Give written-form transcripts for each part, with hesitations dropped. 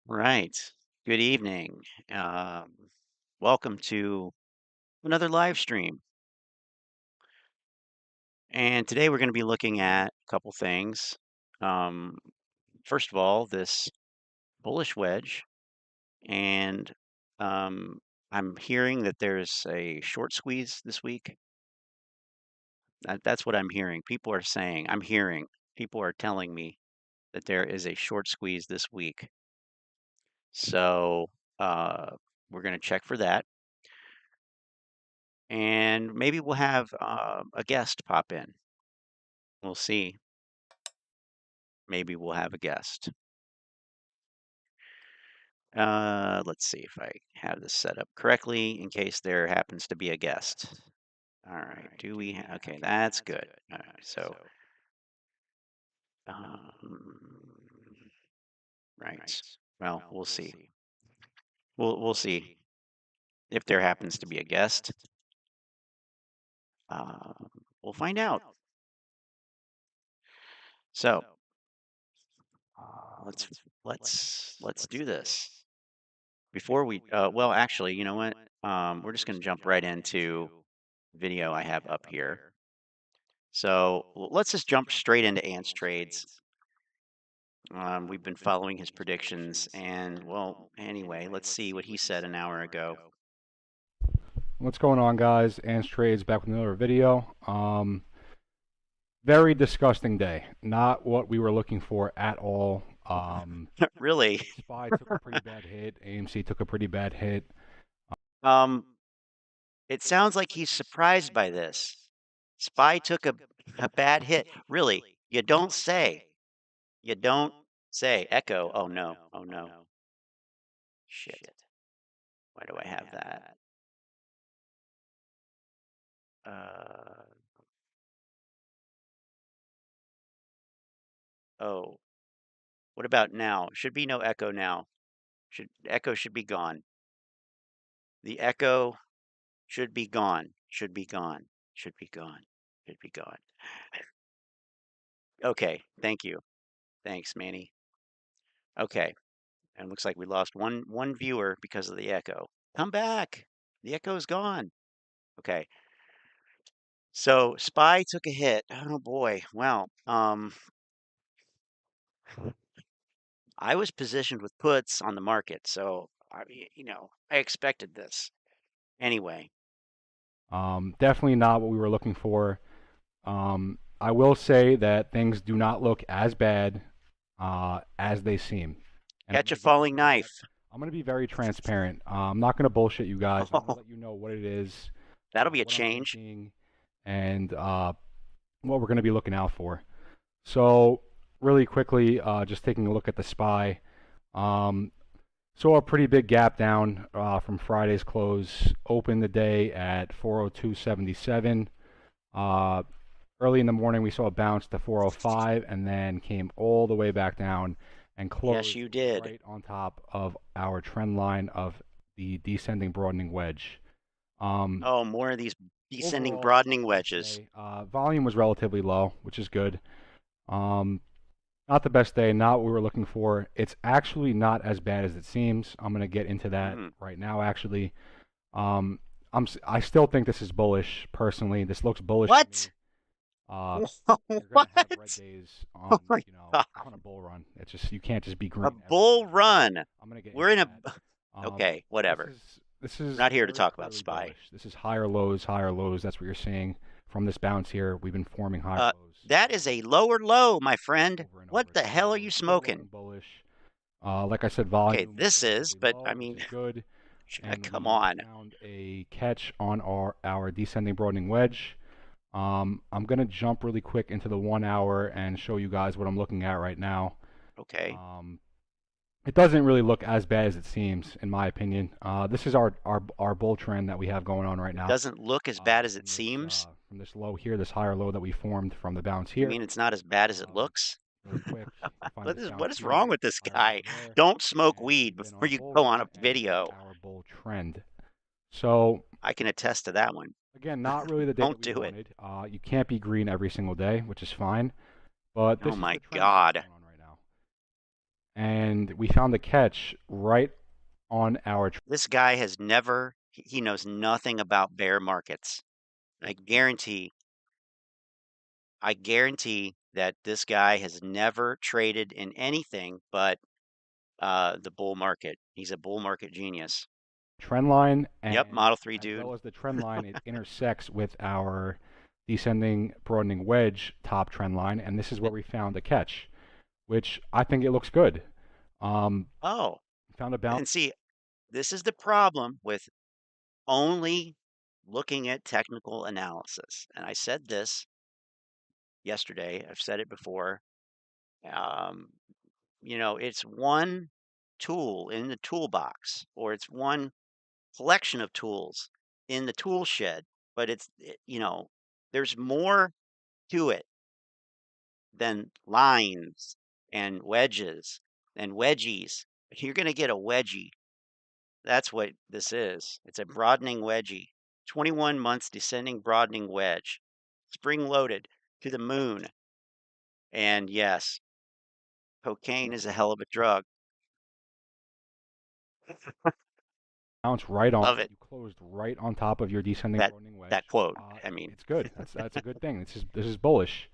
Right. Good evening. Welcome to another live stream. And today we're going to be looking at a couple things. Um, First of all, this bullish wedge. And um, I'm hearing that there's a short squeeze this week. That's what I'm hearing. People are saying, I'm hearing, people are telling me that there is a short squeeze this week. So we're going to check for that. And maybe we'll have a guest pop in. We'll see. Maybe we'll have a guest. Let's see if I have this set up correctly in case there happens to be a guest. All right. Do we? Okay, that's good. All right. So, um, right. Well, we'll see. We'll see if there happens to be a guest. We'll find out. So, let's let's do this. Before we, well, actually, you know what? We're just going to jump right into video I have up here. So let's just jump straight into Ant's trades. We've been following his predictions, and well, anyway, let's see what he said an hour ago. What's going on, guys? Ants Trades back with another video. Very disgusting day. Not what we were looking for at all. Really? SPY took a pretty bad hit. AMC took a pretty bad hit. Um, it sounds like he's surprised by this. Spy took a bad hit. Really? You don't say. You don't say. Echo. Oh no. Oh no. Shit. Why do I have that? Uh, oh, what about now? Should be no echo now. Echo should be gone. The echo should be gone. Should be gone. Should be gone. Should be gone. Okay, thank you. Thanks, Manny. Okay, and looks like we lost one viewer because of the echo. Come back. The echo's gone. Okay. So Spy took a hit. Oh boy. Well, I was positioned with puts on the market, so I expected this. Anyway, Definitely not what we were looking for. I will say that things do not look as bad as they seem. And catch a falling knife. I'm going to be very transparent. I'm not going to bullshit you guys. I'm going to let you know what it is, That'll be a what I'm change. thinking, and what we're going to be looking out for. So really quickly, just taking a look at the SPY. Saw a pretty big gap down from Friday's close. Opened the day at 402.77. Early in the morning, we saw a bounce to 405 and then came all the way back down and Yes, closed you did. right on top of our trend line of the descending broadening wedge. Oh, more of these descending Overall, broadening I will wedges. say, volume was relatively low, which is good. Um, Not the best day, not what we were looking for. It's actually not as bad as it seems. I'm going to get into that Mm. right now, actually. Um, I still think this is bullish, personally. This looks bullish to What? me. Uh, you're going to have red What? days Oh on, my on a God. bull run. It's just, you can't just be A green every bull single day. run. I'm going to get We're into in a. that. Okay, This whatever. is this We're is not here to very talk about clearly Spy. bullish. This is higher lows, higher lows. That's what you're seeing from this bounce here. We've been forming higher lows That is a lower low, my friend. over and over. What the It's higher hell are you lows. Still smoking? looking bullish. Like I said, Okay, volume was this is, relatively but low, I which mean, is good. And come we on. found a catch on our descending broadening wedge. I'm going to jump really quick into the 1 hour and show you guys what I'm looking at right now. Okay. It doesn't really look as bad as it seems, in my opinion. This is our bull trend that we have going on right It now. doesn't look as bad as it From this seems. from this low here, this higher low that we formed from the bounce You here. mean it's not as bad as it looks? Really quick, you find What this is what bounce is wrong here, with this higher low guy? there, Don't smoke and weed we've been on before a you bull go on a run, and this is video. our bull trend. So I can attest to that one. again, not really the day that Don't we do it. wanted. You can't be green every single day, which is fine, but Oh this is my the trend we have God. going on right now. and we found a catch right on our This guy has never, he knows nothing about bear markets. I guarantee, I guarantee that this guy has never traded in anything but the bull market. He's a bull market genius. trend line, Yep, and Model 3 as dude. well as the trend line, it intersects with our descending broadening wedge top trend line, and this is where we found the catch, which I think it looks good. Um, Oh, found a bounce and see, this is the problem with only looking at technical analysis. And I said this yesterday, I've said it before. Um, it's one tool in the toolbox, or it's one collection of tools in the tool shed, but there's more to it than lines and wedges and wedgies. You're going to get a wedgie. That's what this is. It's a broadening wedgie. 21 months descending broadening wedge, spring loaded to the moon. And yes, cocaine is a hell of a drug. right on. Love it. You closed right on top of your descending That broadening that wedge. quote. I mean, It's good. That's a good thing. This is bullish.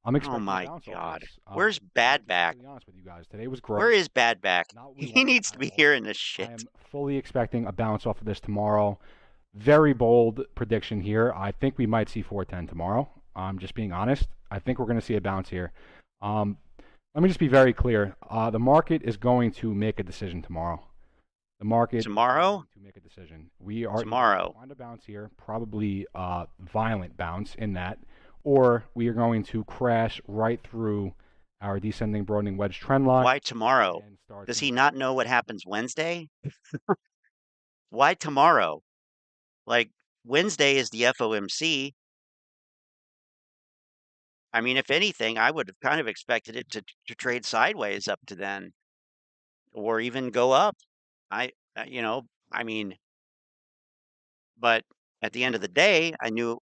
I'm oh expecting a my bounce off of God. this. Where's I'm going to Bad be Back? completely honest with you guys. Today was Where great. is Bad Back? Not what we He wanted needs to at be all. hearing this I shit. am fully expecting a bounce off of this tomorrow. Very bold prediction here. I think we might see 410 tomorrow. I'm just being honest. I think we're going to see a bounce here. Um, let me just be very clear. The market is going to make a decision tomorrow. The market is Tomorrow? going to make a decision. We are either going to Tomorrow. find a bounce here, probably a violent bounce in that, or we are going to crash right through our descending broadening wedge trend line Why tomorrow? and start Does to he make. not know what happens Wednesday? Why tomorrow? Like, Wednesday is the FOMC. I mean, if anything, I would have kind of expected it to trade sideways up to then, or even go up. I, I mean, but at the end of the day, I knew,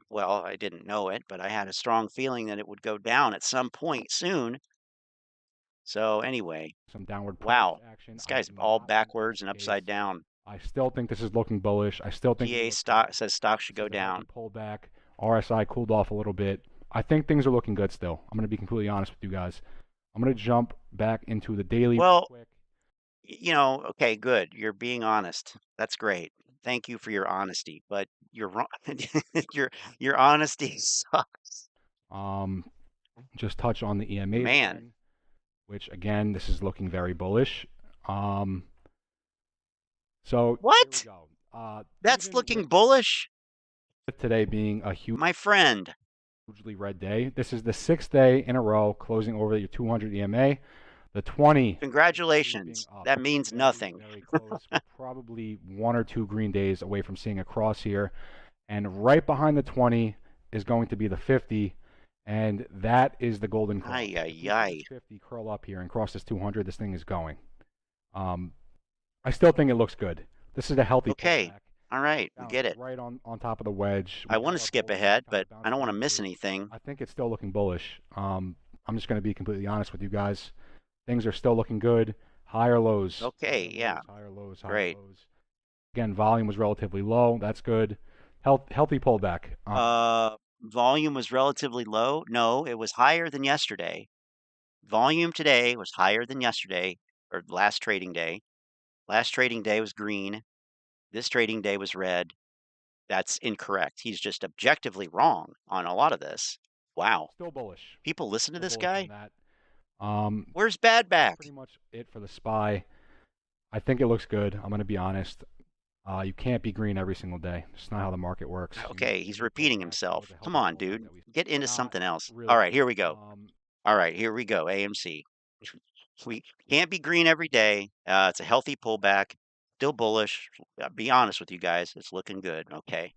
well, I didn't know it, but I had a strong feeling that it would go down at some point soon. So anyway, Some downward price wow, action. this I guy's do all not think that's backwards the and case. upside down. I still think this is looking bullish. I still think we TA look good. stock says stock should This go is a healthy down. pullback. RSI cooled off a little bit. I think things are looking good still. I'm going to be completely honest with you guys. I'm going to jump back into the daily real Well, quick. okay, good. You're being honest. That's great. Thank you for your honesty, but you're wrong. your your honesty sucks. Um, just touch on the EMAs Man, again, which again, this is looking very bullish. Um, so here we what? go. That's Even looking bullish, with today being a my friend. hugely red day, this is the sixth day in a row closing over your 200 EMA. The 20 is sweeping Congratulations. up That means very, nothing. very close. We're probably 1 or 2 green days away from seeing a cross here. And right behind the 20 is going to be the 50. And that is the golden cross. Ay, If ay, we see ay. this 50 curl up here and cross this 200, this thing is going. Um, I still think it looks good. This is a healthy Okay. pullback. All right, we Bounced get it. right on top of the wedge. We I want got to our skip bullish. We ahead, found a but I bounce don't want to coming miss through. anything. I think it's still looking bullish. I'm just going to be completely honest with you guys. Things are still looking good. Higher lows, Okay, yeah, higher lows, higher great. lows. Again, volume was relatively low. That's good. Healthy pullback. Volume was relatively low. No, it was higher than yesterday. Volume today was higher than yesterday or last trading day. Last trading day was green. This trading day was red. That's incorrect. He's just objectively wrong on a lot of this. Wow. Still bullish. People listen to Still this bullish on guy? that. Where's Bad That's Back? pretty much it for the SPY. I think it looks good. I'm going to be honest. You can't be green every single day. It's not how the market works. You need Okay, to see he's a good repeating pullback. That was himself. a Come healthy on, pullback dude. that we Get into not something else. All really. right, here we go. All right, here we go. AMC. We can't be green every day. It's a healthy pullback. Still bullish. Be honest with you guys. It's looking good. Okay.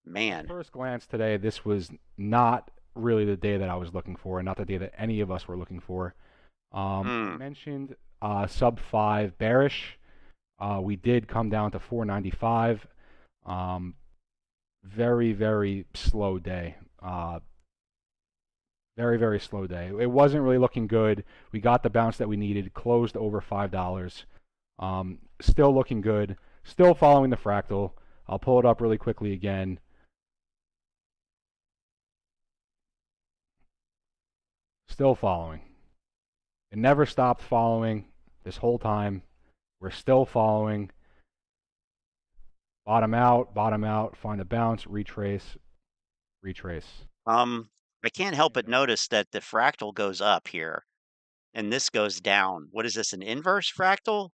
At Man. first glance today, this was not really the day that I was looking for, and not the day that any of us were looking for. I Hmm. mentioned sub 5 bearish. We did come down to 495. Very, very slow day. Very, very slow day. It wasn't really looking good. We got the bounce that we needed, closed over $5. Still looking good. Still following the fractal. I'll pull it up really quickly again. Still following. It never stopped following this whole time. We're still following. Bottom out, find a bounce, retrace, retrace. I can't help but notice that the fractal goes up here and this goes down. What is this, an inverse fractal?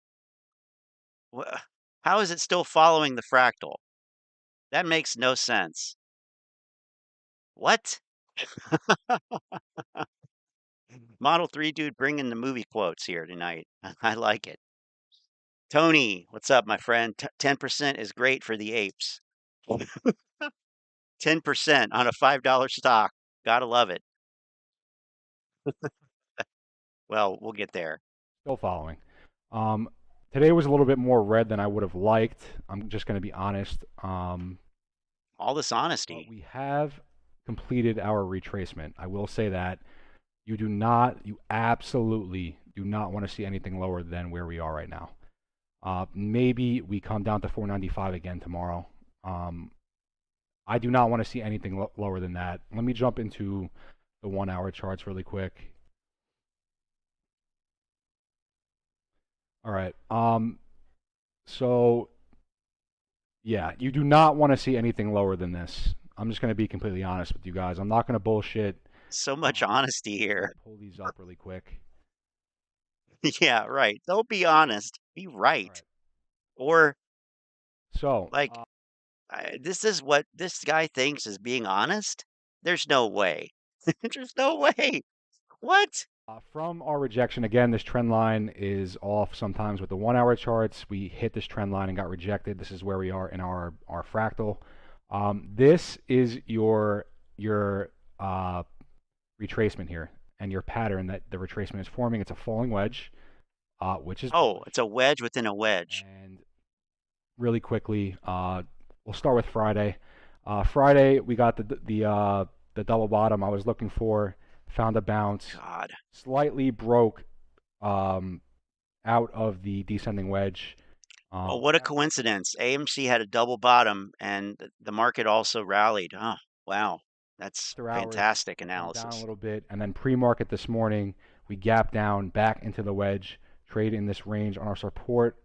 How is it still following the fractal? That makes no sense. What? Model 3 dude bringing the movie quotes here tonight. I like it. Tony, what's up, my friend? 10% is great for the apes. 10% on a $5 stock. Gotta love it. Well, we'll get there. Still following. Today was a little bit more red than I would have liked. I'm just going to be honest. All this But honesty. we have completed our retracement. I will say that you absolutely do not want to see anything lower than where we are right now. Maybe we come down to 495 again tomorrow. I do not want to see anything lower than that. Let me jump into the 1 hour charts really quick. All right. So yeah, you do not want to see anything lower than this. I'm just going to be completely honest with you guys. I'm not going to bullshit. So much honesty I'm here. going to pull these up really quick. Yeah, right. Don't be honest. Be All right. right. Or So, like, this is what this guy thinks is being honest. There's no way. There's no way. What? from our rejection, again, this trend line is off sometimes with the 1 hour charts. We hit this trend line and got rejected. This is where we are in our fractal. This is your retracement here and your pattern that the retracement is forming. It's a falling wedge, which is Oh, bullish. it's a wedge within a wedge. And really quickly, we'll start with Friday. Friday, we got the double bottom I was looking for, found a bounce, God. slightly broke out of the descending wedge. Well, what a coincidence. AMC had a double bottom and the market also rallied. Oh, wow. That's After hours, fantastic it went down a analysis. little bit, and then pre-market this morning, we gapped down back into the wedge, trade in this range on our support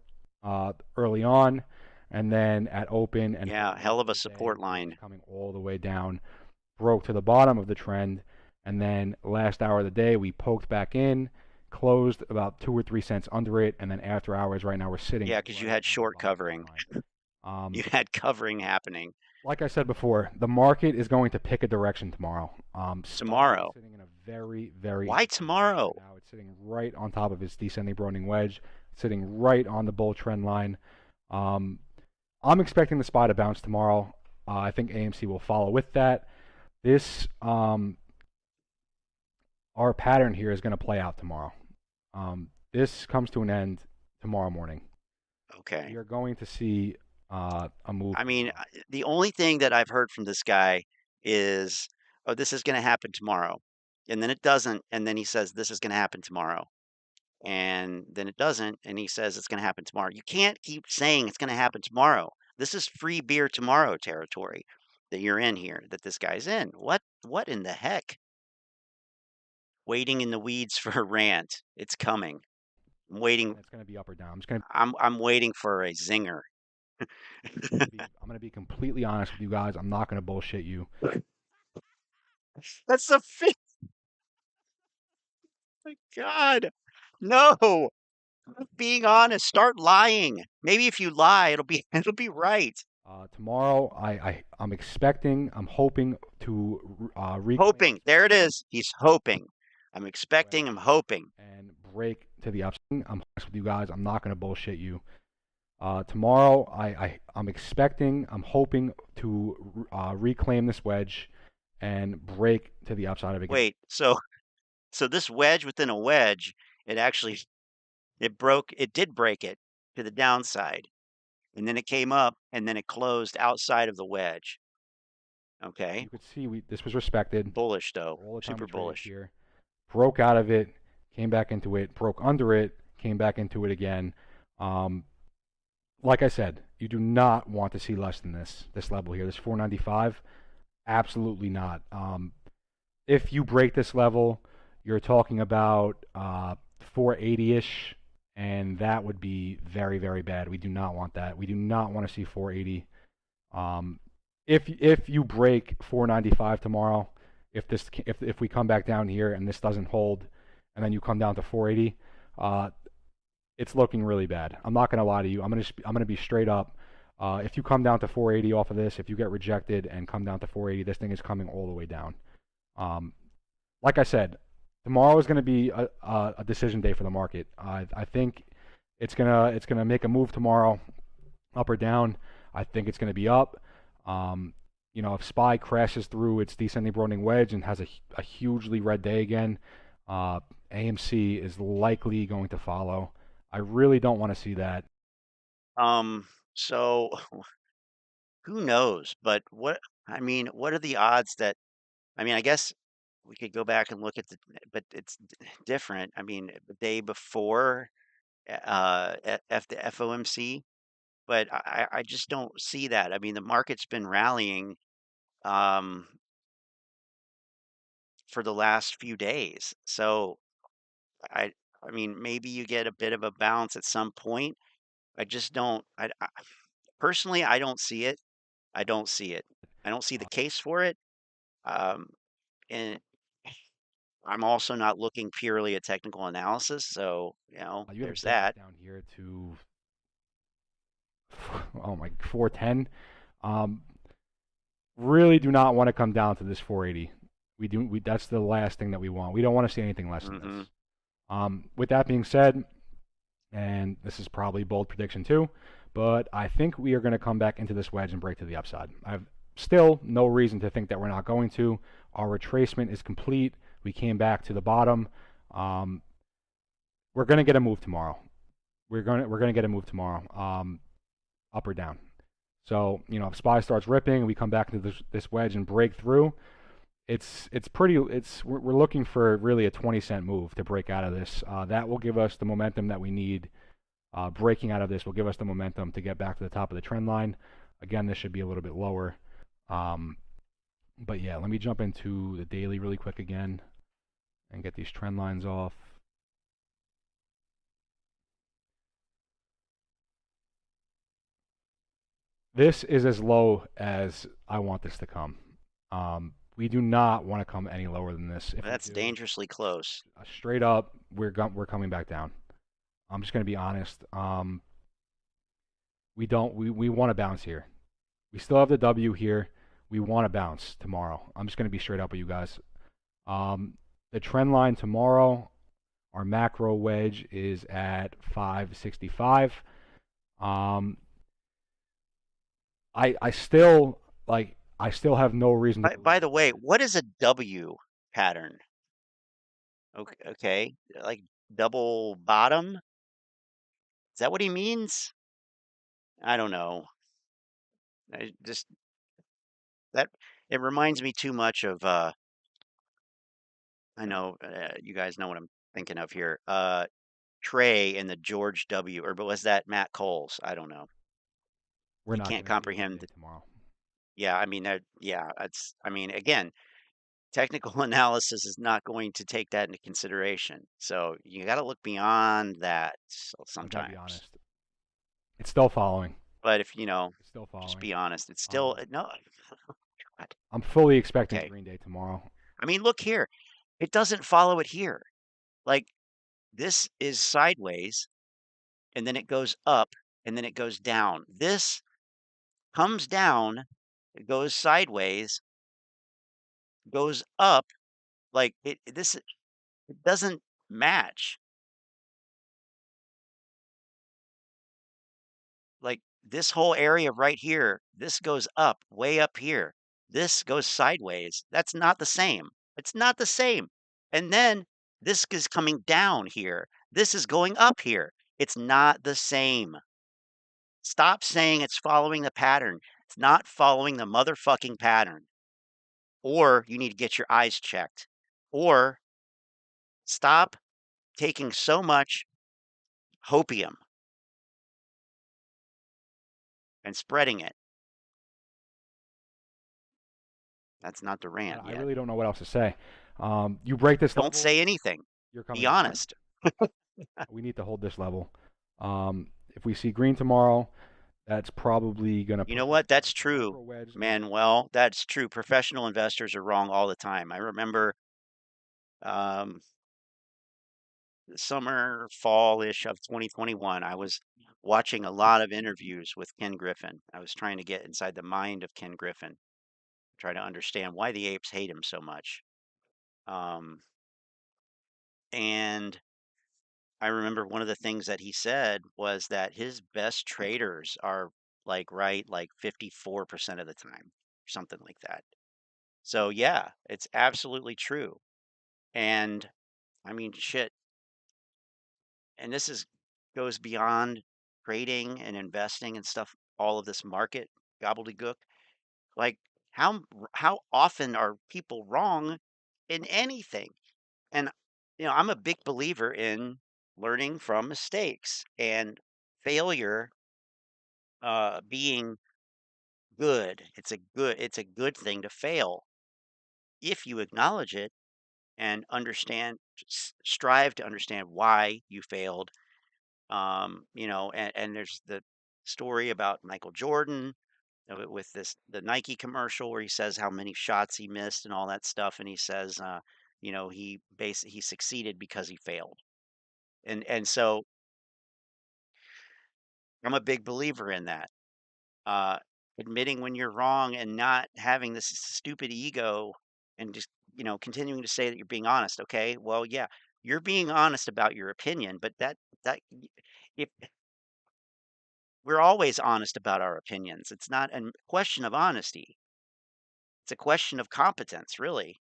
early on, and then at open and for Yeah, the hell rest of of a the day, support it was line. coming all the way down, broke to the bottom of the trend, and then last hour of the day, we poked back in, closed about 2 or 3 cents under it, and then after hours, right now, we're sitting Yeah, because you right had on the short bottom trend covering. line. Um, You had covering happening like I said before, the market is going to pick a direction tomorrow. SPY is tomorrow. sitting in a very, very Why interesting place tomorrow? right now. It's sitting right on top of its descending broadening wedge, sitting right on the bull trend line. Um, I'm expecting the SPY to bounce tomorrow. I think AMC will follow with that. This our pattern here is going to play out tomorrow. This comes to an end tomorrow morning. We Okay. are going to see a move I mean, tomorrow. the only thing that I've heard from this guy is, oh, this is going to happen tomorrow. And then it doesn't. And then he says, this is going to happen tomorrow. And then it doesn't. And he says, it's going to happen tomorrow. You can't keep saying it's going to happen tomorrow. This is free beer tomorrow territory that you're in here, that this guy's in. What in the heck? Waiting in the weeds for a rant. It's coming. I'm waiting. And it's going to be up or down. I'm just going to I'm waiting for a zinger. I'm gonna be completely honest with you guys. I'm not gonna bullshit you. That's the fifth. My God. No. Being honest. Start lying. Maybe if you lie, it'll be it'll be right. Tomorrow, I'm expecting, I'm hoping to reclaim Hoping. this There it is. He's hoping. I'm expecting, I'm wedge hoping. and break to the upside. I'm honest with you guys. I'm not gonna bullshit you. Tomorrow, I'm expecting, I'm hoping to reclaim this wedge and break to the upside of it again. Wait, so this wedge within a wedge, it actually it did break it to the downside. And then it came up and then it closed outside of the wedge. Okay. You could see this was respected Bullish though. all the time we Super traded bullish. here. Broke out of it, came back into it, broke under it, came back into it again. Um, like I said, you do not want to see less than this level here. This 495, absolutely not. If you break this level, you're talking about 480-ish, and that would be very, very bad. We do not want that. We do not want to see 480. Um, if you break 495 tomorrow, if we come back down here and this doesn't hold, and then you come down to 480, it's looking really bad. I'm not gonna lie to you. I'm gonna be straight up. If you come down to 480 off of this, if you get rejected and come down to 480, this thing is coming all the way down. Um, like I said, tomorrow is going to be a decision day for the market. I think it's gonna make a move tomorrow, up or down. I think it's going to be up. Um, if SPY crashes through its descending broadening wedge and has a hugely red day again, AMC is likely going to follow. I really don't want to see that. So who knows? But I mean, what are the odds that, I mean, I guess we could go back and look at but it's different. I mean, the day before, the FOMC, but I just don't see that. I mean, the market's been rallying, um, for the last few days. So I, I mean, maybe you get a bit of a bounce at some point. I just don't, personally, I don't see it. I don't see it. I don't see the Uh, case for it. Um, and I'm also not looking purely at technical analysis, so, you have a there's big gap that. down here to oh my 410. Um, really do not want to come down to this 480. That's the last thing that we want. We don't want to see anything less than this. Mhm. With that being said, and this is probably bold prediction too, but I think we are going to come back into this wedge and break to the upside. I have still no reason to think that we're not going to. Our retracement is complete. We came back to the bottom. Um, we're going to get a move tomorrow. We're going to get a move tomorrow, up or down. So if SPY starts ripping, we come back into this wedge and break through. It's pretty. We're looking for really a 20-cent move to break out of this. That will give us the momentum that we need. Breaking out of this will give us the momentum to get back to the top of the trend line. Again, this should be a little bit lower. Um, but yeah, let me jump into the daily really quick again and get these trend lines off. This is as low as I want this to come. We do not want to come any lower than this. If we That's do, dangerously close. straight up, we're coming back down. I'm just gonna be honest. We don't we want to bounce here. We still have the W here. We want to bounce tomorrow. I'm just gonna be straight up with you guys. The trend line tomorrow, our macro wedge is at 565. Um, I still I still have no reason to By believe the way, that. what is a W pattern? Okay, okay, like double bottom? Is that what he means? I don't know. I just that it reminds me too much of I know you guys know what I'm thinking of here. Trey and the George W. Or but was that Matt Coles? I don't know. We're You not can't going to see a green comprehend. day tomorrow. Yeah, I mean, yeah, it's. I mean, again, technical analysis is not going to take that into consideration. So you got to look beyond that I got to be sometimes. honest. It's still following. But if It's still just following. be honest, it's still Um, no. God, I'm fully expecting a okay. green day tomorrow. I mean, look here. It doesn't follow it here. Like this is sideways, and then it goes up, and then it goes down. This comes down, it goes sideways, goes up. Like it doesn't match. Like this whole area right here, this goes up, way up here. This goes sideways. That's not the same. It's not the same. And then this is coming down here. This is going up here. It's not the same. Stop saying it's following the pattern. It's not following the motherfucking pattern. or you need to get your eyes checked, or stop taking so much hopium and spreading it. That's not the rant I yet. really don't know what else to say. You break this Don't level, say anything. you're Be coming back in. honest. We need to hold this level. If we see green tomorrow, that's probably going to You know push us what? That's towards a true, micro wedge. Manuel. That's true. Professional investors are wrong all the time. I remember um, the summer, fall-ish of 2021, I was watching a lot of interviews with Ken Griffin. I was trying to get inside the mind of Ken Griffin, try to understand why the apes hate him so much. Um, and I remember one of the things that he said was that his best traders are like 54% of the time, something like that. So yeah, it's absolutely true. And I mean, shit. And this is goes beyond trading and investing and stuff, all of this market gobbledygook. Like how often are people wrong in anything? And I'm a big believer in learning from mistakes and failure being good. It's a good thing to fail if you acknowledge it and strive to understand why you failed. And there's the story about Michael Jordan with the Nike commercial where he says how many shots he missed and all that stuff, and he says, he succeeded because he failed, and so I'm a big believer in that. Uh, Admitting when you're wrong and not having this stupid ego and just, continuing to say that you're being honest. Okay, well, yeah, you're being honest about your opinion, but if we're always honest about our opinions, it's not a question of honesty. It's a question of competence, really,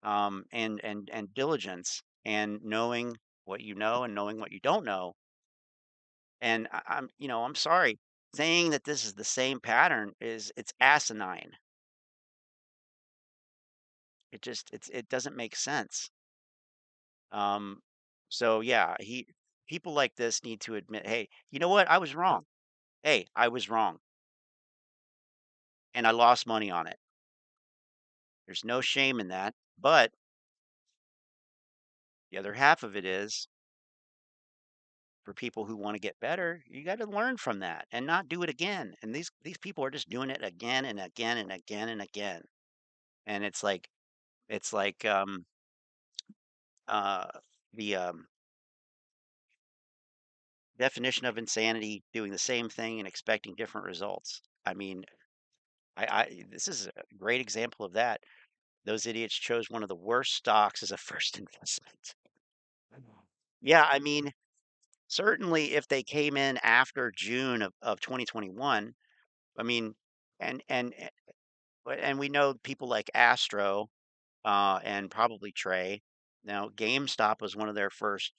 and diligence and knowing what you know and knowing what you don't know. And I'm sorry, saying that this is the same pattern it's asinine. It doesn't make sense. Um, so yeah, people like this need to admit, hey, you know what? I was wrong. Hey, I was wrong, and I lost money on it. There's no shame in that. But the other half of it is for people who want to get better, you got to learn from that and not do it again. And these people are just doing it again and again and again and again. And it's like uh the definition of insanity, doing the same thing and expecting different results. I mean, I this is a great example of that. Those idiots chose one of the worst stocks as a first investment. Yeah, I mean, certainly if they came in after June of 2021, I mean, and and we know people like Astro and probably Trey. Now, GameStop was one of their first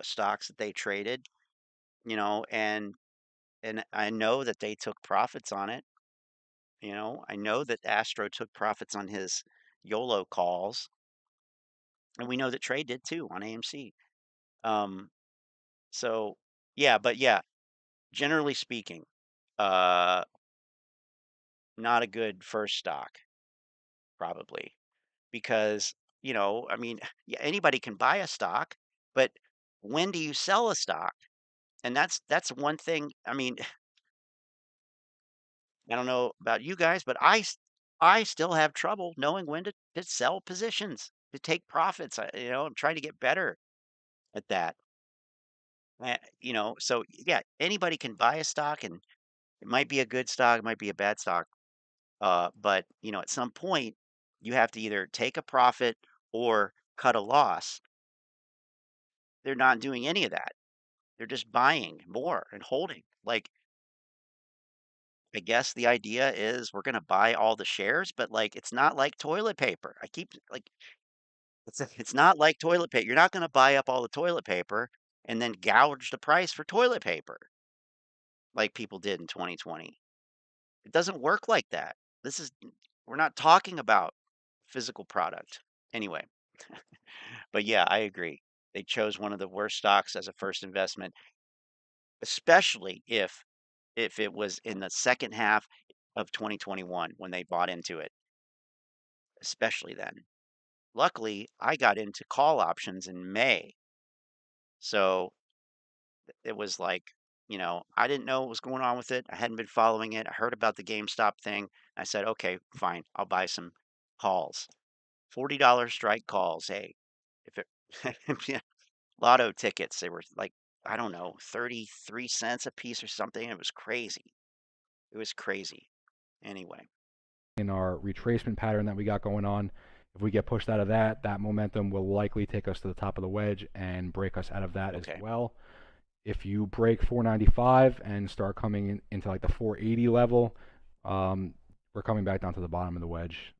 stocks that they traded, and I know that they took profits on it. I know that Astro took profits on his YOLO calls, and we know that Trey did too on AMC. Um, so yeah, but yeah, generally speaking, uh, not a good first stock, probably, because I mean, yeah, anybody can buy a stock, but when do you sell a stock? And that's one thing. I mean, I don't know about you guys, but I still have trouble knowing when to sell positions, to take profits. I'm trying to get better at that. So yeah, anybody can buy a stock, and it might be a good stock, it might be a bad stock. But at some point, you have to either take a profit or cut a loss. They're not doing any of that. They're just buying more and holding. Like, I guess the idea is we're going to buy all the shares, but like it's not like toilet paper. I keep like it's not like toilet paper. You're not going to buy up all the toilet paper and then gouge the price for toilet paper like people did in 2020. It doesn't work like that. This is We're not talking about physical product. Anyway, but yeah, I agree. They chose one of the worst stocks as a first investment, especially if it was in the second half of 2021 when they bought into it, especially then. Luckily, I got into call options in May. So it was like, I didn't know what was going on with it. I hadn't been following it. I heard about the GameStop thing. I said, okay, fine. I'll buy some calls. $40 strike calls. Hey, if it, yeah, lotto tickets, they were like, I don't know, 33 cents a piece or something. It was crazy. It was crazy. Anyway, In our retracement pattern that we got going on. If we get pushed out of that, that momentum will likely take us to the top of the wedge and break us out of that as okay. well. If you break 495 and start coming into like the 480 level, we're coming back down to the bottom of the wedge.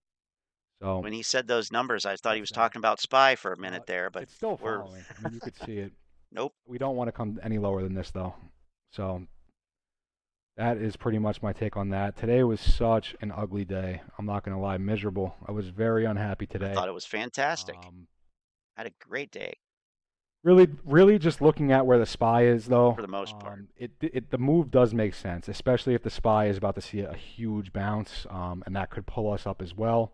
So When he said those numbers, I thought he that's was that. talking about SPY for a minute there, but It's still we're, following. I mean, you could see it. nope. We don't want to come any lower than this though. So that is pretty much my take on that. Today was such an ugly day. I'm not going to lie, miserable. I was very unhappy I today. thought it was fantastic. Um, Had a great day really, just looking at where the SPY is though, for the most part. the move does make sense, especially if the SPY is about to see a huge bounce, and that could pull us up as well.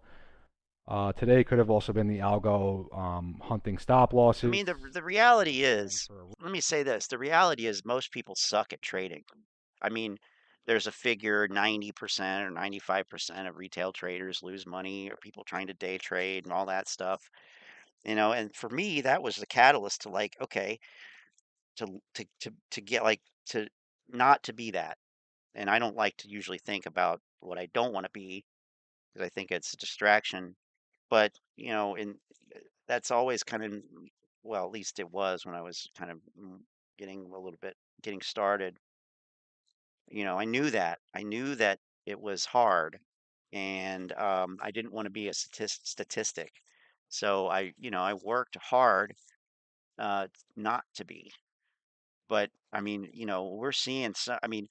Today could have also been the algo hunting stop I losses, mean, the reality preparing is, for a let me say this, the reality is most people suck at trading. I mean, there's a figure 90% or 95% of retail traders lose money or people trying to day trade and all that stuff. And for me, that was the catalyst to like, okay, to get like to not to be that. And I don't like to usually think about what I don't want to be because I think it's a distraction. But, that's always kind of, well, at least it was when I was kind of getting a little bit getting started. I knew that. I knew that it was hard and I didn't want to be a statistic. So I worked hard not to be. But I mean, we're seeing I mean,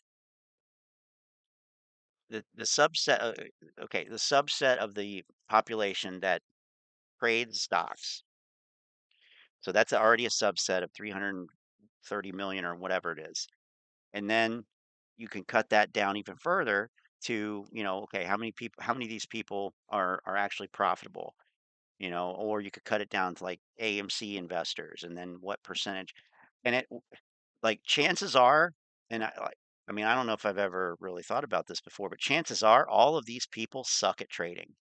the subset okay, the subset of the population that trades stocks. So that's already a subset of 330 million or whatever it is. And then you can cut that down even further to, okay, how many of these people are actually profitable, or you could cut it down to like AMC investors and then what percentage. And like chances are, and I mean, I don't know if I've ever really thought about this before, but chances are all of these people suck at trading.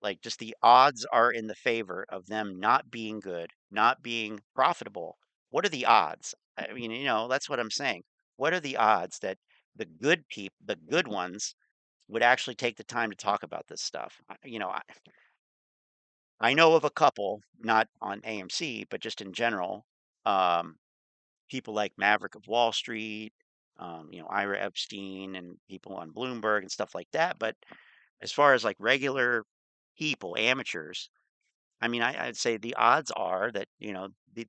Like, just the odds are in the favor of them not being good, not being profitable. What are the odds? I mean, that's what I'm saying. What are the odds that the good ones would actually take the time to talk about this stuff? I know of a couple, not on AMC, but just in general, um, people like Maverick of Wall Street, Ira Epstein and people on Bloomberg and stuff like that. But as far as like regular people, amateurs, I mean, I'd say the odds are that,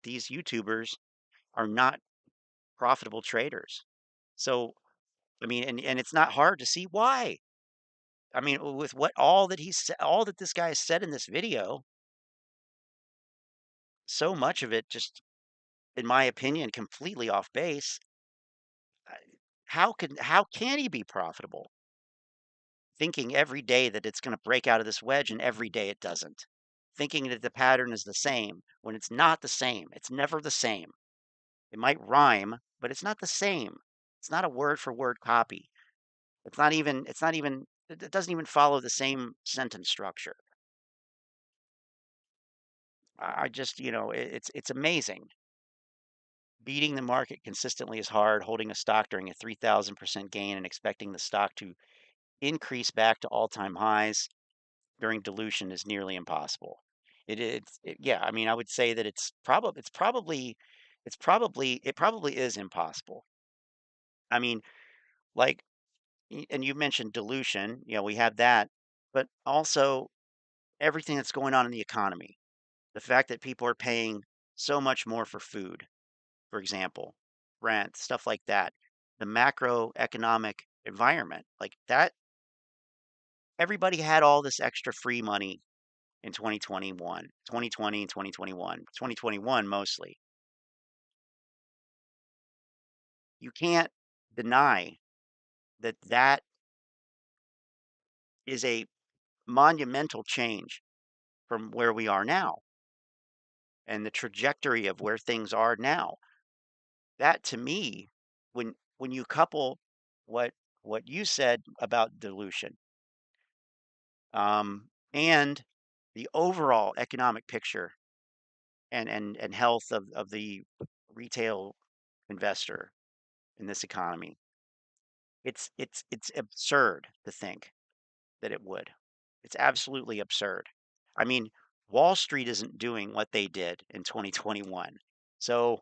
these YouTubers are not profitable traders. So, I mean, and it's not hard to see why. I mean, with what all that this guy has said in this video, so much of it just, in my opinion, completely off base. I- how can he be profitable? Thinking every day that it's going to break out of this wedge, and every day it doesn't. Thinking that the pattern is the same when it's not the same. It's never the same. It might rhyme, but it's not the same. It's not a word for word copy. It doesn't even follow the same sentence structure. I just, it's amazing. Beating the market consistently is hard. Holding a stock during a 3,000% gain and expecting the stock to increase back to all-time highs during dilution is nearly impossible. Yeah, I mean, I would say that it probably is impossible. I mean, like, and you mentioned dilution, we have that, but also everything that's going on in the economy. The fact that people are paying so much more for food, for example, rent, stuff like that. The macroeconomic environment, like that, everybody had all this extra free money in 2021, 2020 and 2021, 2021 mostly. You can't deny that that is a monumental change from where we are now and the trajectory of where things are now. That to me, when you couple what what you said about dilution, and the overall economic picture and health of the retail investor in this economy, it's absurd to think that it would. It's absolutely absurd. I mean, Wall Street isn't doing what they did in 2021. So,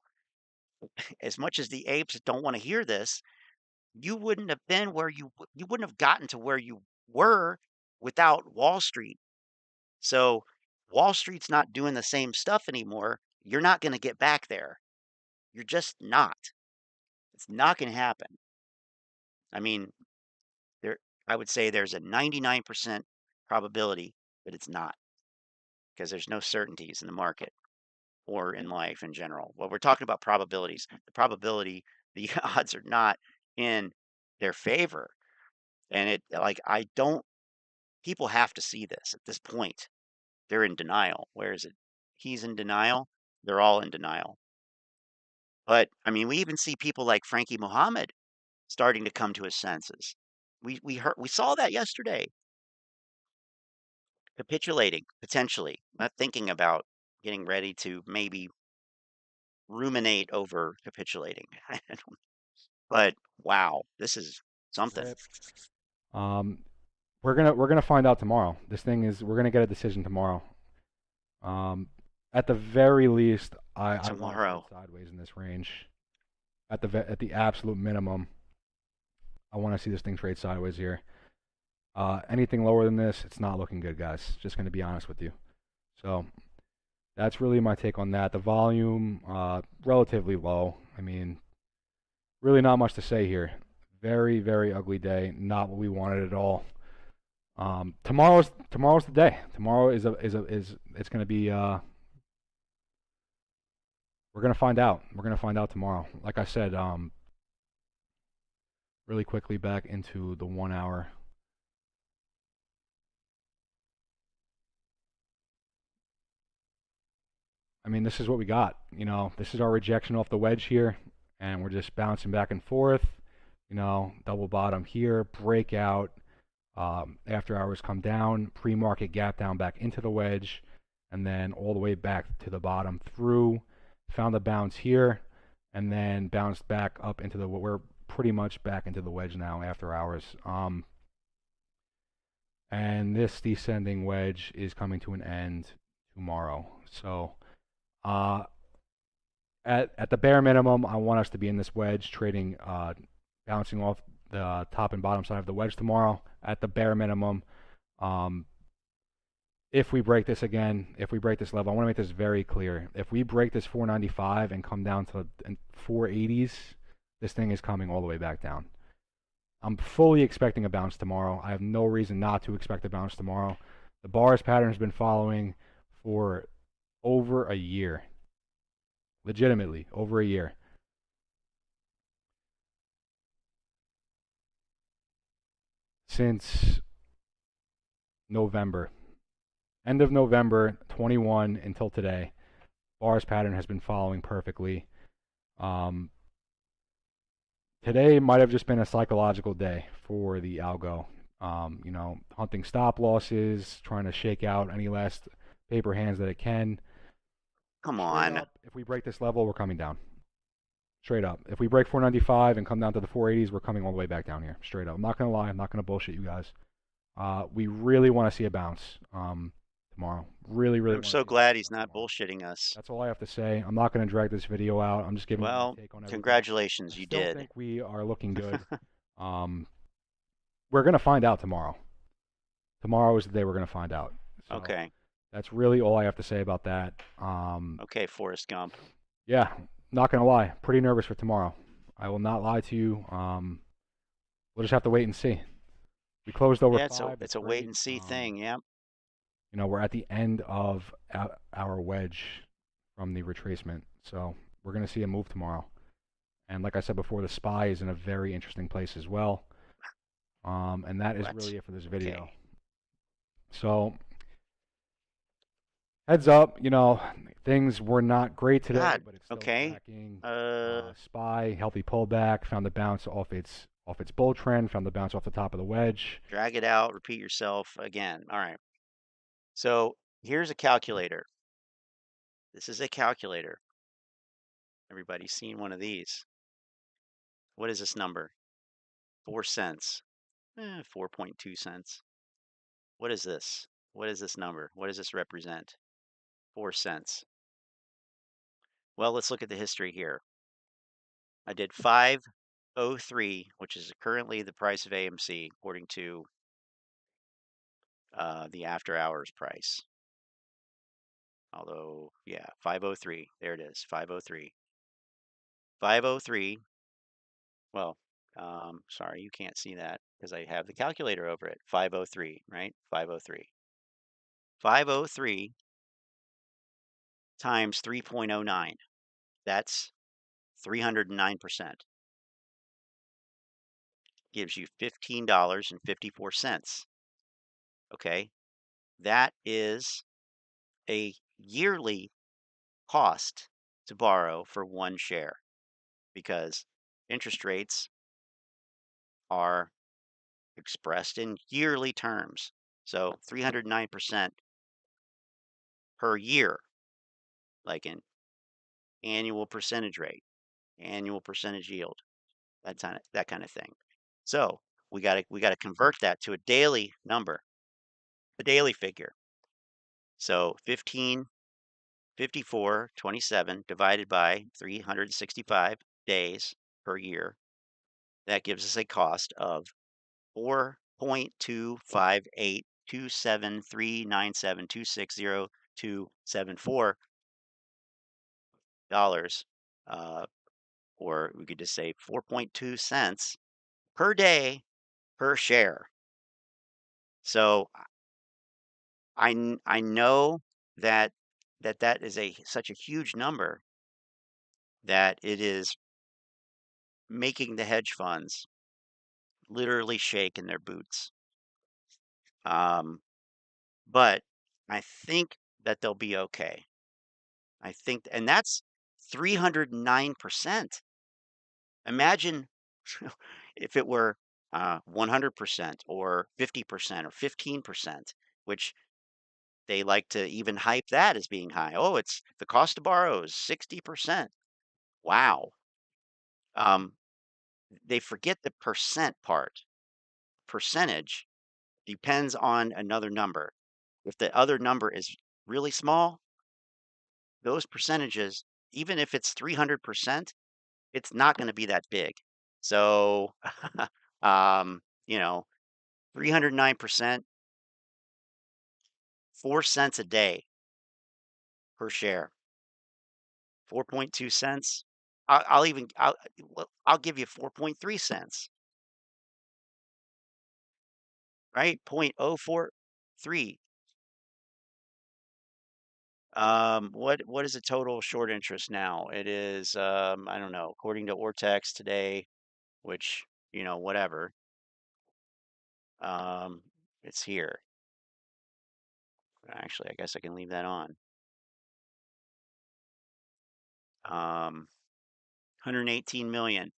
as much as the apes don't want to hear this, you wouldn't have been where you wouldn't have gotten to where you were without Wall Street. So, Wall Street's not doing the same stuff anymore. You're not going to get back there. You're just not. It's not going to happen. I mean, there I would say there's a 99% probability that it's not because there's no certainties in the market or in life in general. Well, we're talking about probabilities. The probability, the odds are not in their favor. And it like I don't people have to see this at this point. They're in denial. Where is it? He's in denial. They're all in denial. But I mean, we even see people like Frankie Muhammad starting to come to his senses. We saw that yesterday, capitulating potentially, not thinking about getting ready to maybe ruminate over capitulating. But wow, this is something. Trip. Um, we're gonna find out tomorrow. This thing is we're gonna get a decision tomorrow. Um, at the very least, I want to see it Tomorrow. sideways in this range. At the absolute minimum, I want to see this thing trade sideways here. Anything lower than this, it's not looking good, guys. Just going to be honest with you. So that's really my take on that. The volume, relatively low. I mean, really not much to say here. Very, very ugly day. Not what we wanted at all. Tomorrow's the day. Tomorrow is it's going to be. We're going to find out. We're going to find out tomorrow. Like I said, really quickly back into the 1 hour. I mean, this is what we got. You know, this is our rejection off the wedge here, and we're just bouncing back and forth. You know, double bottom here, breakout. After hours come down, pre-market gap down back into the wedge, and then all the way back to the bottom through. Found a bounce here, and then bounced back up into the. We're pretty much back into the wedge now after hours. And this descending wedge is coming to an end tomorrow. So. At the bare minimum, I want us to be in this wedge trading, bouncing off the top and bottom side of the wedge tomorrow. At the bare minimum, if we break this again, if we break this level, I want to make this very clear. If we break this 495 and come down to 480s, this thing is coming all the way back down. I'm fully expecting a bounce tomorrow. I have no reason not to expect a bounce tomorrow. The bars pattern has been following for over a year. Legitimately, over a year. Since November. End of November 21 until today. Bars pattern has been following perfectly. Today might have just been a psychological day for the algo. You know, hunting stop losses, trying to shake out any last paper hands that it can. Come Straight on. up, if we break this level, we're coming down. Straight up. If we break 495 and come down to the 480s, we're coming all the way back down here. Straight up. I'm not going to lie. I'm not going to bullshit you guys. We really want to see a bounce tomorrow. Really, really I'm want to so see a bounce glad he's not tomorrow. bullshitting us. That's all I have to say. I'm not going to drag this video out. I'm just giving you my Well, take on everything. I congratulations, you still did. think we are looking good. We're going to find out tomorrow. Tomorrow is the day we're going to find out. So Okay. that's really all I have to say about that. Okay, Forrest Gump. Yeah, not going to lie. Pretty nervous for tomorrow. I will not lie to you. We'll just have to wait and see. We closed over Yeah, 5. it's It's a wait great. and see thing. Yeah. We're at the end of our wedge from the retracement, so we're going to see a move tomorrow. And like I said before, the SPY is in a very interesting place as well. And that is What? really it for this video. Okay. So heads up, things were not great today, God. but it's still Okay. tracking. Uh, SPY healthy pullback, found the bounce off its bull trend, found the bounce off the top of the wedge. Drag it out. Repeat yourself again. All right. So here's a calculator. This is a calculator. Everybody's seen one of these. What is this number? 4 cents. 4.2 cents. What is this? What is this number? What does this represent? 4 cents. Well, let's look at the history here. I did 503, which is currently the price of AMC according to the after hours price. Although, yeah, 503. There it is, 503. 503. Well, sorry, you can't see that because I have the calculator over it. 503, right? 503. 503 times 3.09. That's 309%. Gives you $15.54. Okay. That is a yearly cost to borrow for one share because interest rates are expressed in yearly terms. So 309% per year, like in annual percentage rate, annual percentage yield, that kind of thing. So we gotta convert that to a daily number, a daily figure. So 1554.27 divided by 365 days per year. That gives us a cost of 4.25827397260.274 dollars, or we could just say 4.2 cents per day per share. So I know that that is such a huge number that it is making the hedge funds literally shake in their boots. Um, but I think that they'll be okay. I think, and that's 309%. Imagine if it were 100% or 50% or 15%, which they like to even hype that as being high. Oh, it's the cost to borrow is 60%. Wow. Um, they forget the percent part. Percentage depends on another number. If the other number is really small, those percentages, even if it's 300%, it's not going to be that big. So, um, you know, 309%, 4 cents a day per share, 4.2 cents. I'll even, I'll give you 4.3 cents, right? 0.043. What is the total short interest now? It is, I don't know, according to Ortex today, which, whatever. Um, it's here. Actually, I guess I can leave that on. 118 million.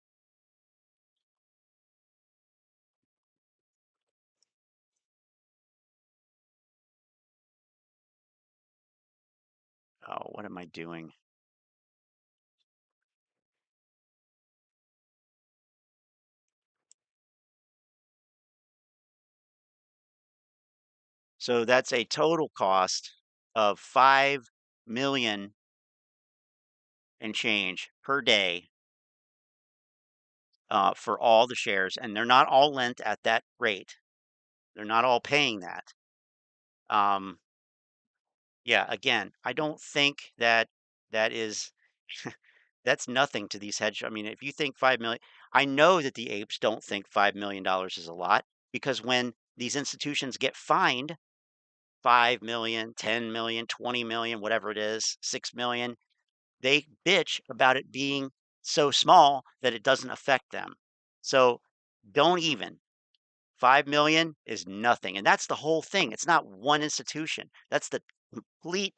Oh, what am I doing? So that's a total cost of 5 million and change per day for all the shares, and they're not all lent at that rate. They're not all paying that. Um, yeah, again, I don't think that that is that's nothing to these hedge. I mean, if you think 5 million, I know that the apes don't think $5 million is a lot because when these institutions get fined 5 million, 10 million, 20 million, whatever it is, 6 million, they bitch about it being so small that it doesn't affect them. So don't even. 5 million is nothing. And that's the whole thing. It's not one institution. That's the complete,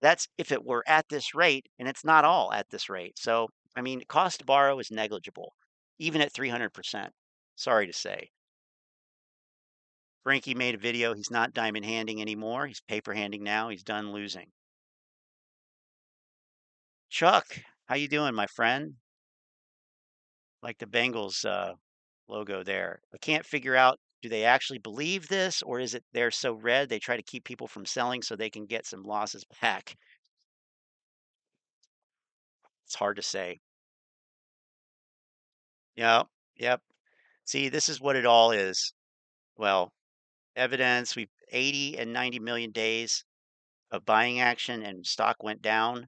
that's if it were at this rate, and it's not all at this rate. So, I mean, cost to borrow is negligible, even at 300%. Sorry to say. Frankie made a video. He's not diamond handing anymore. He's paper handing now. He's done losing. Chuck, how you doing, my friend? Like the Bengals logo there. I can't figure out, do they actually believe this, or is it they're so red they try to keep people from selling so they can get some losses back? It's hard to say. Yeah, yep. See, this is what it all is. Well, evidence, we've 80 and 90 million days of buying action and stock went down.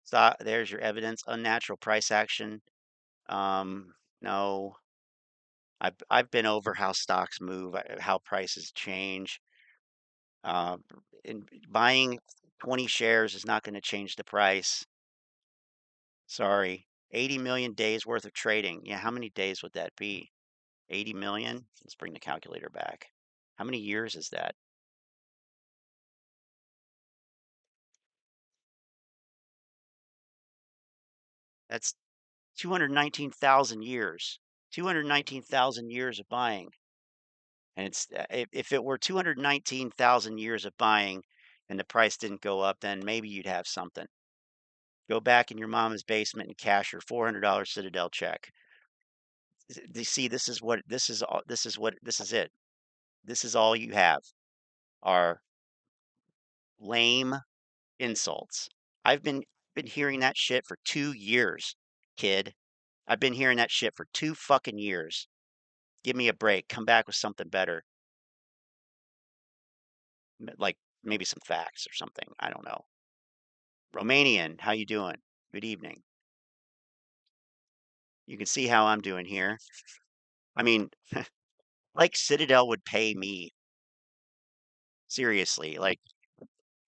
Stock, there's your evidence, unnatural price action. No, I've been over how stocks move, how prices change. Uh, in buying 20 shares is not going to change the price. Sorry. 80 million days worth of trading. Yeah, how many days would that be? 80 million? Let's bring the calculator back. How many years is that? That's 219,000 years. 219,000 years of buying. And it's if it were 219,000 years of buying and the price didn't go up, then maybe you'd have something. Go back in your mama's basement and cash your $400 Citadel check. You see, this is what this is all this is what this is it. This is all you have are lame insults. I've been hearing that shit for 2 years, kid. I've been hearing that shit for 2 fucking years. Give me a break. Come back with something better. Like maybe some facts or something. I don't know. Romanian, how you doing? Good evening. You can see how I'm doing here. I mean, like Citadel would pay me. Seriously, like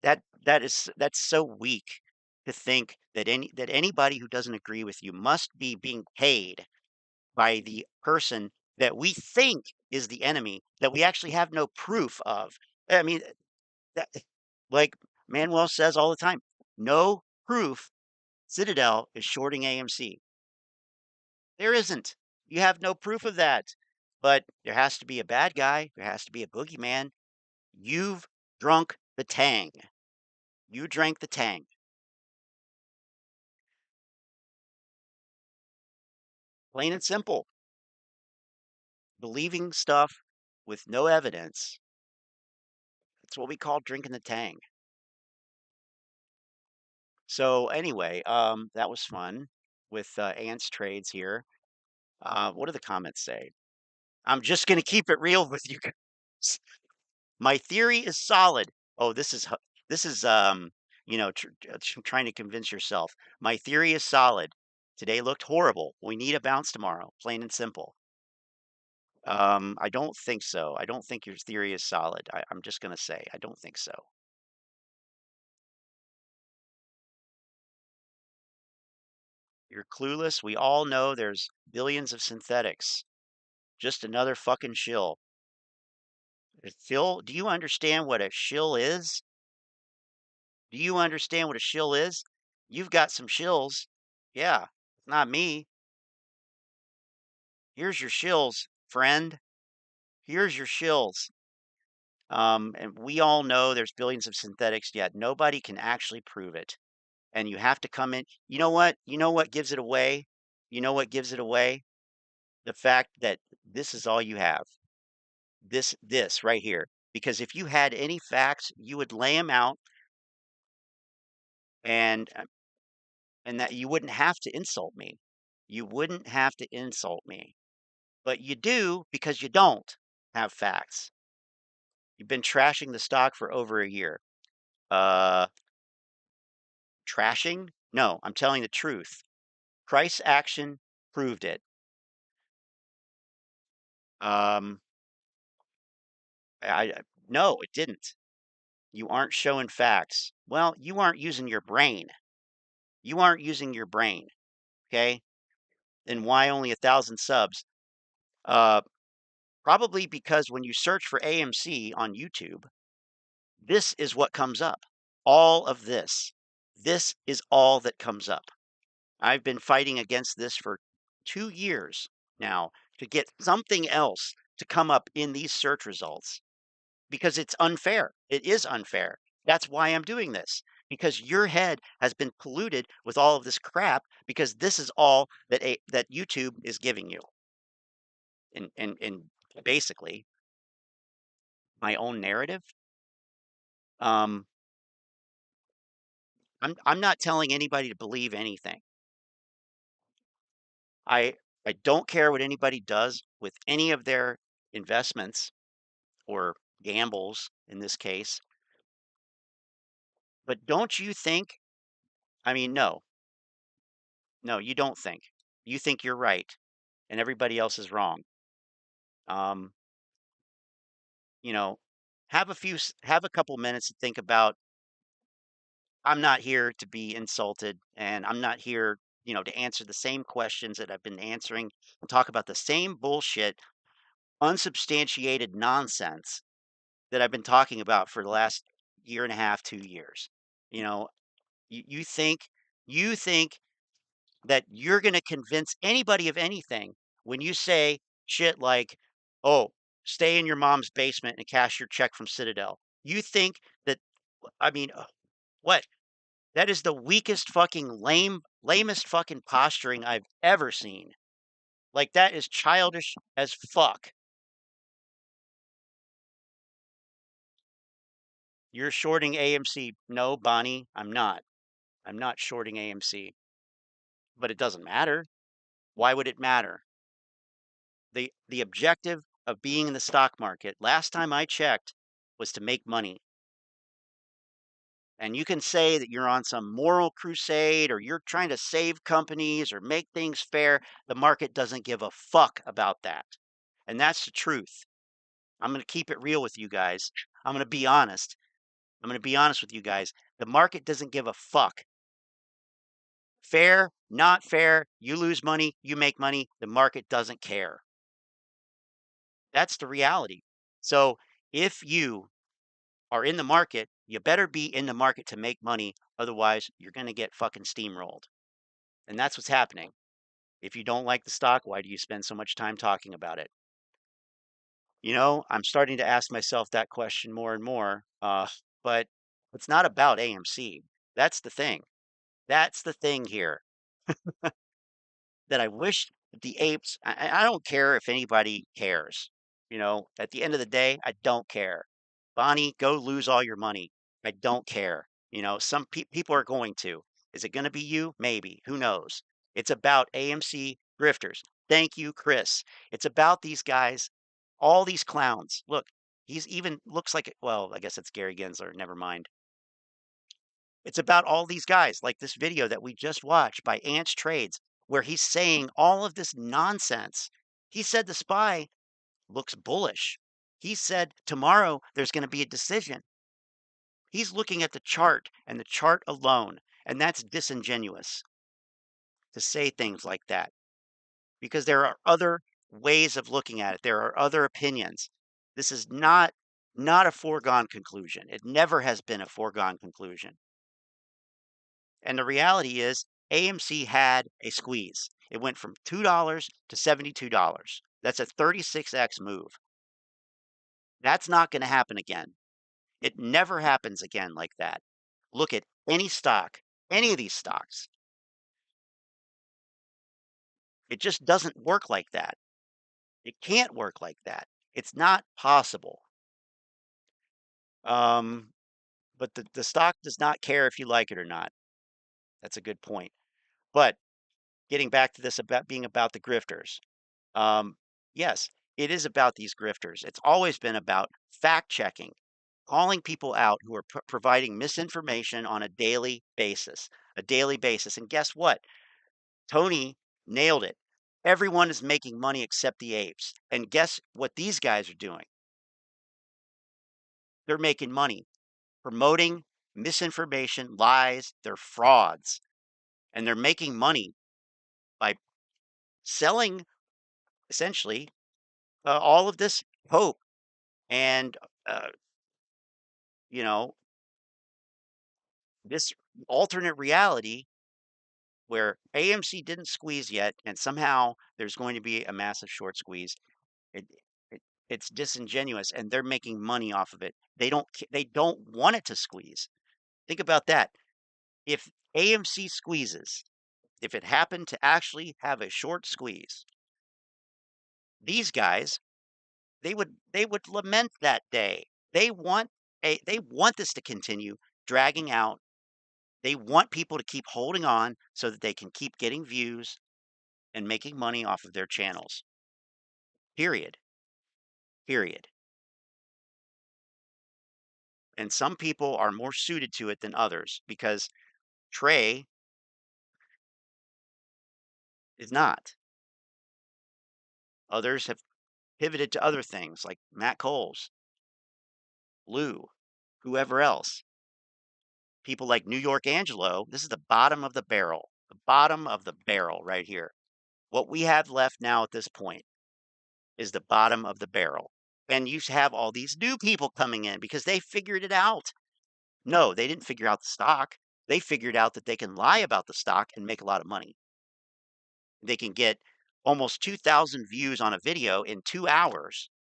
that's so weak to think that anybody who doesn't agree with you must be being paid by the person that we think is the enemy that we actually have no proof of. I mean, that like Manuel says all the time, no proof Citadel is shorting AMC. There isn't. You have no proof of that. But there has to be a bad guy. There has to be a boogeyman. You've drunk the tang. You drank the tang. Plain and simple. Believing stuff with no evidence. That's what we call drinking the tang. So anyway, that was fun with Ant's trades here. What do the comments say? I'm just going to keep it real with you guys. My theory is solid. Oh, this is trying to convince yourself. My theory is solid. Today looked horrible. We need a bounce tomorrow, plain and simple. I don't think so. I don't think your theory is solid. I'm just going to say I don't think so. You're clueless. We all know there's billions of synthetics. Just another fucking shill. Phil, do you understand what a shill is? Do you understand what a shill is? You've got some shills. Yeah, not me. Here's your shills, friend. Here's your shills. And we all know there's billions of synthetics, yet nobody can actually prove it. And you have to come in. You know what? You know what gives it away? You know what gives it away? The fact that this is all you have. This right here. Because if you had any facts, you would lay them out and and that you wouldn't have to insult me. You wouldn't have to insult me. But you do because you don't have facts. You've been trashing the stock for over a year. Uh, Trashing? No, I'm telling the truth. Price action proved it. Um, No, it didn't. You aren't showing facts. Well, you aren't using your brain. You aren't using your brain. Okay. And why only 1,000 subs? Uh, Probably because when you search for AMC on YouTube, this is what comes up. All of this. This is all that comes up. I've been fighting against this for 2 years now to get something else to come up in these search results because it's unfair. It is unfair. That's why I'm doing this because your head has been polluted with all of this crap because this is all that YouTube is giving you. And basically my own narrative. Um, I'm not telling anybody to believe anything. I I don't care what anybody does with any of their investments or gambles in this case. But don't you think, I mean, no, no, you don't think. You think you're right and everybody else is wrong. Um, you know, have a couple minutes to think about I'm not here to be insulted and I'm not here, to answer the same questions that I've been answering and talk about the same bullshit, unsubstantiated nonsense that I've been talking about for the last year and a half, 2 years. You know, you think that you're going to convince anybody of anything when you say shit like, "Oh, stay in your mom's basement and cash your check from Citadel." You think that, I mean, what? That is the weakest fucking lamest fucking posturing I've ever seen. Like that is childish as fuck. You're shorting AMC. No, Bonnie, I'm not. I'm not shorting AMC. But it doesn't matter. Why would it matter? The objective of being in the stock market, last time I checked, was to make money. And you can say that you're on some moral crusade or you're trying to save companies or make things fair. The market doesn't give a fuck about that. And that's the truth. I'm going to keep it real with you guys. I'm going to be honest. I'm going to be honest with you guys. The market doesn't give a fuck. Fair, not fair, you lose money, you make money, the market doesn't care. That's the reality. So if you are in the market, you better be in the market to make money. Otherwise, you're going to get fucking steamrolled. And that's what's happening. If you don't like the stock, why do you spend so much time talking about it? I'm starting to ask myself that question more and more. But it's not about AMC. That's the thing. That's the thing here that I wish the apes, I don't care if anybody cares. At the end of the day, I don't care. Bonnie, go lose all your money. I don't care. Some people are going to. Is it going to be you? Maybe. Who knows? It's about AMC grifters. Thank you, Chris. It's about these guys, all these clowns. Look, he's even looks like, well, I guess it's Gary Gensler. Never mind. It's about all these guys, like this video that we just watched by Ants Trades, where he's saying all of this nonsense. He said the SPY looks bullish. He said tomorrow there's going to be a decision. He's looking at the chart and the chart alone, and that's disingenuous to say things like that because there are other ways of looking at it. There are other opinions. This is not a foregone conclusion. It never has been a foregone conclusion. And the reality is AMC had a squeeze. It went from $2 to $72. That's a 36x move. That's not going to happen again. It never happens again like that. Look at any stock, any of these stocks. It just doesn't work like that. It can't work like that. It's not possible. Um, but the stock does not care if you like it or not. That's a good point. But getting back to this about being about the grifters. Um, yes, it is about these grifters. It's always been about fact checking, calling people out who are providing misinformation on a daily basis, a daily basis. And guess what? Tony nailed it. Everyone is making money except the apes. And guess what these guys are doing? They're making money promoting misinformation, lies. They're frauds, and they're making money by selling essentially all of this hope and uh, you know this alternate reality where AMC didn't squeeze yet, and somehow there's going to be a massive short squeeze. It, it's disingenuous, and they're making money off of it. They don't want it to squeeze. Think about that. If AMC squeezes, if it happened to actually have a short squeeze, these guys they would lament that day. They want this to continue dragging out. They want people to keep holding on so that they can keep getting views and making money off of their channels. Period. Period. And some people are more suited to it than others because Trey is not. Others have pivoted to other things like Matt Coles, Lou, whoever else. People like New York Angelo. This is the bottom of the barrel. The bottom of the barrel right here. What we have left now at this point is the bottom of the barrel. And you have all these new people coming in because they figured it out. No, they didn't figure out the stock. They figured out that they can lie about the stock and make a lot of money. They can get almost 2,000 views on a video in 2 hours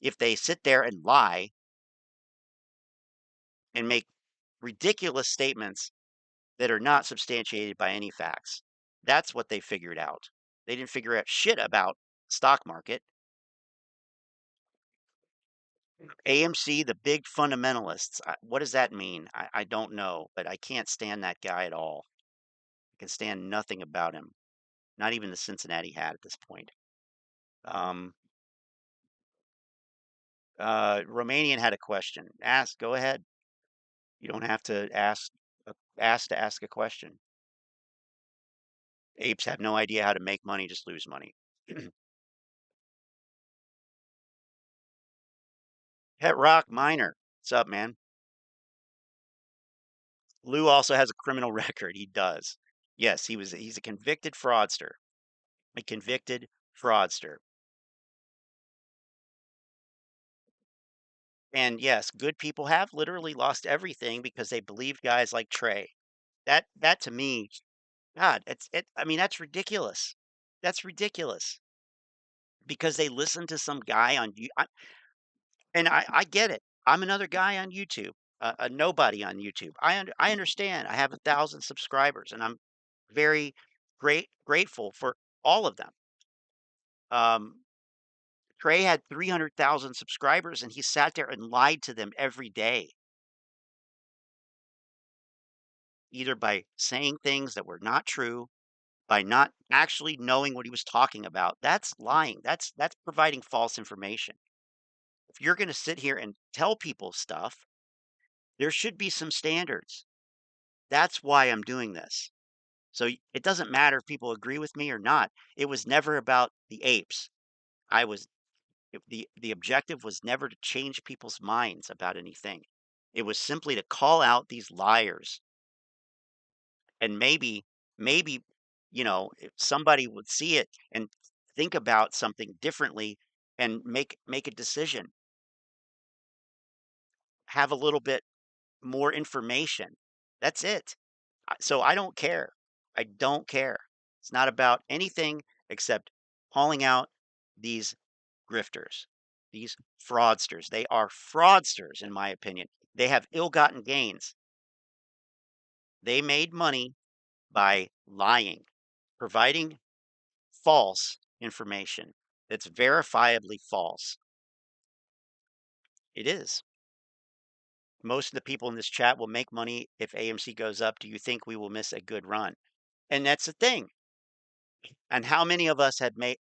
if they sit there and lie and make ridiculous statements that are not substantiated by any facts. That's what they figured out. They didn't figure out shit about stock market. AMC, the big fundamentalists. What does that mean? I don't know, but I can't stand that guy at all. I can stand nothing about him. Not even the Cincinnati hat at this point. Um, Romanian had a question. Ask. Go ahead. You don't have to ask a question. Apes have no idea how to make money, just lose money. Het Rock Miner. What's up, man? Lou also has a criminal record. He does. Yes, he's a convicted fraudster. A convicted fraudster. And yes, good people have literally lost everything because they believed guys like Trey. That to me, God, I mean, that's ridiculous. That's ridiculous because they listen to some guy on and I get it. I'm another guy on YouTube, a nobody on YouTube. I understand. I have 1,000 subscribers, and I'm very grateful for all of them. Um, Trey had 300,000 subscribers, and he sat there and lied to them every day, either by saying things that were not true, by not actually knowing what he was talking about. That's lying. That's providing false information. If you're going to sit here and tell people stuff, there should be some standards. That's why I'm doing this. So it doesn't matter if people agree with me or not. It was never about the apes. I was the objective was never to change people's minds about anything. It was simply to call out these liars. And maybe if somebody would see it and think about something differently and make a decision, have a little bit more information. That's it. So I don't care. I don't care. It's not about anything except calling out these grifters, these fraudsters. They are fraudsters, in my opinion. They have ill-gotten gains. They made money by lying, providing false information that's verifiably false. It is. Most of the people in this chat will make money if AMC goes up. Do you think we will miss a good run? And that's the thing. And how many of us have made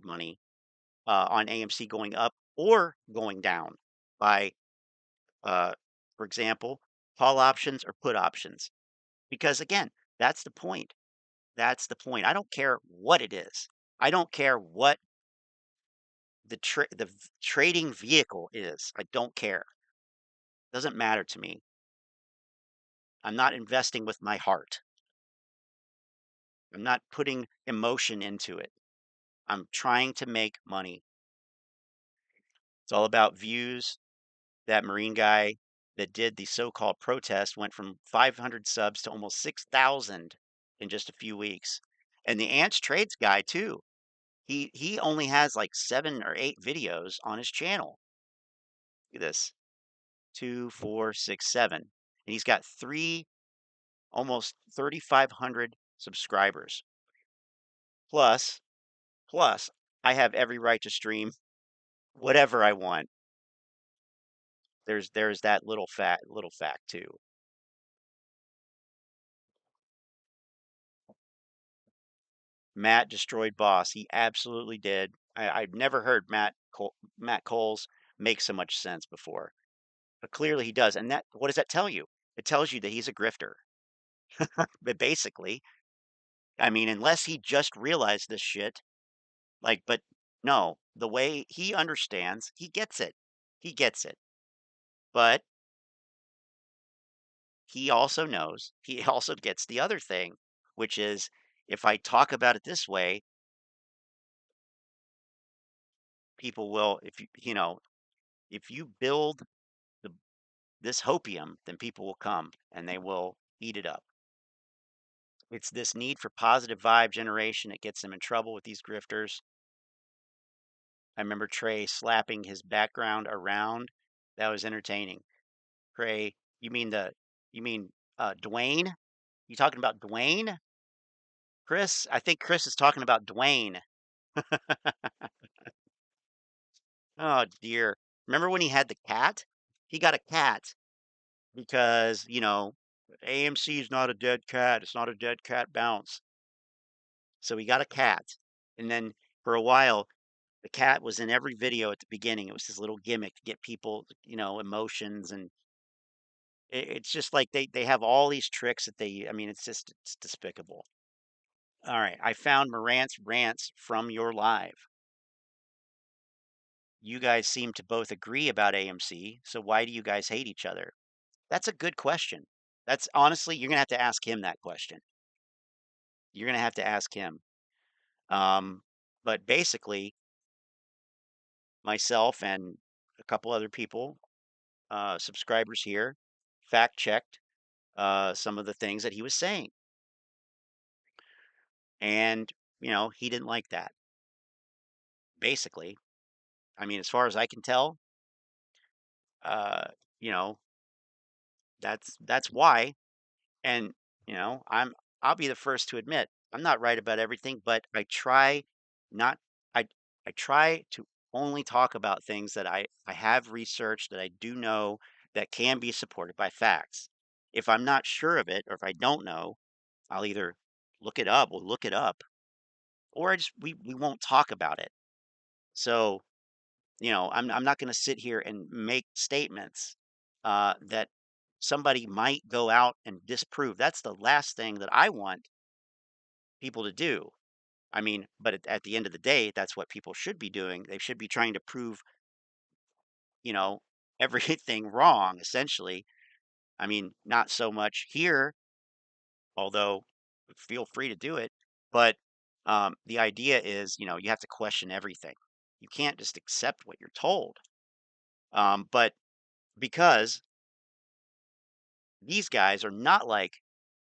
money on AMC going up or going down by, uh, for example, call options or put options? Because again, that's the point. That's the point. I don't care what it is. I don't care what trading vehicle is. I don't care. Doesn't matter to me. I'm not investing with my heart. I'm not putting emotion into it. I'm trying to make money. It's all about views. That Marine guy that did the so-called protest went from 500 subs to almost 6,000 in just a few weeks. And the Ants Trades guy too. He only has like 7 or 8 videos on his channel. Look at this. 2, 4, 6, 7. And he's got almost 3,500 subscribers. Plus, plus, I have every right to stream whatever I want. There's that little fact too. Matt destroyed Boss. He absolutely did. I've never heard Matt Coles make so much sense before, but clearly he does. And that what does that tell you? It tells you that he's a grifter. But basically, I mean, unless he just realized this shit, like, but no, the way he understands, he gets it. He gets it. But he also knows, he also gets the other thing, which is if I talk about it this way, people will, if if you build the this hopium, then people will come and they will eat it up. It's this need for positive vibe generation that gets them in trouble with these grifters. I remember Trey slapping his background around. That was entertaining. Trey, you mean Dwayne? You talking about Dwayne? Chris? I think Chris is talking about Dwayne. Oh dear. Remember when he had the cat? He got a cat because, AMC is not a dead cat. It's not a dead cat bounce. So he got a cat, and then for a while, the cat was in every video at the beginning. It was his little gimmick to get people, emotions, and it's just like they have all these tricks that I mean, it's despicable. All right, I found Morant's rants from your live. You guys seem to both agree about AMC, so why do you guys hate each other? That's a good question. That's honestly, you're gonna have to ask him that question. You're gonna have to ask him. Um, but basically, myself and a couple other people, subscribers here, fact checked some of the things that he was saying. And, he didn't like that. Basically, I mean, as far as I can tell, uh, you know, that's why. And, I'll be the first to admit I'm not right about everything, but not, I, I try to only talk about things that I have researched that I do know that can be supported by facts. If I'm not sure of it, or if I don't know, I'll either look it up, or we won't talk about it. So, I'm not going to sit here and make statements that somebody might go out and disprove. That's the last thing that I want people to do. I mean, but at the end of the day, that's what people should be doing. They should be trying to prove, you know, everything wrong, essentially. I mean, not so much here, although feel free to do it. But the idea is, you have to question everything. You can't just accept what you're told. But because these guys are not like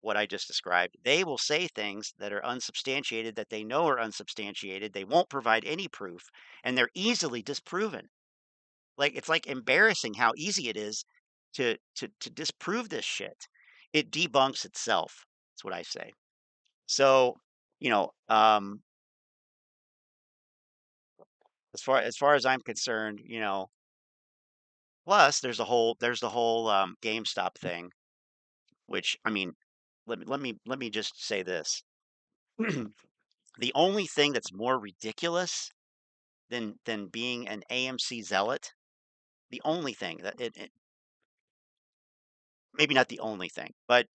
what I just described, they will say things that are unsubstantiated that they know are unsubstantiated. They won't provide any proof, and they're easily disproven. Like it's like embarrassing how easy it is to disprove this shit. It debunks itself. That's what I say. So, you know, um, as far as I'm concerned, plus there's the whole GameStop thing, which I mean, let me just say this. The only thing that's more ridiculous than being an AMC zealot, the only thing that maybe not the only thing, but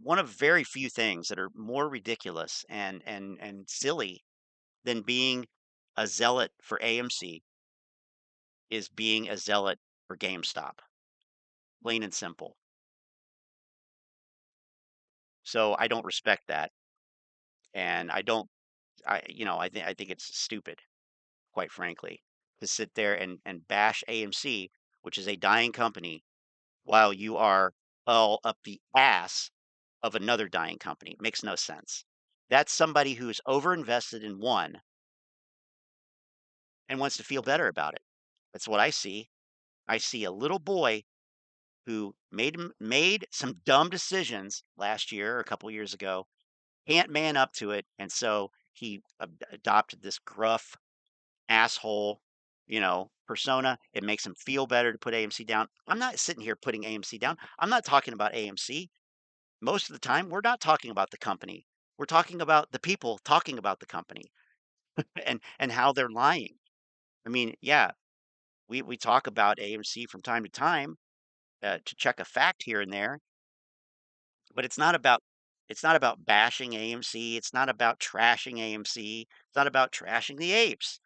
one of very few things that are more ridiculous and silly than being a zealot for AMC is being a zealot for GameStop, plain and simple. So I don't respect that, and I don't. I think it's stupid, quite frankly, to sit there and bash AMC, which is a dying company, while you are all up the ass of another dying company. It makes no sense. That's somebody who's overinvested in one and wants to feel better about it. That's what I see. I see a little boy who made some dumb decisions last year or a couple years ago, can't man up to it, and so he adopted this gruff asshole, persona. It makes him feel better to put AMC down. I'm not sitting here putting AMC down. I'm not talking about AMC. Most of the time, we're not talking about the company. We're talking about the people talking about the company and how they're lying. I mean, yeah, we talk about AMC from time to time to check a fact here and there, but it's not about bashing AMC. It's not about trashing AMC. It's not about trashing the apes.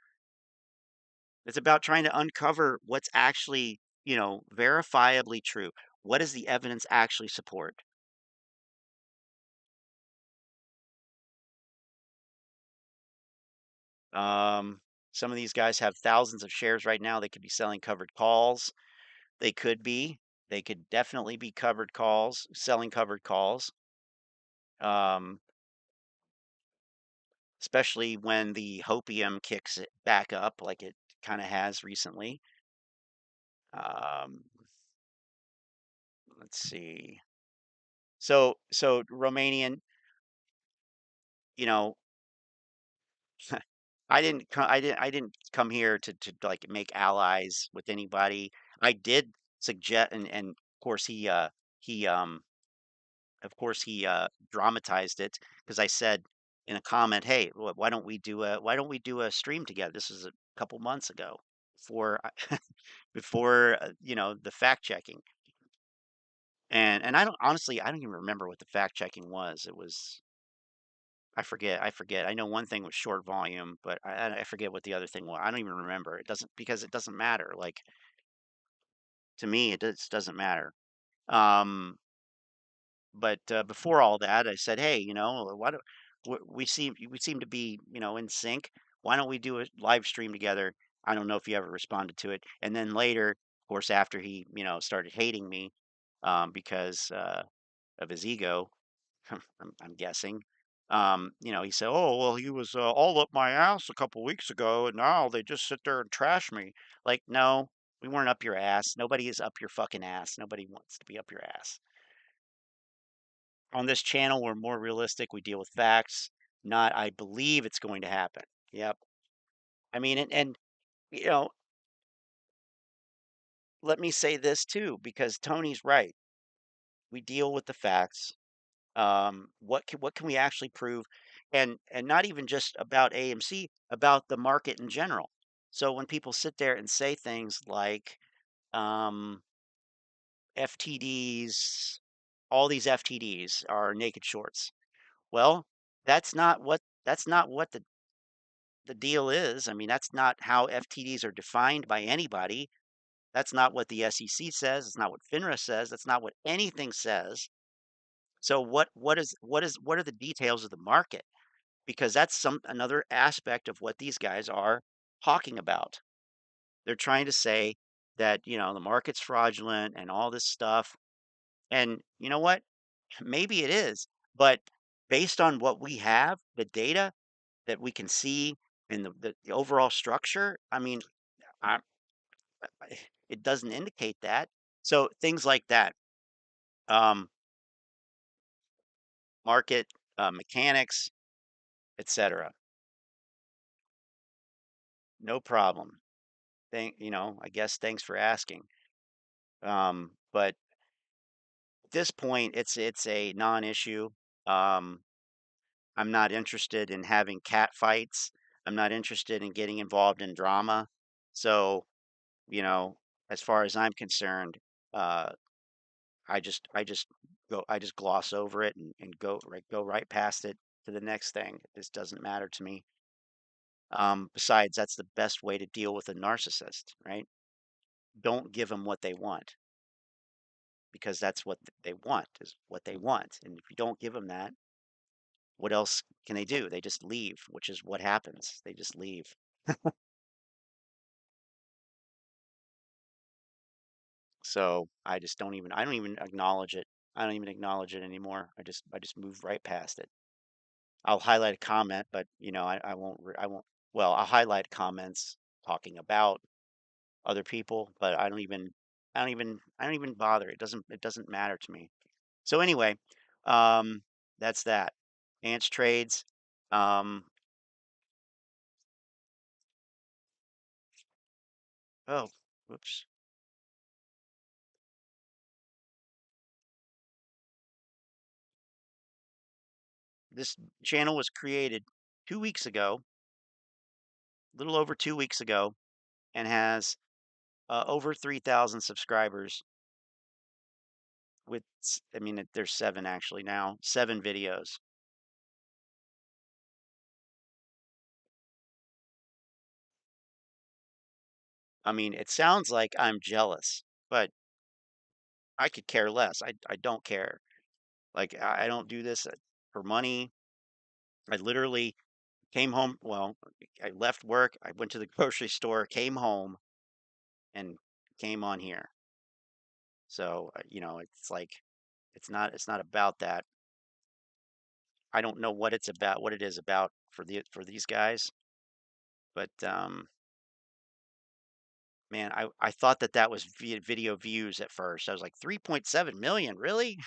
It's about trying to uncover what's actually, verifiably true. What does the evidence actually support? Um, some of these guys have thousands of shares right now. They could be selling covered calls. They could be. They could definitely be covered calls, selling covered calls. Um, Especially when the hopium kicks it back up like it kind of has recently. Um, let's see. So Romanian, you know, I didn't come here to like make allies with anybody. I did suggest, and he dramatized it because I said in a comment, "Hey, why don't we do a stream together?" This was a couple months ago before before the fact checking, and I don't even remember what the fact checking was. It was I forget. I know one thing was short volume, but I forget what the other thing was. I don't even remember. It doesn't because it doesn't matter. Like to me, it just doesn't matter. Um, but before all that, I said, hey, why do we seem to be in sync? Why don't we do a live stream together? I don't know if you ever responded to it. And then later, of course, after he started hating me because of his ego, I'm guessing. He said, "Oh, well, he was all up my ass a couple weeks ago, and now they just sit there and trash me." Like, no, we weren't up your ass. Nobody is up your fucking ass. Nobody wants to be up your ass. On this channel, we're more realistic. We deal with facts, not I believe it's going to happen. Yep. I mean, and you know, let me say this too, because Tony's right. We deal with the facts. What can we actually prove? And not even just about AMC, about the market in general. So when people sit there and say things like um, FTDs, all these FTDs are naked shorts. Well, that's not what the deal is. I mean, that's not how FTDs are defined by anybody. That's not what the SEC says. It's not what FINRA says. That's not what anything says. So what are the details of the market? Because that's some another aspect of what these guys are talking about. They're trying to say that, the market's fraudulent and all this stuff. And you know what? Maybe it is, but based on what we have, the data that we can see and the overall structure, I mean, I, it doesn't indicate that. So things like that, um, market mechanics, etc. No problem. I guess thanks for asking. But at this point, it's a non-issue. Um, I'm not interested in having cat fights. I'm not interested in getting involved in drama. So, you know, as far as I'm concerned, uh, I just gloss over it and go right past it to the next thing. This doesn't matter to me. Besides, that's the best way to deal with a narcissist, right? Don't give them what they want because that's what they want is what they want. And if you don't give them that, what else can they do? They just leave, which is what happens. They just leave. So I don't even acknowledge it. I don't even acknowledge it anymore. I just move right past it. I'll highlight a comment, but I won't, well, I'll highlight comments talking about other people, but I don't even bother. It doesn't matter to me. So anyway, um, that's that. Ants trades. Um, oh, whoops. This channel was created 2 weeks ago, a little over 2 weeks ago, and has over 3,000 subscribers. I mean, there's seven actually now, 7 videos. I mean, it sounds like I'm jealous, but I could care less. I don't care. Like I don't do this for money. I literally came home. Well, I left work. I went to the grocery store, came home, and came on here. So it's like it's not about that. I don't know what it's about, what it is about for these guys, but man, I thought that was video views at first. I was like 3.7 million, really?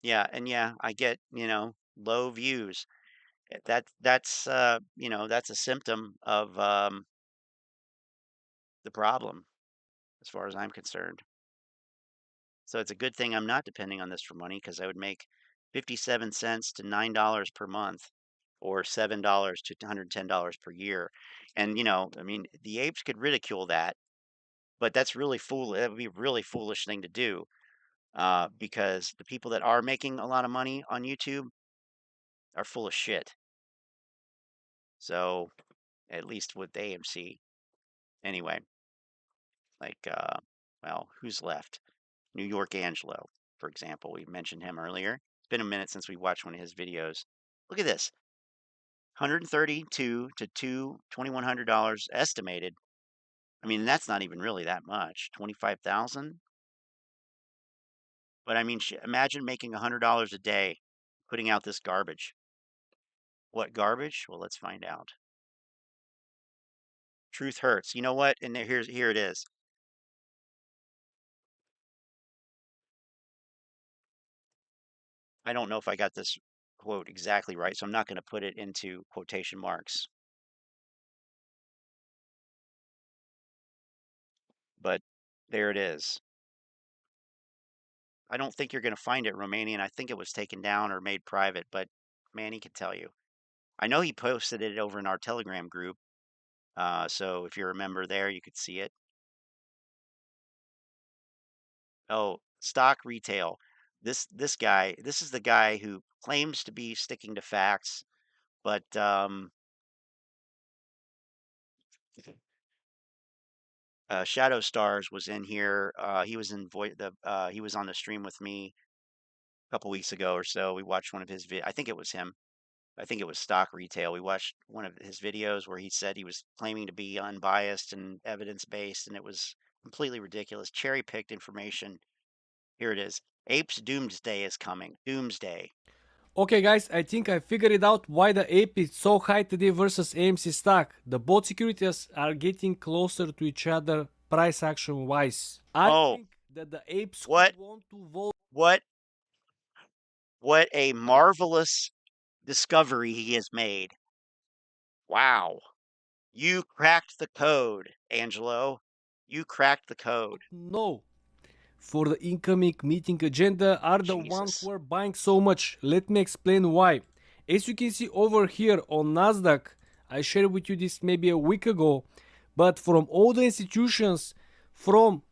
Yeah, and yeah, I get, low views. That's a symptom of the problem as far as I'm concerned. So it's a good thing I'm not depending on this for money because I would make 57 cents to $9 per month or $7 to $110 per year. And, I mean, the apes could ridicule that, but that's really that would be a really foolish thing to do because the people that are making a lot of money on YouTube are full of shit. So at least with AMC. Anyway, like, well, who's left? New York Angelo, for example. We mentioned him earlier. It's been a minute since we watched one of his videos. Look at this. 132 to $2,100 estimated. I mean, that's not even really that much. 25,000. But I mean, imagine making $100 a day putting out this garbage. What garbage? Well, let's find out. Truth hurts. You know what? And here it is. I don't know if I got this quote exactly right, so I'm not going to put it into quotation marks. But there it is. I don't think you're going to find it Romanian. I think it was taken down or made private, but man, he could tell you. I know he posted it over in our Telegram group. So if you're a member there, you could see it. Oh, stock retail. This is the guy who claims to be sticking to facts, but Shadow Stars was in here. He was in he was on the stream with me a couple weeks ago or so. We watched one of his I think it was him. I think it was stock retail. We watched one of his videos where he said he was claiming to be unbiased and evidence based, and it was completely ridiculous. Cherry picked information. Here it is. Apes Doomsday is coming. Doomsday. Okay guys, I think I figured it out why the ape is so high today versus AMC stock. The both securities are getting closer to each other price action wise. I Oh, think that the apes what could want to vote. what what a marvelous discovery he has made. Wow. You cracked the code, Angelo. You cracked the code. No. For the incoming meeting agenda are the one Jesus. who are buying so much. Let me explain why. As you can see over here on Nasdaq, I shared with you this maybe a week ago, but from all the institutions, from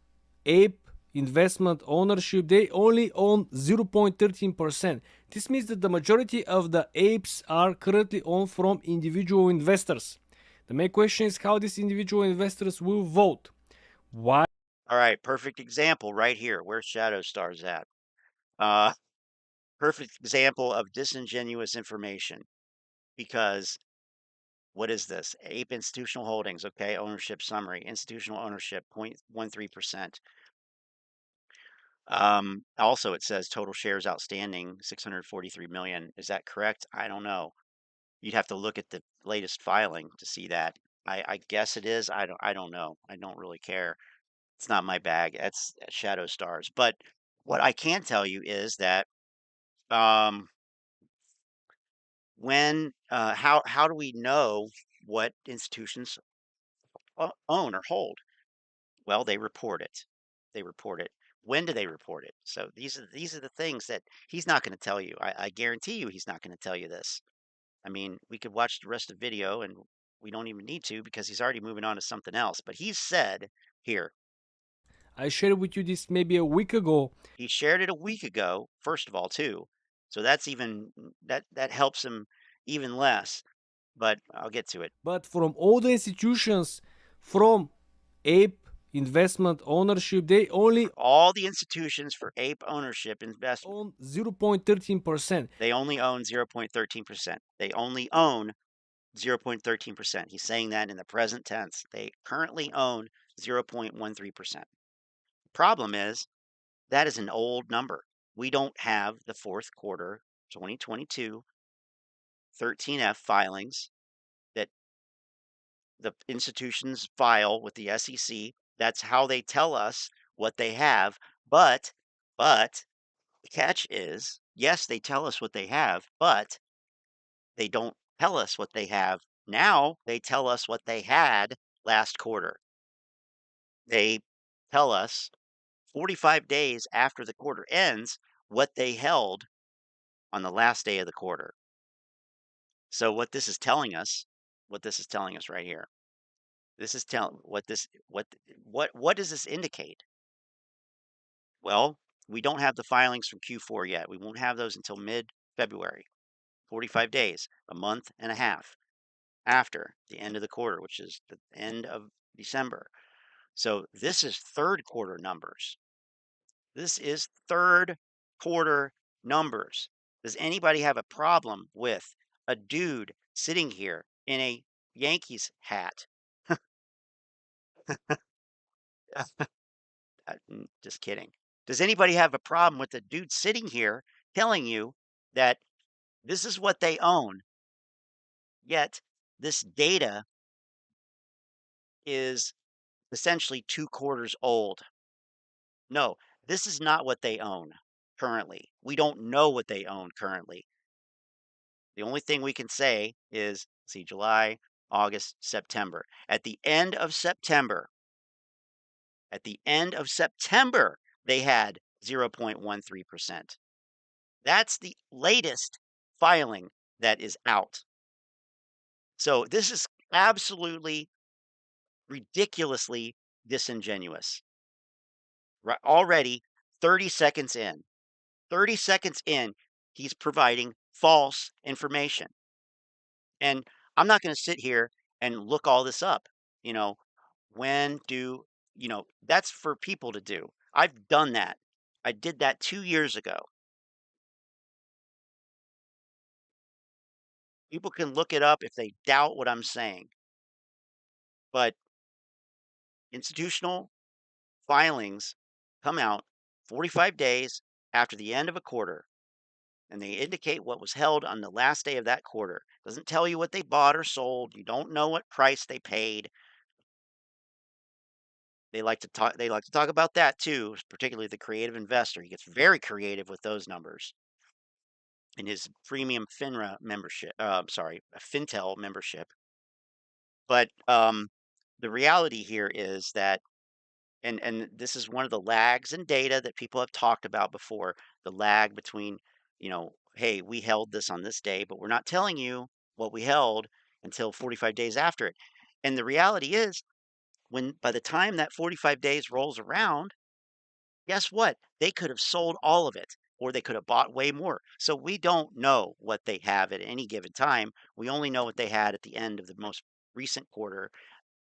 Ape, investment ownership, they only own 0.13%. This means that the majority of the apes are currently owned from individual investors. The main question is how these individual investors will vote. Why? All right, perfect example right here. Where's Shadow Stars at? Uh, perfect example of disingenuous information because what is this? Ape institutional holdings. Okay, ownership summary. Institutional ownership 0.13%. Also, it says total shares outstanding 643 million. Is that correct? I don't know. You'd have to look at the latest filing to see that. I guess it is. I don't know. I don't really care. It's not my bag. That's Shadow Stars. But what I can tell you is that um, how do we know what institutions own or hold? Well, they report it. They report it. When do they report it? So these are the things that he's not going to tell you. I guarantee you he's not going to tell you this. I mean, we could watch the rest of the video and we don't even need to because he's already moving on to something else. But he's said here, I shared with you this maybe a week ago. he shared it a week ago, first of all, too. So that's even that helps him even less. But I'll get to it. But from all the institutions from ape investment ownership, they only All the institutions for ape ownership investment, own 0.13%. they only own 0.13%. They only own 0.13%. He's saying that in the present tense. They currently own 0.13%. Problem is, that is an old number. We don't have the fourth quarter 2022 13F filings that the institutions file with the SEC. That's how they tell us what they have. But the catch is, yes, they tell us what they have, but they don't tell us what they have. Now they tell us what they had last quarter. They tell us 45 days after the quarter ends what they held on the last day of the quarter. So what this is telling us, right here. This is telling what does this indicate? Well, we don't have the filings from Q4 yet. We won't have those until mid-February. 45 days, a month and a half after the end of the quarter, which is the end of December. So this is third quarter numbers. This is third quarter numbers. Does anybody have a problem with a dude sitting here in a Yankees hat? Just kidding. Does anybody have a problem with a dude sitting here telling you that this is what they own, yet this data is essentially 2 quarters old? No, this is not what they own currently. We don't know what they own currently. The only thing we can say is, see, July, August, September. At the end of September, they had 0.13%. That's the latest filing that is out. So this is absolutely ridiculously disingenuous. Right, already 30 seconds in. 30 seconds in, he's providing false information. And I'm not going to sit here and look all this up. You know, when do, that's for people to do. I've done that. I did that 2 years ago. People can look it up if they doubt what I'm saying. But institutional filings come out 45 days after the end of a quarter, and they indicate what was held on the last day of that quarter. Doesn't tell you what they bought or sold. You don't know what price they paid. They like to talk about that too, particularly the creative investor. He gets very creative with those numbers in his premium FINRA membership. Fintel membership. But the reality here is that, and this is one of the lags in data that people have talked about before. The lag between, hey, we held this on this day, but we're not telling you what we held until 45 days after it. And the reality is, by the time that 45 days rolls around, Guess what? They could have sold all of it or they could have bought way more. So we don't know what they have at any given time. We only know what they had at the end of the most recent quarter,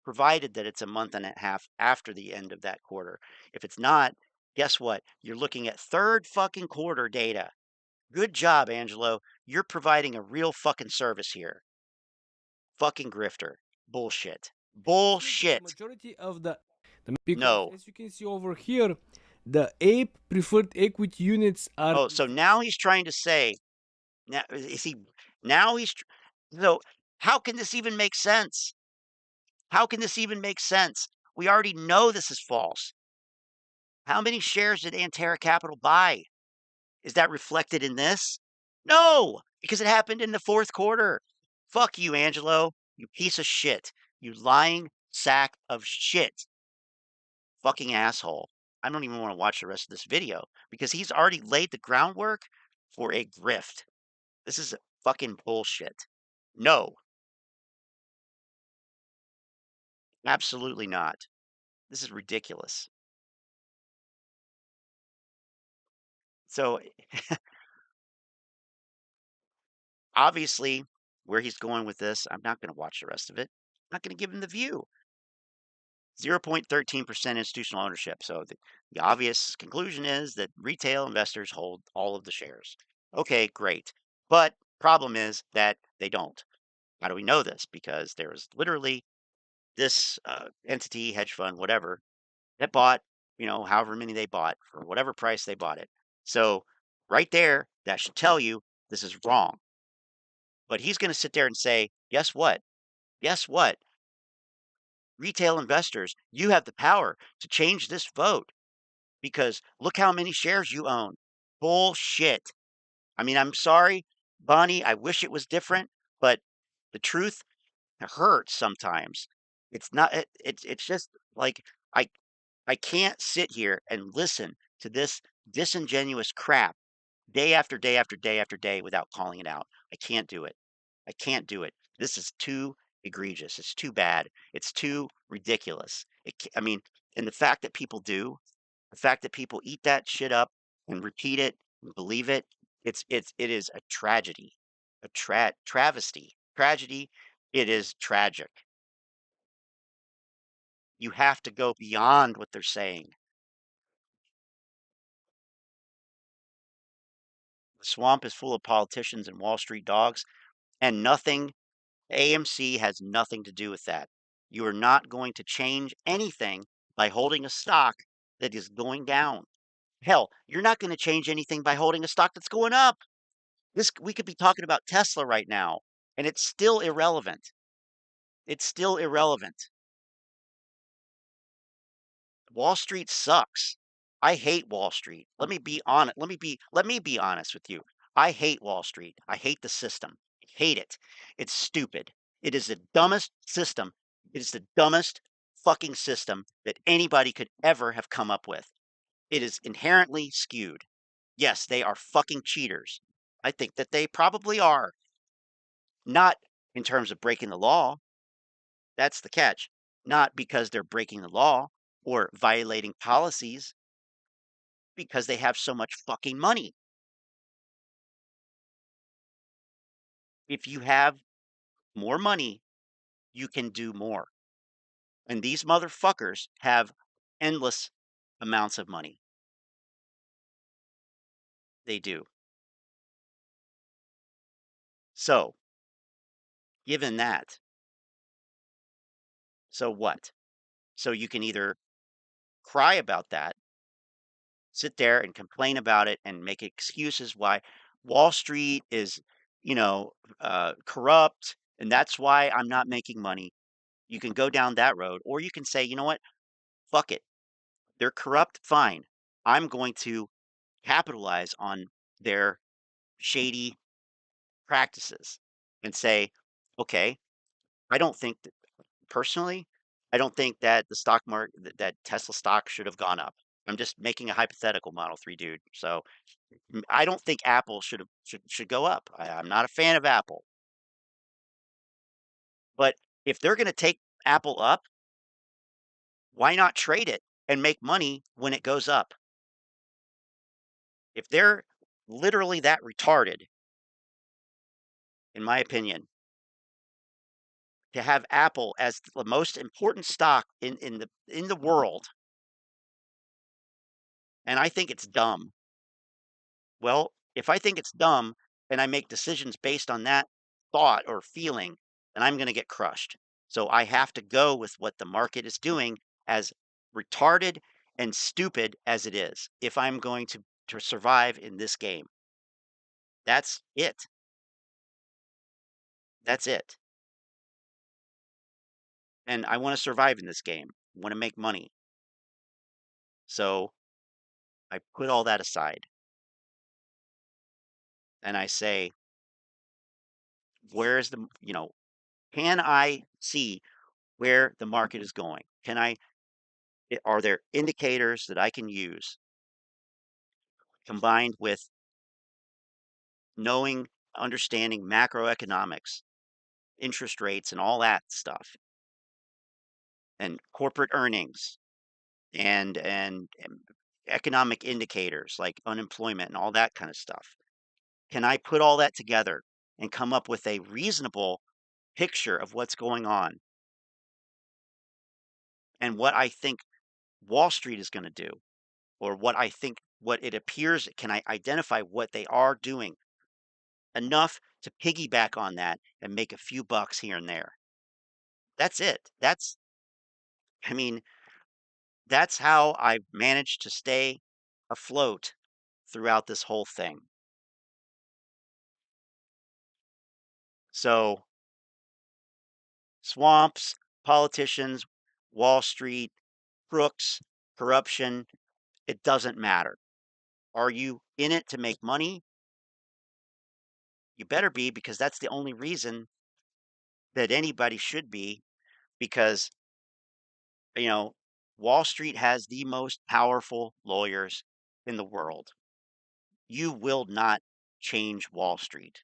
provided that it's a month and a half after the end of that quarter. If it's not, guess what? You're looking at third fucking quarter data. Good job, Angelo. You're providing a real fucking service here. Fucking grifter. Bullshit. This means that the Bullshit. majority of because No. as you can see over here, the ape preferred equity units are Oh, so now he's trying to say, now is he now he's tr- so how can this even make sense? How can this even make sense? We already know this is false. How many shares did Antera Capital buy? Is that reflected in this? No, because it happened in the fourth quarter. Fuck you, Angelo. You piece of shit. You lying sack of shit. Fucking asshole. I don't even want to watch the rest of this video because he's already laid the groundwork for a grift. This is fucking bullshit. No, absolutely not. This is ridiculous. So obviously, where he's going with this, I'm not going to watch the rest of it. I'm not going to give him the view. 0.13% institutional ownership. So the obvious conclusion is that retail investors hold all of the shares. Okay, great. But problem is that they don't. How do we know this? Because there was literally this entity, hedge fund, whatever, that bought, however many they bought for whatever price they bought it. So right there, that should tell you this is wrong. But he's going to sit there and say, guess what? Guess what? Retail investors, you have the power to change this vote because look how many shares you own. Bullshit. I mean, I'm sorry, Bonnie. I wish it was different, but the truth hurts sometimes. It's not. It's just like I I can't sit here and listen to this disingenuous crap day after day after day after day without calling it out. I can't do it. I can't do it. This is too egregious. It's too bad. It's too ridiculous. I mean, and the fact that people do, the fact that people eat that shit up and repeat it and believe it, it is a tragedy, a travesty, tragedy. It is tragic. You have to go beyond what they're saying. The swamp is full of politicians and Wall Street dogs, and nothing AMC has nothing to do with that. You are not going to change anything by holding a stock that is going down. Hell, you're not going to change anything by holding a stock that's going up. This we could be talking about Tesla right now, and it's still irrelevant. It's still irrelevant. Wall Street sucks. I hate Wall Street. Let me be honest. Let me be honest with you. I hate Wall Street. I hate the system. I hate it. It's stupid. It is the dumbest system. It is the dumbest fucking system that anybody could ever have come up with. It is inherently skewed. Yes, they are fucking cheaters. I think that they probably are. Not in terms of breaking the law. That's the catch. Not because they're breaking the law or violating policies, because they have so much fucking money. If you have more money, you can do more. And these motherfuckers have endless amounts of money. They do. So, given that, so what? So you can either cry about that, sit there and complain about it and make excuses why Wall Street is, corrupt, and that's why I'm not making money. You can go down that road, or you can say, you know what? Fuck it. They're corrupt, fine. I'm going to capitalize on their shady practices and say, okay, I don't think that personally, I don't think that the stock market that Tesla stock should have gone up. I'm just making a hypothetical Model 3 dude. So I don't think Apple should go up. I'm not a fan of Apple. But if they're going to take Apple up, why not trade it and make money when it goes up? If they're literally that retarded, in my opinion, to have Apple as the most important stock in the world, and I think it's dumb. Well, if I think it's dumb and I make decisions based on that thought or feeling, then I'm going to get crushed. So I have to go with what the market is doing, as retarded and stupid as it is, if I'm going to survive in this game. That's it. That's it. And I want to survive in this game. I want to make money. So I put all that aside and I say, where's can I see where the market is going? Are there indicators that I can use combined with knowing, understanding macroeconomics, interest rates, and all that stuff, and corporate earnings, and economic indicators like unemployment and all that kind of stuff? Can I put all that together and come up with a reasonable picture of what's going on and what I think Wall Street is going to do, or what it appears? Can I identify what they are doing enough to piggyback on that and make a few bucks here and there? That's it. I mean, that's how I've managed to stay afloat throughout this whole thing. So, swamps, politicians, Wall Street, crooks, corruption, it doesn't matter. Are you in it to make money? You better be, because that's the only reason that anybody should be, because, you know, Wall Street has the most powerful lawyers in the world. You will not change Wall Street.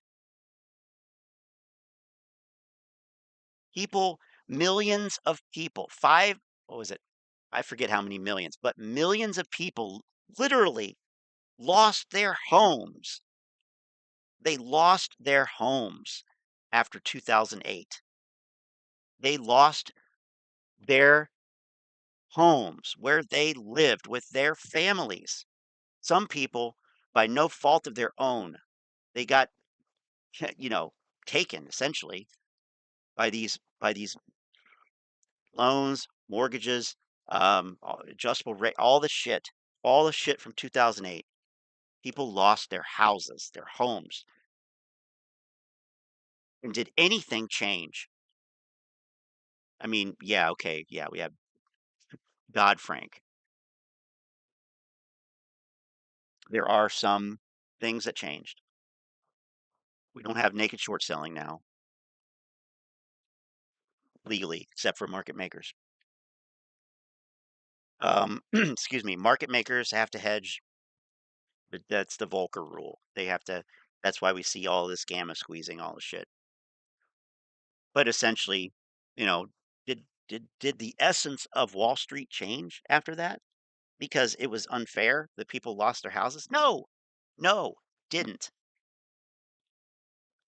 People, millions of people, what was it? I forget how many millions, but millions of people literally lost their homes. They lost their homes after 2008. They lost their homes where they lived with their families. Some people, by no fault of their own, they got, you know, taken essentially by these loans, mortgages, adjustable rate, all the shit from 2008. People lost their houses, their homes. And did anything change? I mean, yeah, okay, yeah, we have Dodd-Frank. There are some things that changed. We don't have naked short selling now, legally, except for market makers. Excuse me, market makers have to hedge, but that's the Volcker rule. They have to. That's why we see all this gamma squeezing, all the shit. But essentially, you know, did the essence of Wall Street change after that? Because it was unfair that people lost their houses? No, no, didn't.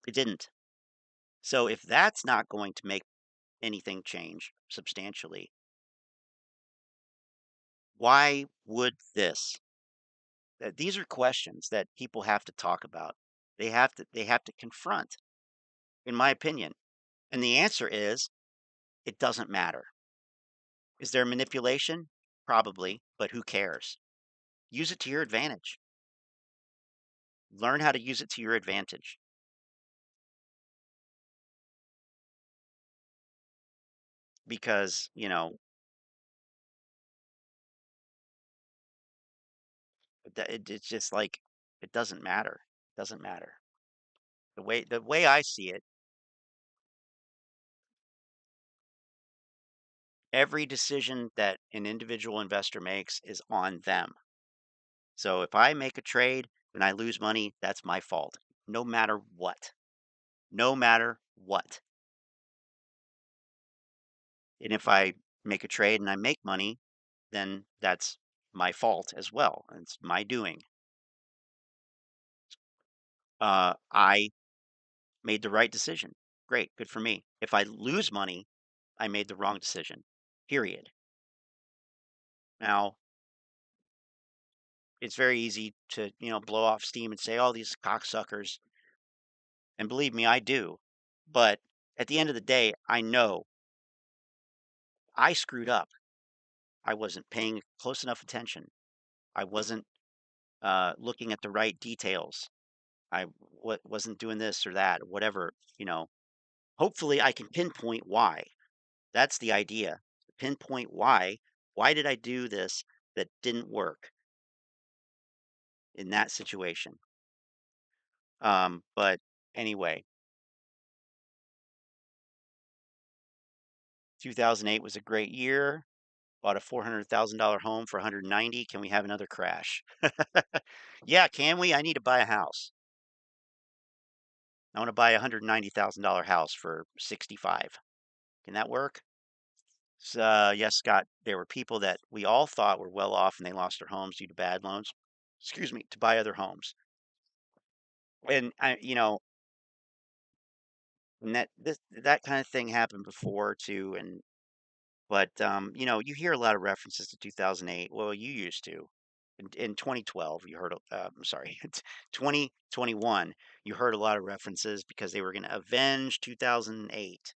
It didn't. So if that's not going to make anything change substantially, why would this? These are questions that people have to talk about. They have to confront, in my opinion. And the answer is, it doesn't matter. Is there manipulation? Probably, but who cares? Use it to your advantage. Learn how to use it to your advantage, because, it's just like, it doesn't matter. It doesn't matter. The way I see it, every decision that an individual investor makes is on them. So if I make a trade and I lose money, that's my fault, no matter what. No matter what. And if I make a trade and I make money, then that's my fault as well. It's my doing. I made the right decision. Great, good for me. If I lose money, I made the wrong decision. Period. Now, it's very easy to, blow off steam and say, "Oh, these cocksuckers." And believe me, I do. But at the end of the day, I know I screwed up. I wasn't paying close enough attention. I wasn't looking at the right details. I wasn't doing this or that, or whatever. Hopefully, I can pinpoint why. That's the idea. Pinpoint why. Why did I do this that didn't work in that situation? But anyway, 2008 was a great year. Bought a $400,000 home for 190. Can we have another crash? Yeah, can we? I need to buy a house. I want to buy a $190,000 house for 65. Can that work? So, yes, Scott, there were people that we all thought were well off and they lost their homes due to bad loans, excuse me, to buy other homes. And and that kind of thing happened before too. But you hear a lot of references to 2008. Well, you used to. In 2012, you heard, I'm sorry, 2021, you heard a lot of references because they were going to avenge 2008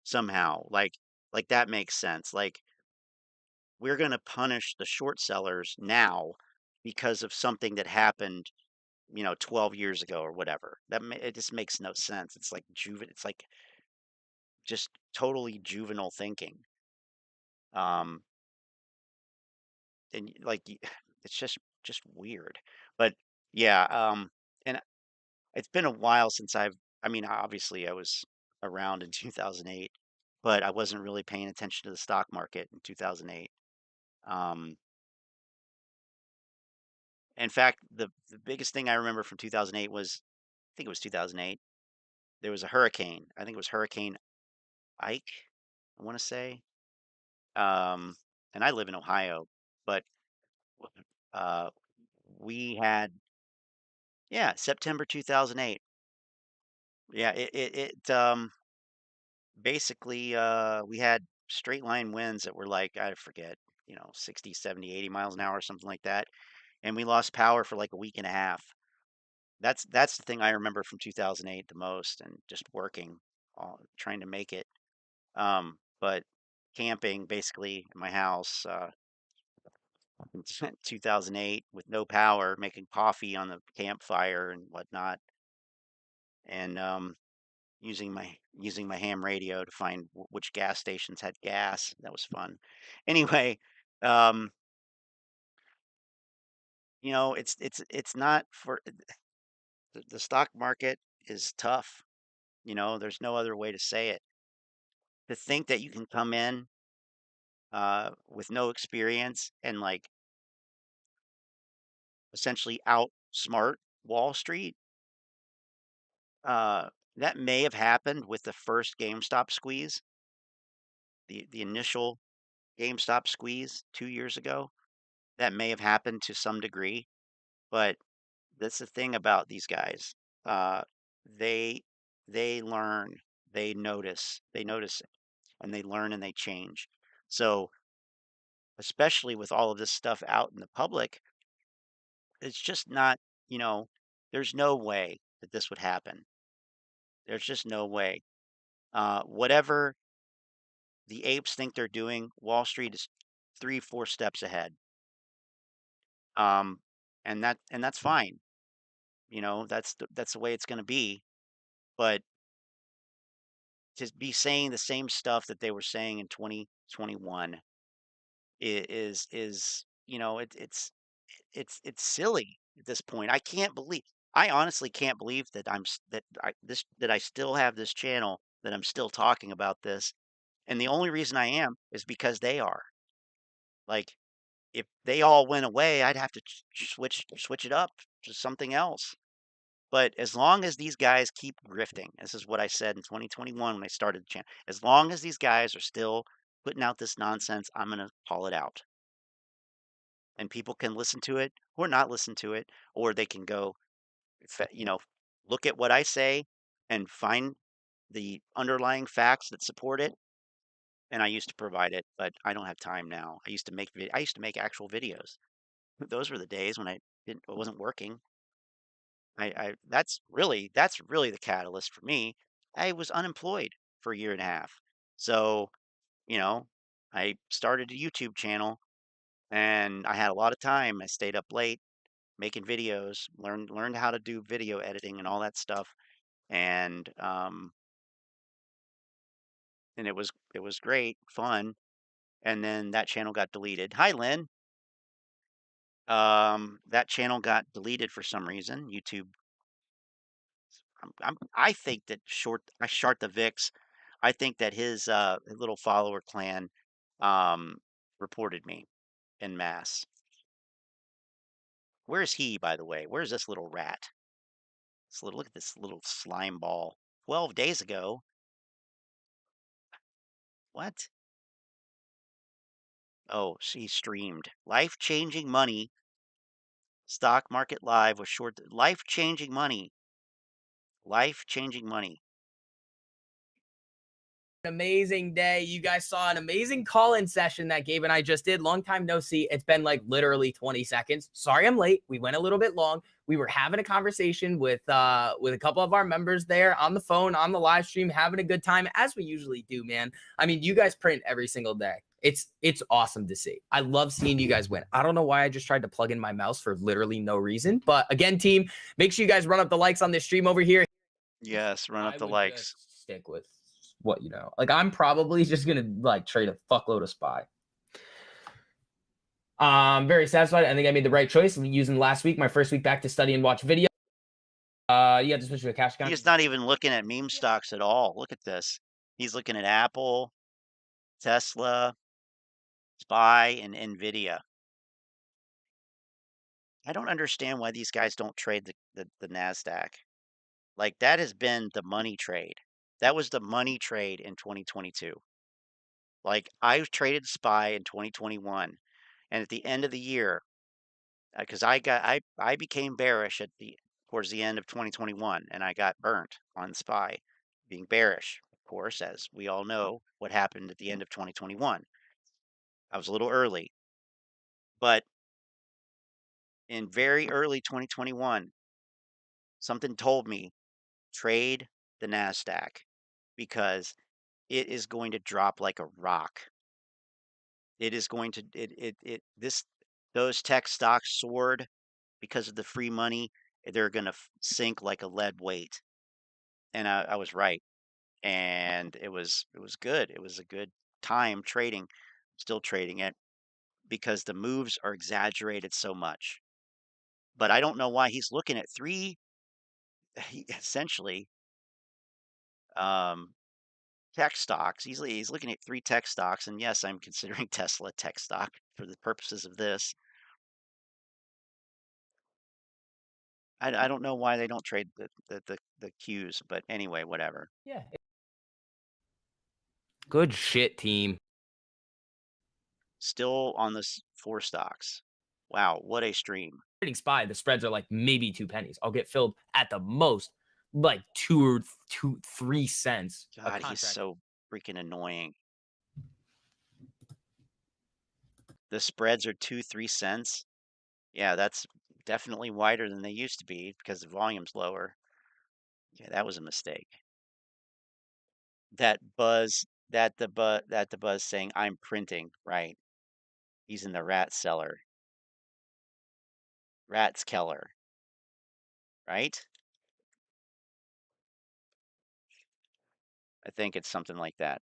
somehow. Like that makes sense. Like we're going to punish the short sellers now because of something that happened, 12 years ago or whatever. It just makes no sense. It's like it's like just totally juvenile thinking. Um, and it's just weird. But yeah, and it's been a while since I mean, obviously I was around in 2008, but I wasn't really paying attention to the stock market in 2008. Um, in fact, the biggest thing I remember from 2008 was, I think it was 2008. There was a hurricane. I think it was Hurricane Ike, I want to say. Um, and I live in Ohio, but uh, we had, yeah, September 2008. Yeah, basically, we had straight line winds that were like, I forget, 60, 70, 80 miles an hour or something like that. And we lost power for like a week and a half. That's the thing I remember from 2008 the most, and just working, trying to make it. But camping basically in my house, in 2008 with no power, making coffee on the campfire and whatnot, and using my ham radio to find which gas stations had gas. That was fun. Anyway, um, it's not for the stock market is tough. There's no other way to say it. To think that you can come in with no experience and like essentially outsmart Wall Street, uh, that may have happened with the first GameStop squeeze, the initial GameStop squeeze 2 years ago. That may have happened to some degree, but that's the thing about these guys. Uh, they they learn, they notice it, and they learn and they change. So, especially with all of this stuff out in the public, it's just not, you know, there's no way that this would happen. There's just no way. Whatever the apes think they're doing, Wall Street is 3, 4 steps ahead. Um, and that's fine. That's the way it's going to be. But to be saying the same stuff that they were saying in 2021 is it's silly at this point. I honestly can't believe that that I still have this channel, that I'm still talking about this. And the only reason I am is because they are. Like, if they all went away, I'd have to switch it up to something else. But as long as these guys keep grifting, this is what I said in 2021 when I started the channel. As long as these guys are still putting out this nonsense, I'm gonna call it out. And people can listen to it or not listen to it, or they can go, look at what I say and find the underlying facts that support it. And I used to provide it, but I don't have time now. I used to make actual videos. Those were the days when it wasn't working. That's really the catalyst for me. I was unemployed for a year and a half. So, you know, I started a YouTube channel and I had a lot of time. I stayed up late making videos, learned how to do video editing and all that stuff. And it was great, fun. And then that channel got deleted. Hi, Lynn. That channel got deleted for some reason. YouTube. I think that I short the VIX. I think that his little follower clan um, reported me en masse. Where's he, by the way? Where's this little rat? Look at this little slime ball. 12 days ago. What? Oh, she streamed. Life-changing money. Stock market live was short. Life-changing money. Life-changing money. Amazing day. You guys saw an amazing call-in session that Gabe and I just did. Long time no see. It's been like literally 20 seconds. Sorry I'm late. We went a little bit long. We were having a conversation with a couple of our members there on the phone, on the live stream, having a good time as we usually do, man. I mean, you guys print every single day. It's awesome to see. I love seeing you guys win. I don't know why I just tried to plug in my mouse for literally no reason. But again, team, make sure you guys run up the likes on this stream over here. Yes, run up the likes. Stick with what you know. Like, I'm probably just gonna like trade a fuckload of SPY. Very satisfied. I think I made the right choice. Using last week, my first week back to study and watch video. You have to switch to a cash account. He's not even looking at meme stocks at all. Look at this. He's looking at Apple, Tesla, SPY, and Nvidia. I don't understand why these guys don't trade the NASDAQ. Like, that has been the money trade. That was the money trade in 2022. Like, I traded SPY in 2021, and at the end of the year, because I became bearish towards the end of 2021, and I got burnt on SPY, being bearish, of course, as we all know what happened at the end of 2021. I was a little early, but in very early 2021, something told me trade the NASDAQ because it is going to drop like a rock. It is going to those tech stocks soared because of the free money. They're going to sink like a lead weight. And I was right. And it was good. It was a good time trading, still trading it because the moves are exaggerated so much. But I don't know why he's looking at essentially tech stocks. He's looking at 3 tech stocks, and yes, I'm considering Tesla a tech stock for the purposes of this. I don't know why they don't trade the Qs, but anyway, whatever. Yeah. Good shit, team. Still on this 4 stocks. Wow, what a stream. Trading SPY, the spreads are like maybe 2 pennies. I'll get filled at the most like 2 or 3 cents. God, he's so freaking annoying. The spreads are 2-3 cents. Yeah, that's definitely wider than they used to be because the volume's lower. Yeah, that was a mistake. That the buzz saying I'm printing, right? He's in the rat cellar. Rat's Keller. Right? I think it's something like that.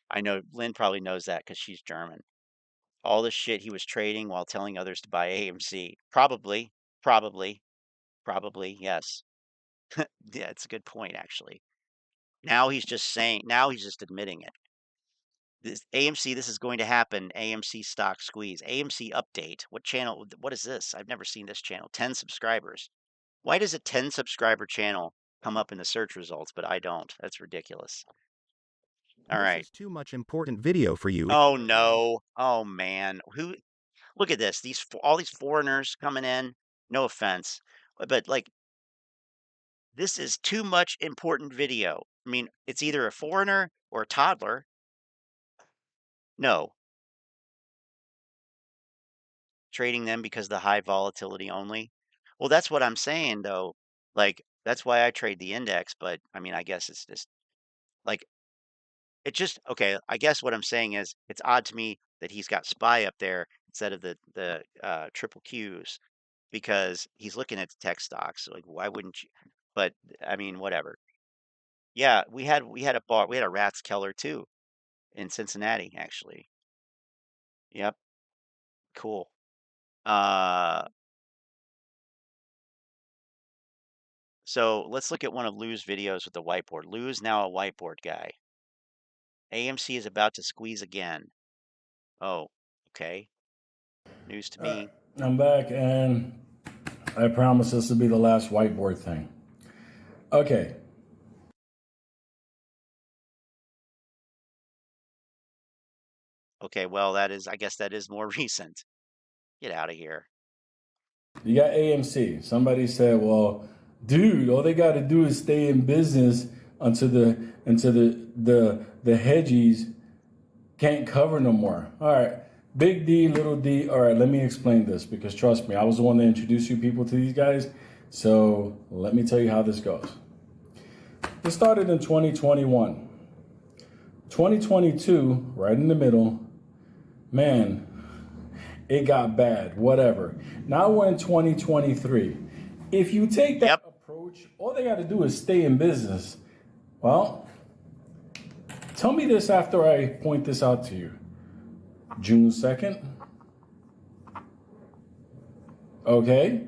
I know Lynn probably knows that because she's German. All the shit he was trading while telling others to buy AMC. Probably, yes. Yeah, it's a good point, actually. Now he's just admitting it. This AMC, this is going to happen. AMC stock squeeze. AMC update. What channel? What is this? I've never seen this channel. 10 subscribers. Why does a 10 subscriber channel come up in the search results, but I don't? That's ridiculous. All right. This is too much important video for you. Oh no. Oh man. Look at this. All these foreigners coming in. No offense. but like this is too much important video. I mean, it's either a foreigner or a toddler. No, trading them because of the high volatility only. Well, that's what I'm saying though. Like that's why I trade the index, but I mean, I guess it's just like it just okay, I guess what I'm saying is it's odd to me that he's got SPY up there instead of the triple Qs because he's looking at the tech stocks. Like, why wouldn't you? But I mean, whatever. Yeah, we had a Rats Keller too in Cincinnati, actually. Yep, cool. So let's look at one of Lou's videos with the whiteboard. Lou's now a whiteboard guy. AMC is about to squeeze again. Oh, okay. News to me. I'm back, and I promise this will be the last whiteboard thing. Okay. Okay, well, I guess that is more recent. Get out of here. You got AMC. Somebody said, well, dude, all they got to do is stay in business until the hedges can't cover no more. All right. Big D, little d. All right, let me explain this because trust me, I was the one that introduced you people to these guys. So let me tell you how this goes. It started in 2021. 2022, right in the middle, man, it got bad, whatever. Now we're in 2023. If you take that approach, all they got to do is stay in business. Well, tell me this after I point this out to you. June 2nd. Okay.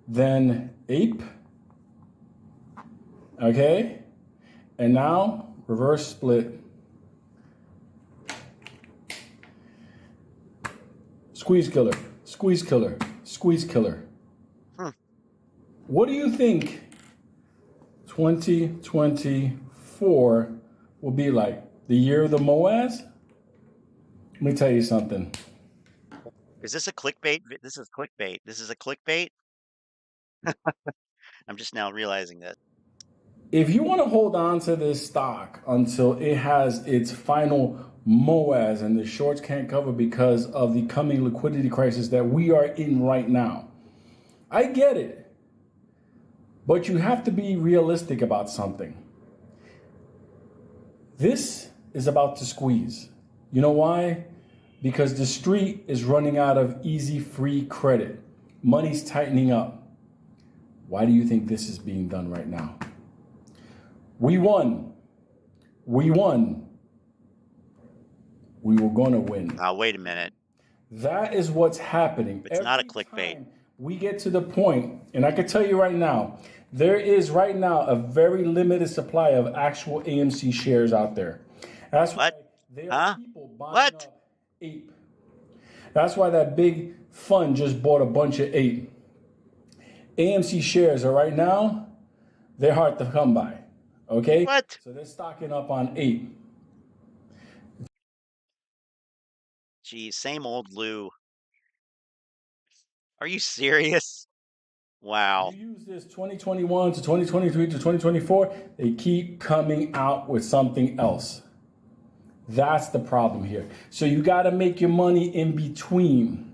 Then ape. Okay. And now reverse split. Squeeze killer, squeeze killer, squeeze killer. What do you think 2024 will be like? The year of the Moaz? Let me tell you something. Is this a clickbait? This is clickbait. This is a clickbait? I'm just now realizing that. If you want to hold on to this stock until it has its final Moaz and the shorts can't cover because of the coming liquidity crisis that we are in right now, I get it. But you have to be realistic about something. This is about to squeeze. You know why? Because the street is running out of easy free credit. Money's tightening up. Why do you think this is being done right now? We won. We won. We were going to win. Now, wait a minute. That is what's happening. It's not a clickbait. We get to the point, and I can tell you right now, there is right now a very limited supply of actual AMC shares out there. That's why there are people buying up ape. That's why that big fund just bought a bunch of ape. AMC shares are right now, they're hard to come by. Okay? What? So they're stocking up on ape. Geez, same old Lou. Are you serious? Wow. You use this 2021 to 2023 to 2024, they keep coming out with something else. That's the problem here. So you got to make your money in between.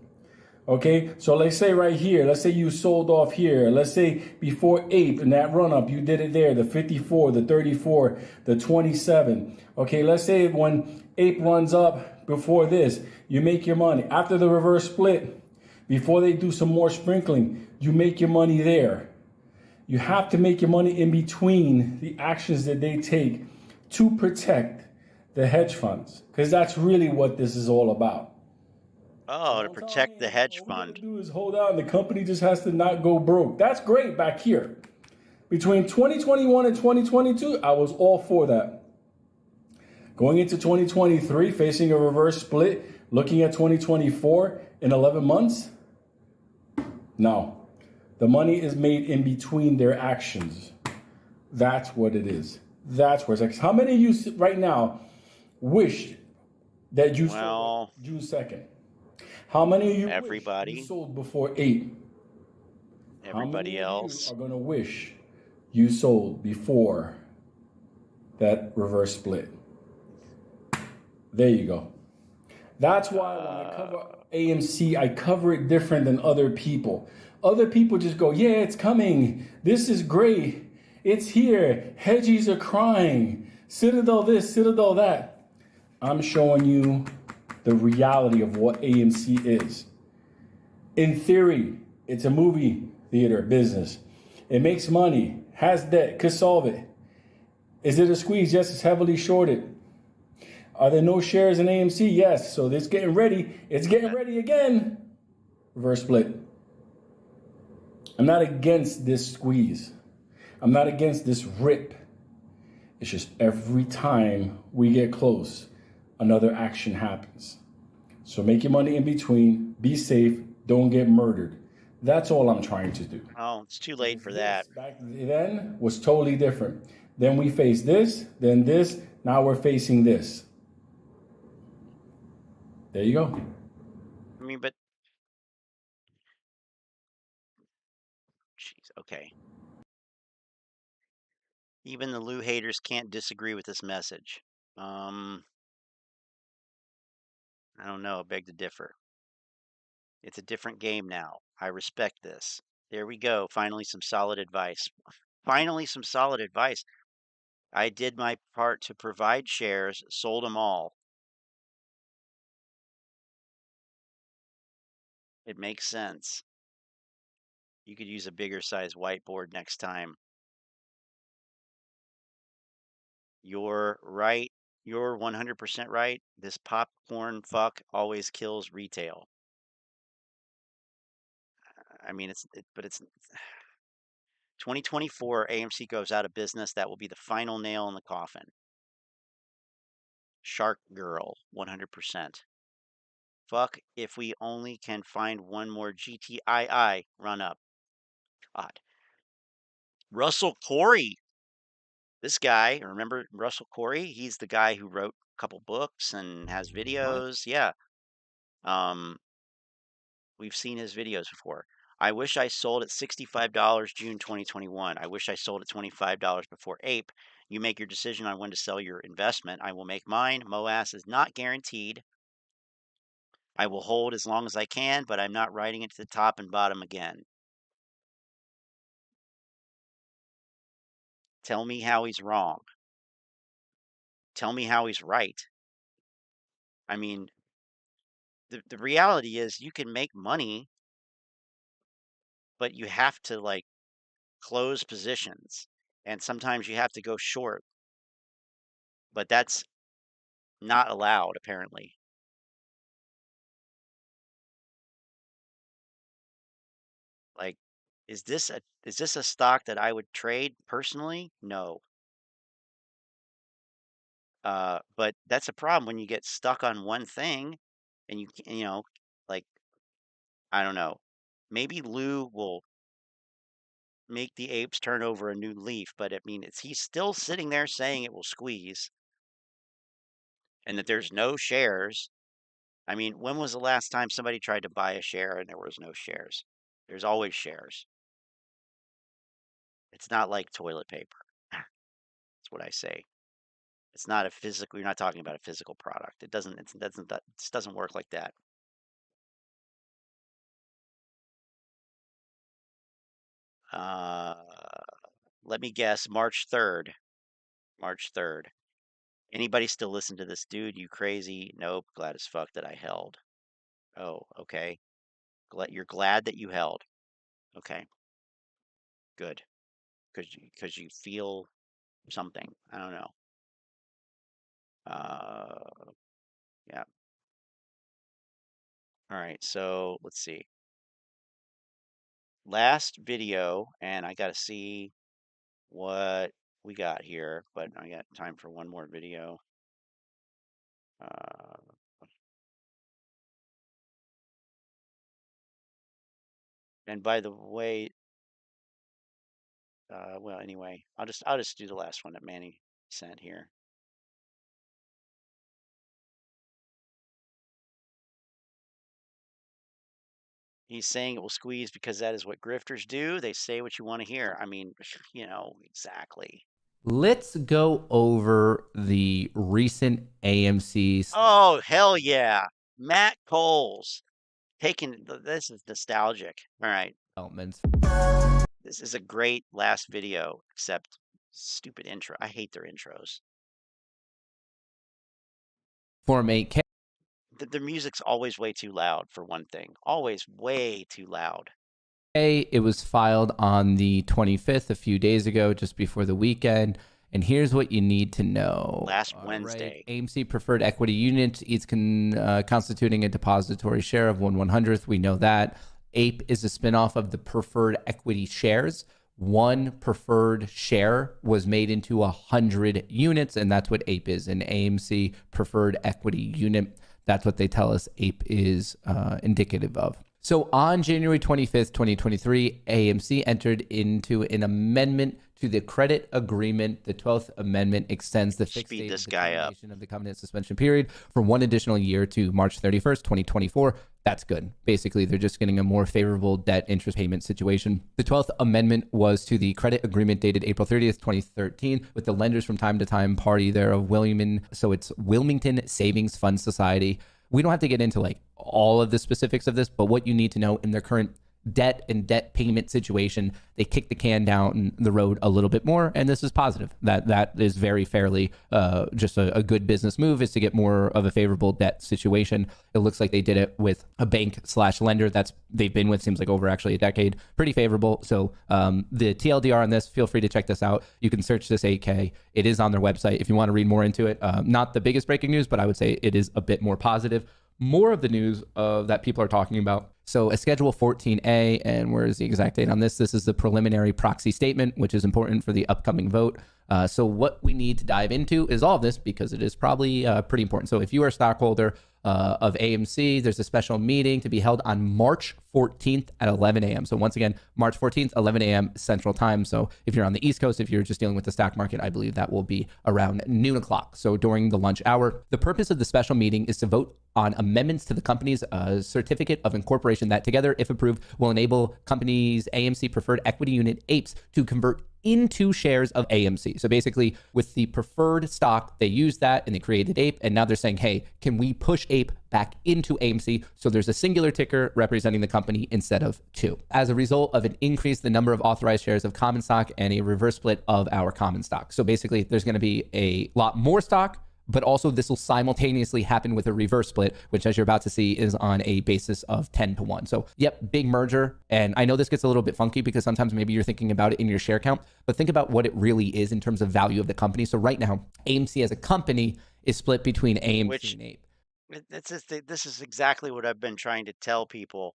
Okay, so let's say right here, let's say you sold off here. Let's say before ape in that run up, you did it there, the 54, the 34, the 27. Okay, let's say when ape runs up before this, you make your money. After the reverse split, before they do some more sprinkling, you make your money there. You have to make your money in between the actions that they take to protect the hedge funds, because that's really what this is all about. Oh, to protect the hedge fund. All we gotta do is hold on. The company just has to not go broke. That's great back here. Between 2021 and 2022, I was all for that. Going into 2023, facing a reverse split, looking at 2024 in 11 months, no. The money is made in between their actions. That's what it is. That's where it's like. How many of you right now wish that you sold June 2nd? How many of you everybody wish you sold before 8? How everybody many of you else. are going to wish you sold before that reverse split? There you go. That's why when I cover AMC, I cover it different than other people. Other people just go, yeah, it's coming. This is great. It's here. Hedgies are crying. Citadel this, Citadel that. I'm showing you the reality of what AMC is. In theory, it's a movie theater business. It makes money, has debt, could solve it. Is it a squeeze? Yes, it's heavily shorted. Are there no shares in AMC? Yes. So it's getting ready. It's getting ready again. Reverse split. I'm not against this squeeze. I'm not against this rip. It's just every time we get close, another action happens. So make your money in between. Be safe. Don't get murdered. That's all I'm trying to do. Oh, it's too late for that. Back then was totally different. Then we faced this, then this. Now we're facing this. There you go. I mean, but jeez, okay. Even the Lou haters can't disagree with this message. I don't know. I beg to differ. It's a different game now. I respect this. There we go. Finally, some solid advice. Finally, some solid advice. I did my part to provide shares, sold them all. It makes sense. You could use a bigger size whiteboard next time. You're right. You're 100% right. This popcorn fuck always kills retail. I mean, but it's 2024. AMC goes out of business. That will be the final nail in the coffin. Shark Girl, 100%. Fuck if we only can find one more GTII run up. God. Russell Corey. This guy, remember Russell Corey? He's the guy who wrote a couple books and has videos. Yeah. We've seen his videos before. I wish I sold at $65 June 2021. I wish I sold at $25 before APE. You make your decision on when to sell your investment. I will make mine. MOAS is not guaranteed. I will hold as long as I can, but I'm not riding it to the top and bottom again. Tell me how he's wrong. Tell me how he's right. I mean, the reality is you can make money, but you have to like close positions. And sometimes you have to go short. But that's not allowed, apparently. Like, is this a stock that I would trade personally? No. But that's a problem when you get stuck on one thing and you know, like, I don't know. Maybe Lou will make the apes turn over a new leaf, but I mean, he's still sitting there saying it will squeeze and that there's no shares. I mean, when was the last time somebody tried to buy a share and there was no shares? There's always shares. It's not like toilet paper. That's what I say. It's not a physical. You're not talking about a physical product. It doesn't work like that. Let me guess. March 3rd. March 3rd. Anybody still listen to this dude? You crazy? Nope. Glad as fuck that I held. Oh, okay. You're glad that you held. Okay. Good. Because you feel something. I don't know. Yeah. All right. So let's see. Last video, and I got to see what we got here, but I got time for one more video. And by the way, well, anyway, I'll just do the last one that Manny sent here. He's saying it will squeeze because that is what grifters do. They say what you want to hear. I mean, exactly. Let's go over the recent AMC Oh, hell yeah. Matt Coles this is nostalgic. All right. developments. This is a great last video, except stupid intro. I hate their intros. Form 8K. The music's always way too loud, for one thing. Always way too loud. It was filed on the 25th, a few days ago, just before the weekend. And here's what you need to know. Last Wednesday. AMC preferred equity units, each constituting a depository share of 1/100th. We know that. APE is a spinoff of the preferred equity shares. One preferred share was made into 100 units, and that's what APE is, an AMC preferred equity unit. That's what they tell us APE is indicative of. So on January 25th, 2023, AMC entered into an amendment to the credit agreement. The 12th Amendment extends the fixed date of the termination of the covenant suspension period for one additional year to March 31st, 2024. That's good. Basically, they're just getting a more favorable debt interest payment situation. The 12th Amendment was to the credit agreement dated April 30th, 2013, with the lenders from time to time party there of so it's Wilmington Savings Fund Society. We don't have to get into like all of the specifics of this, but what you need to know in their current debt and debt payment situation, they kick the can down the road a little bit more, and this is positive. That is very fairly just a good business move, is to get more of a favorable debt situation. It looks like they did it with a bank/lender they've been with, seems like over actually a decade. Pretty favorable. So the TLDR on this, feel free to check this out. You can search this 8K. It is on their website if you want to read more into it. Not the biggest breaking news, but I would say it is a bit more positive. More of the news that people are talking about. So a Schedule 14A, and where is the exact date on this? This is the preliminary proxy statement, which is important for the upcoming vote. So what we need to dive into is all of this because it is probably pretty important. So if you are a stockholder of AMC, there's a special meeting to be held on March 14th at 11 a.m. So once again, March 14th, 11 a.m. Central Time. So if you're on the East Coast, if you're just dealing with the stock market, I believe that will be around noon o'clock. So during the lunch hour. The purpose of the special meeting is to vote on amendments to the company's certificate of incorporation that together, if approved, will enable company's AMC preferred equity unit APEs to convert into shares of AMC. So basically, with the preferred stock, they used that and they created APE, and now they're saying, hey, can we push APE back into AMC? So there's a singular ticker representing the company instead of two. As a result of an increase the number of authorized shares of common stock and a reverse split of our common stock. So basically, there's going to be a lot more stock, but also this will simultaneously happen with a reverse split, which, as you're about to see, is on a basis of 10-1. So yep, big merger. And I know this gets a little bit funky because sometimes maybe you're thinking about it in your share count, but think about what it really is in terms of value of the company. So right now, AMC as a company is split between AMC and APE. This is exactly what I've been trying to tell people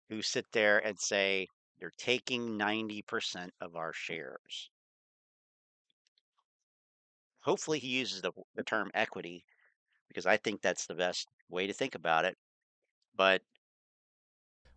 who sit there and say, you're taking 90% of our shares. Hopefully he uses the term equity, because I think that's the best way to think about it. But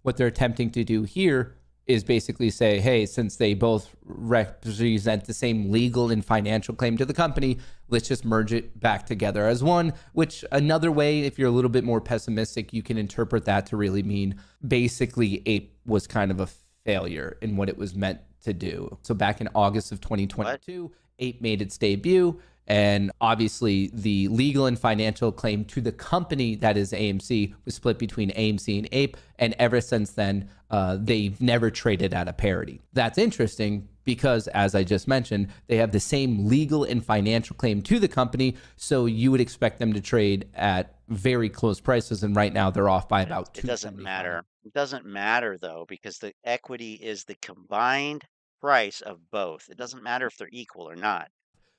what they're attempting to do here is basically say, hey, since they both represent the same legal and financial claim to the company, let's just merge it back together as one, which another way, if you're a little bit more pessimistic, you can interpret that to really mean basically APE was kind of a failure in what it was meant to do. So back in August of 2022, APE made its debut. And obviously, the legal and financial claim to the company that is AMC was split between AMC and APE. And ever since then, they've never traded at a parity. That's interesting because, as I just mentioned, they have the same legal and financial claim to the company. So you would expect them to trade at very close prices. And right now, they're off by about $2.75. It doesn't matter. It doesn't matter, though, because the equity is the combined price of both. It doesn't matter if they're equal or not.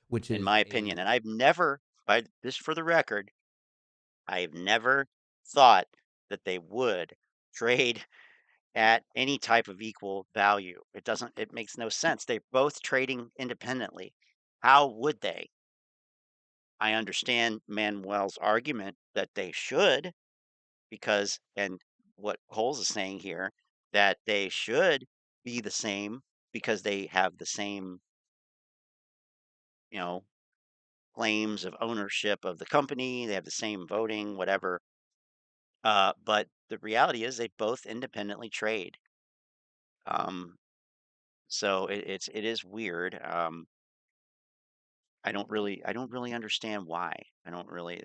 Which is, in my opinion, and I've never, by this for the record, I've never thought that they would trade at any type of equal value. It makes no sense. They're both trading independently. How would they? I understand Manuel's argument that they should, because, and what Coles is saying here, that they should be the same because they have the same, claims of ownership of the company. They have the same voting, whatever. But the reality is they both independently trade. So it is weird. I don't really understand why. I don't really,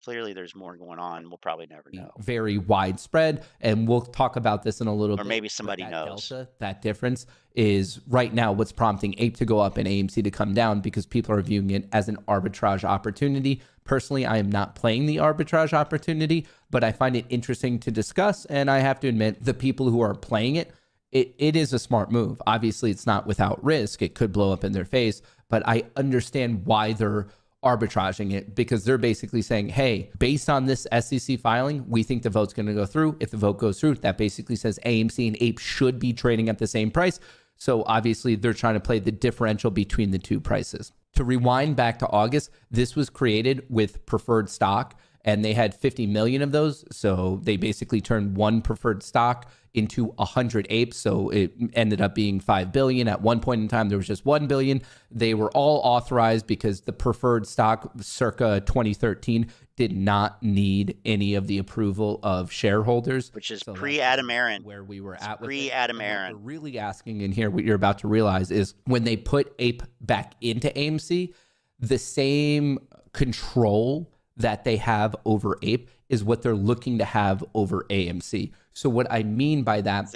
clearly there's more going on. We'll probably never know. Very widespread, and we'll talk about this in a little bit. Or maybe but somebody that knows. delta, that difference is right now what's prompting APE to go up and AMC to come down, because people are viewing it as an arbitrage opportunity. Personally, I am not playing the arbitrage opportunity, but I find it interesting to discuss. And I have to admit, the people who are playing it, it is a smart move. Obviously, it's not without risk. It could blow up in their face, but I understand why they're arbitraging it, because they're basically saying, hey, based on this SEC filing, we think the vote's going to go through. If the vote goes through, that basically says AMC and APE should be trading at the same price. So obviously, they're trying to play the differential between the two prices. To rewind back to August, this was created with preferred stock, and they had 50 million of those. So they basically turned one preferred stock into 100 apes. So it ended up being 5 billion. At one point in time, there was just 1 billion. They were all authorized because the preferred stock circa 2013 did not need any of the approval of shareholders. Which is So pre-Adam that's Aron. where we were at with Pre-Adam it. And what Aron. we're really asking in here, what you're about to realize is when they put ape back into AMC, the same control that they have over ape is what they're looking to have over AMC. So what I mean by that,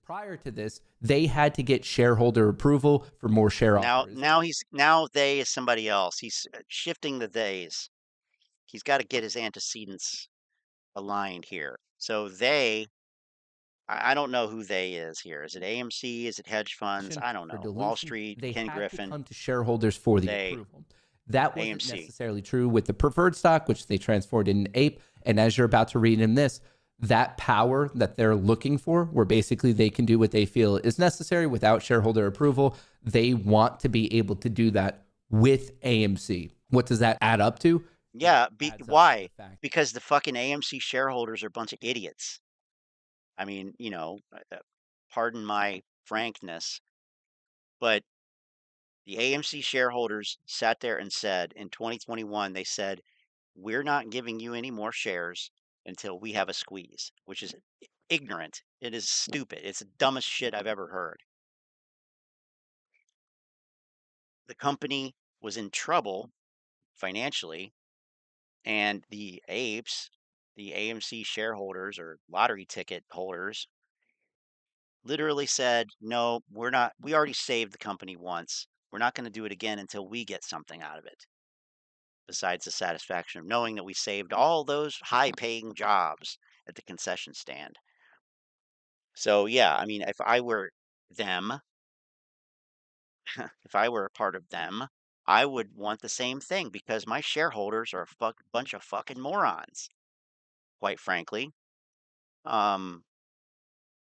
prior to this, they had to get shareholder approval for more share offers. Now they is somebody else. He's shifting the theys. He's got to get his antecedents aligned here. So I don't know who they is here. Is it AMC? Is it hedge funds? I don't know. Wall Street, they Ken had Griffin. to come to shareholders for the approval. That wasn't AMC. necessarily true with the preferred stock, which they transformed in ape. And as you're about to read in this, that power that they're looking for, where basically they can do what they feel is necessary without shareholder approval, they want to be able to do that with AMC. What does that add up to? Yeah, why? Because the fucking AMC shareholders are a bunch of idiots. I mean, pardon my frankness, but the AMC shareholders sat there and said in 2021, they said, we're not giving you any more shares until we have a squeeze, which is ignorant. It is stupid. It's the dumbest shit I've ever heard. The company was in trouble financially, and the apes, the AMC shareholders or lottery ticket holders, literally said, no, we're not. We already saved the company once. We're not going to do it again until we get something out of it. Besides the satisfaction of knowing that we saved all those high-paying jobs at the concession stand. So yeah, I mean, if I were them, if I were a part of them, I would want the same thing, because my shareholders are a bunch of fucking morons, quite frankly.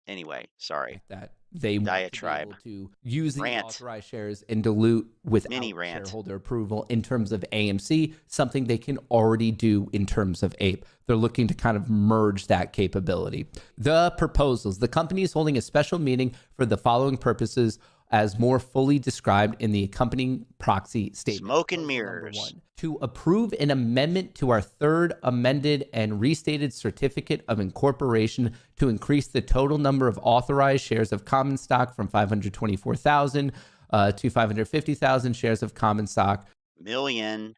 Anyway, sorry. That they want Diatribe. to be able to use the Rant. authorized shares and dilute without Mini rant. shareholder approval in terms of AMC, something they can already do in terms of ape. They're looking to kind of merge that capability. The proposals. The company is holding a special meeting for the following purposes, as more fully described in the accompanying proxy statement. Smoke and Proposal number mirrors. 1, to approve an amendment to our third amended and restated certificate of incorporation to increase the total number of authorized shares of common stock from 524,000 to 550,000 shares of common stock. Million.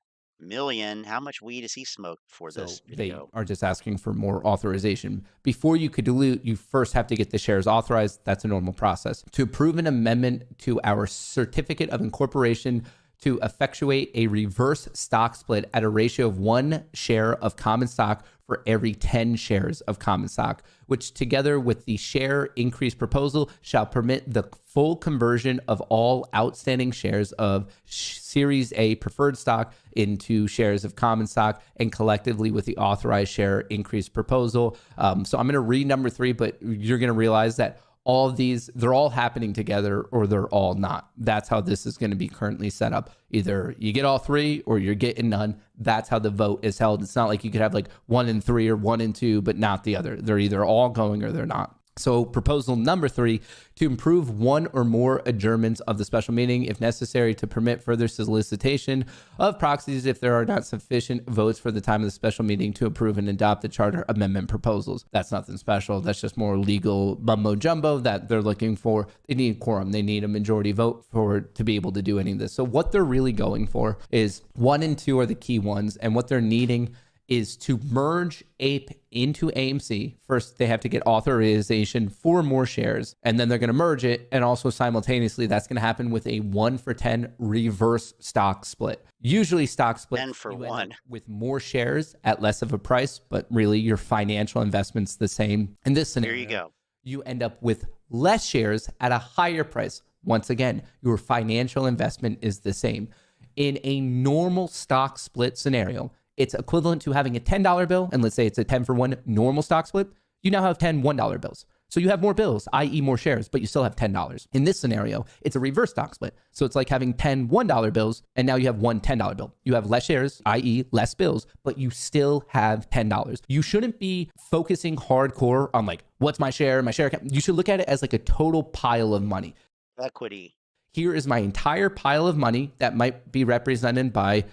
How much weed has he smoked before this video? They are just asking for more authorization. Before you could dilute, you first have to get the shares authorized. That's a normal process. To approve an amendment to our certificate of incorporation to effectuate a reverse stock split at a ratio of 1 share of common stock for every 10 shares of common stock, which together with the share increase proposal shall permit the full conversion of all outstanding shares of Series A preferred stock into shares of common stock, and collectively with the authorized share increase proposal. So I'm going to read number 3, but you're going to realize that all of these, they're all happening together or they're all not. That's how this is going to be currently set up. Either you get all 3 or you're getting none. That's how the vote is held. It's not like you could have like 1 and 3 or 1 and 2, but not the other. They're either all going or they're not. So proposal number 3, to improve one or more adjournments of the special meeting if necessary to permit further solicitation of proxies if there are not sufficient votes for the time of the special meeting to approve and adopt the charter amendment proposals. That's nothing special. That's just more legal mumbo jumbo that they're looking for. They need quorum. They need a majority vote to be able to do any of this. So what they're really going for is 1 and 2 are the key ones. And what they're needing is to merge APE into AMC. First, they have to get authorization for more shares, and then they're going to merge it. And also simultaneously, that's going to happen with a 1-for-10 reverse stock split. Usually stock split 10 for 1 with more shares at less of a price, but really your financial investment's the same. In this scenario, Here you go. You end up with less shares at a higher price. Once again, your financial investment is the same. In a normal stock split scenario, it's equivalent to having a $10 bill, and let's say it's a 10-for-1 normal stock split. You now have 10 $1 bills. So you have more bills, i.e. more shares, but you still have $10. In this scenario, it's a reverse stock split. So it's like having 10 $1 bills, and now you have one $10 bill. You have less shares, i.e. less bills, but you still have $10. You shouldn't be focusing hardcore on like, what's my share account? You should look at it as like a total pile of money. Equity. Here is my entire pile of money that might be represented by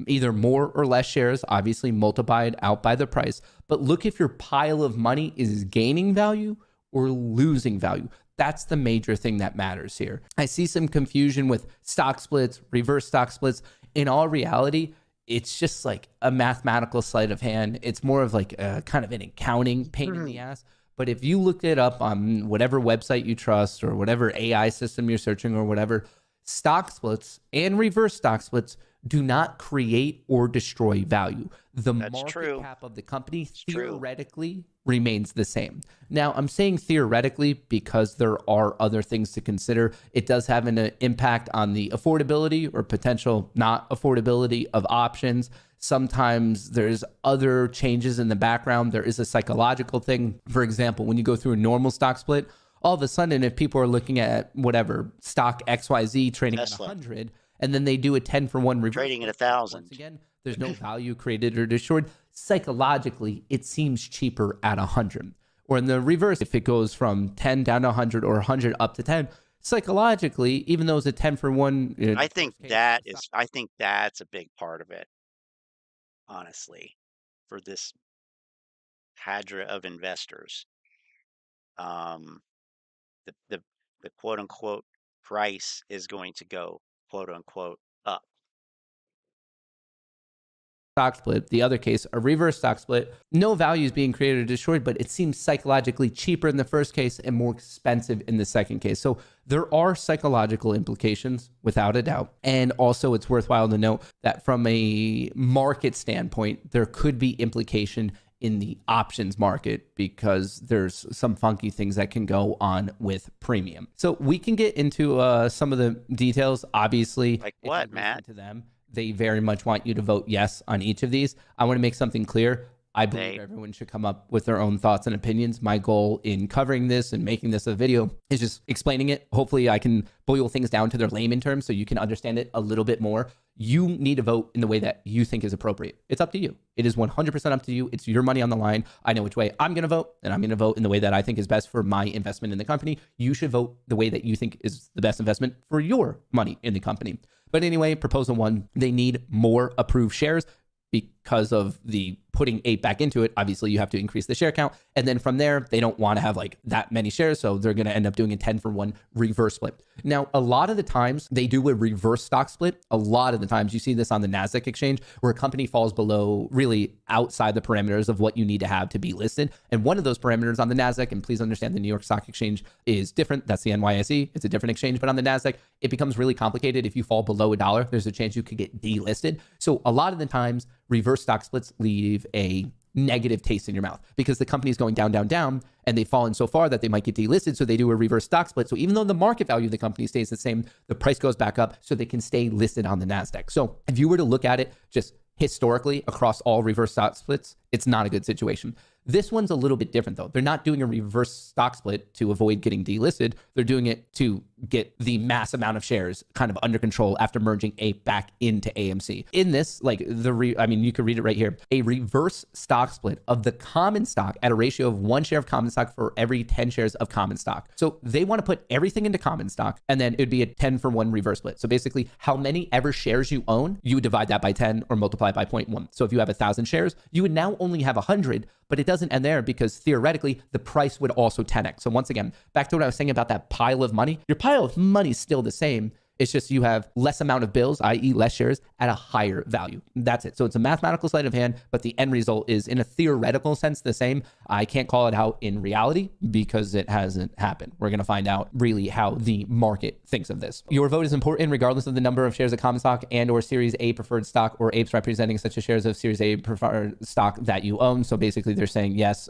either more or less shares, obviously multiplied out by the price. But look if your pile of money is gaining value or losing value. That's the major thing that matters here. I see some confusion with stock splits, reverse stock splits. In all reality, it's just like a mathematical sleight of hand. It's more of like a kind of an accounting pain in the ass. But if you look it up on whatever website you trust or whatever AI system you're searching or whatever, stock splits and reverse stock splits do not create or destroy value. The market cap of the company theoretically remains the same. Now, I'm saying theoretically because there are other things to consider. It does have an impact on the affordability or potential not affordability of options. Sometimes there's other changes in the background. There is a psychological thing. For example, when you go through a normal stock split, all of a sudden, if people are looking at whatever stock XYZ trading Tesla. at 100, and then they do a 10-for-1 reverse Trading at 1,000. once again, there's no value created or destroyed. Psychologically, it seems cheaper at 100. Or in the reverse, if it goes from 10 down to 100 or 100 up to 10, psychologically, even though it's a 10-for-1, I think that's a big part of it, honestly, for this cadre of investors. The quote unquote price is going to go quote unquote up. stock split. The other case, a reverse stock split, no value is being created or destroyed, but it seems psychologically cheaper in the first case and more expensive in the second case. So there are psychological implications without a doubt. And also it's worthwhile to note that from a market standpoint, there could be implication in the options market because there's some funky things that can go on with premium. So we can get into some of the details. Obviously, like what, Matt? To them, they very much want you to vote yes on each of these. I want to make something clear. I believe everyone should come up with their own thoughts and opinions. My goal in covering this and making this a video is just explaining it. Hopefully I can boil things down to their layman terms so you can understand it a little bit more. You need to vote in the way that you think is appropriate. It's up to you. It is 100% up to you. It's your money on the line. I know which way I'm going to vote, and I'm going to vote in the way that I think is best for my investment in the company. You should vote the way that you think is the best investment for your money in the company. But anyway, proposal 1, they need more approved shares. Because of the putting 8 back into it, obviously you have to increase the share count. And then from there, they don't want to have like that many shares. So they're going to end up doing a 10-for-1 reverse split. Now, a lot of the times they do a reverse stock split. A lot of the times you see this on the NASDAQ exchange where a company falls below, really outside the parameters of what you need to have to be listed. And one of those parameters on the NASDAQ, and please understand the New York Stock Exchange is different. That's the NYSE. It's a different exchange. But on the NASDAQ, it becomes really complicated. If you fall below $1, there's a chance you could get delisted. So a lot of the times, reverse stock splits leave a negative taste in your mouth because the company is going down, down, down, and they've fallen so far that they might get delisted. So they do a reverse stock split. So even though the market value of the company stays the same, the price goes back up so they can stay listed on the NASDAQ. So if you were to look at it just historically across all reverse stock splits, it's not a good situation. This one's a little bit different though. They're not doing a reverse stock split to avoid getting delisted. They're doing it to get the mass amount of shares kind of under control after merging APE back into AMC. In this, like you could read it right here, a reverse stock split of the common stock at a ratio of 1 share of common stock for every 10 shares of common stock. So they want to put everything into common stock, and then it'd be a 10-for-1 reverse split. So basically, how many ever shares you own, you would divide that by 10 or multiply it by 0.1. So if you have 1,000 shares, you would now only have 100, but it doesn't end there because theoretically the price would also 10x. So once again, back to what I was saying about that pile of money, your pile of money is still the same. It's just you have less amount of bills, i.e. less shares at a higher value. That's it. So it's a mathematical sleight of hand, but the end result is in a theoretical sense the same. I can't call it out in reality because it hasn't happened. We're going to find out really how the market thinks of this. Your vote is important regardless of the number of shares of common stock and or Series A preferred stock or APEs representing such as shares of Series A preferred stock that you own. So basically they're saying, yes,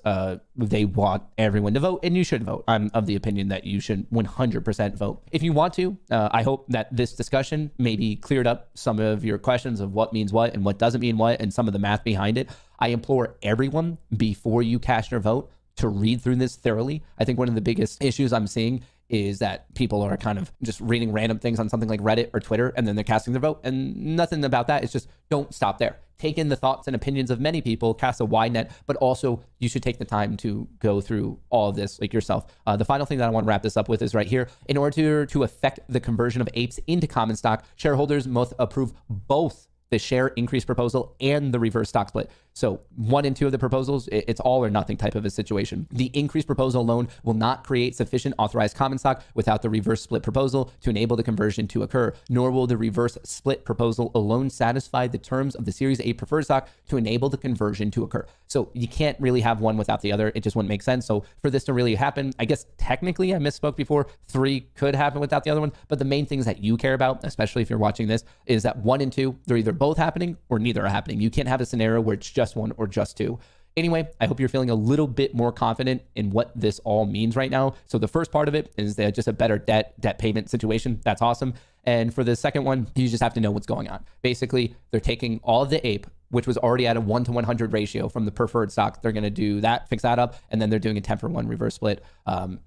they want everyone to vote and you should vote. I'm of the opinion that you should 100% vote. If you want to, I hope that this discussion maybe cleared up some of your questions of what means what and what doesn't mean what and some of the math behind it. I implore everyone before you cast your vote to read through this thoroughly. I think one of the biggest issues I'm seeing is that people are kind of just reading random things on something like Reddit or Twitter, and then they're casting their vote, and nothing about that. It's just don't stop there. Take in the thoughts and opinions of many people, cast a wide net, but also you should take the time to go through all of this like yourself. The final thing that I want to wrap this up with is right here. In order to affect the conversion of APEs into common stock, shareholders must approve both the share increase proposal and the reverse stock split. So 1 and 2 of the proposals, it's all or nothing type of a situation. The increase proposal alone will not create sufficient authorized common stock without the reverse split proposal to enable the conversion to occur, nor will the reverse split proposal alone satisfy the terms of the Series A preferred stock to enable the conversion to occur. So you can't really have one without the other. It just wouldn't make sense. So for this to really happen, I guess technically I misspoke before, 3 could happen without the other one. But the main things that you care about, especially if you're watching this, is that 1 and 2, they're either both happening or neither are happening. You can't have a scenario where it's just 1 or just 2. Anyway, I hope you're feeling a little bit more confident in what this all means right now. So the first part of it is that just a better debt payment situation. That's awesome. And for the second one, you just have to know what's going on. Basically, they're taking all of the APE, which was already at a 1-to-100 ratio from the preferred stock. They're going to do that, fix that up, and then they're doing a 10-for-1 reverse split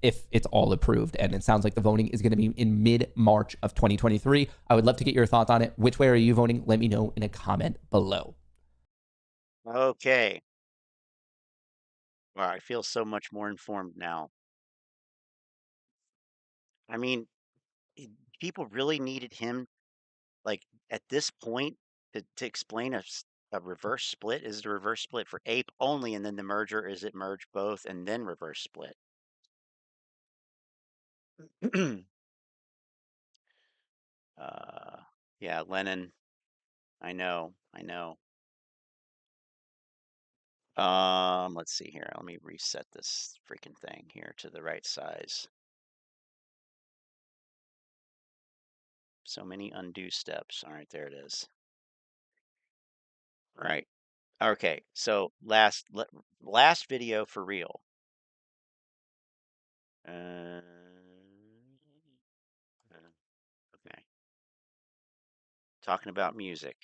if it's all approved. And it sounds like the voting is going to be in mid-March of 2023. I would love to get your thoughts on it. Which way are you voting? Let me know in a comment below. Okay. Wow, I feel so much more informed now. I mean, people really needed him, like, at this point to explain a reverse split. Is it a reverse split for APE only, and then the merger? Is it merge both and then reverse split? Yeah, Lennon. I know. Let's see here. Let me reset this freaking thing here to the right size. So many undo steps. All right, there it is. Right. Okay. So last video for real. Okay. Talking about music.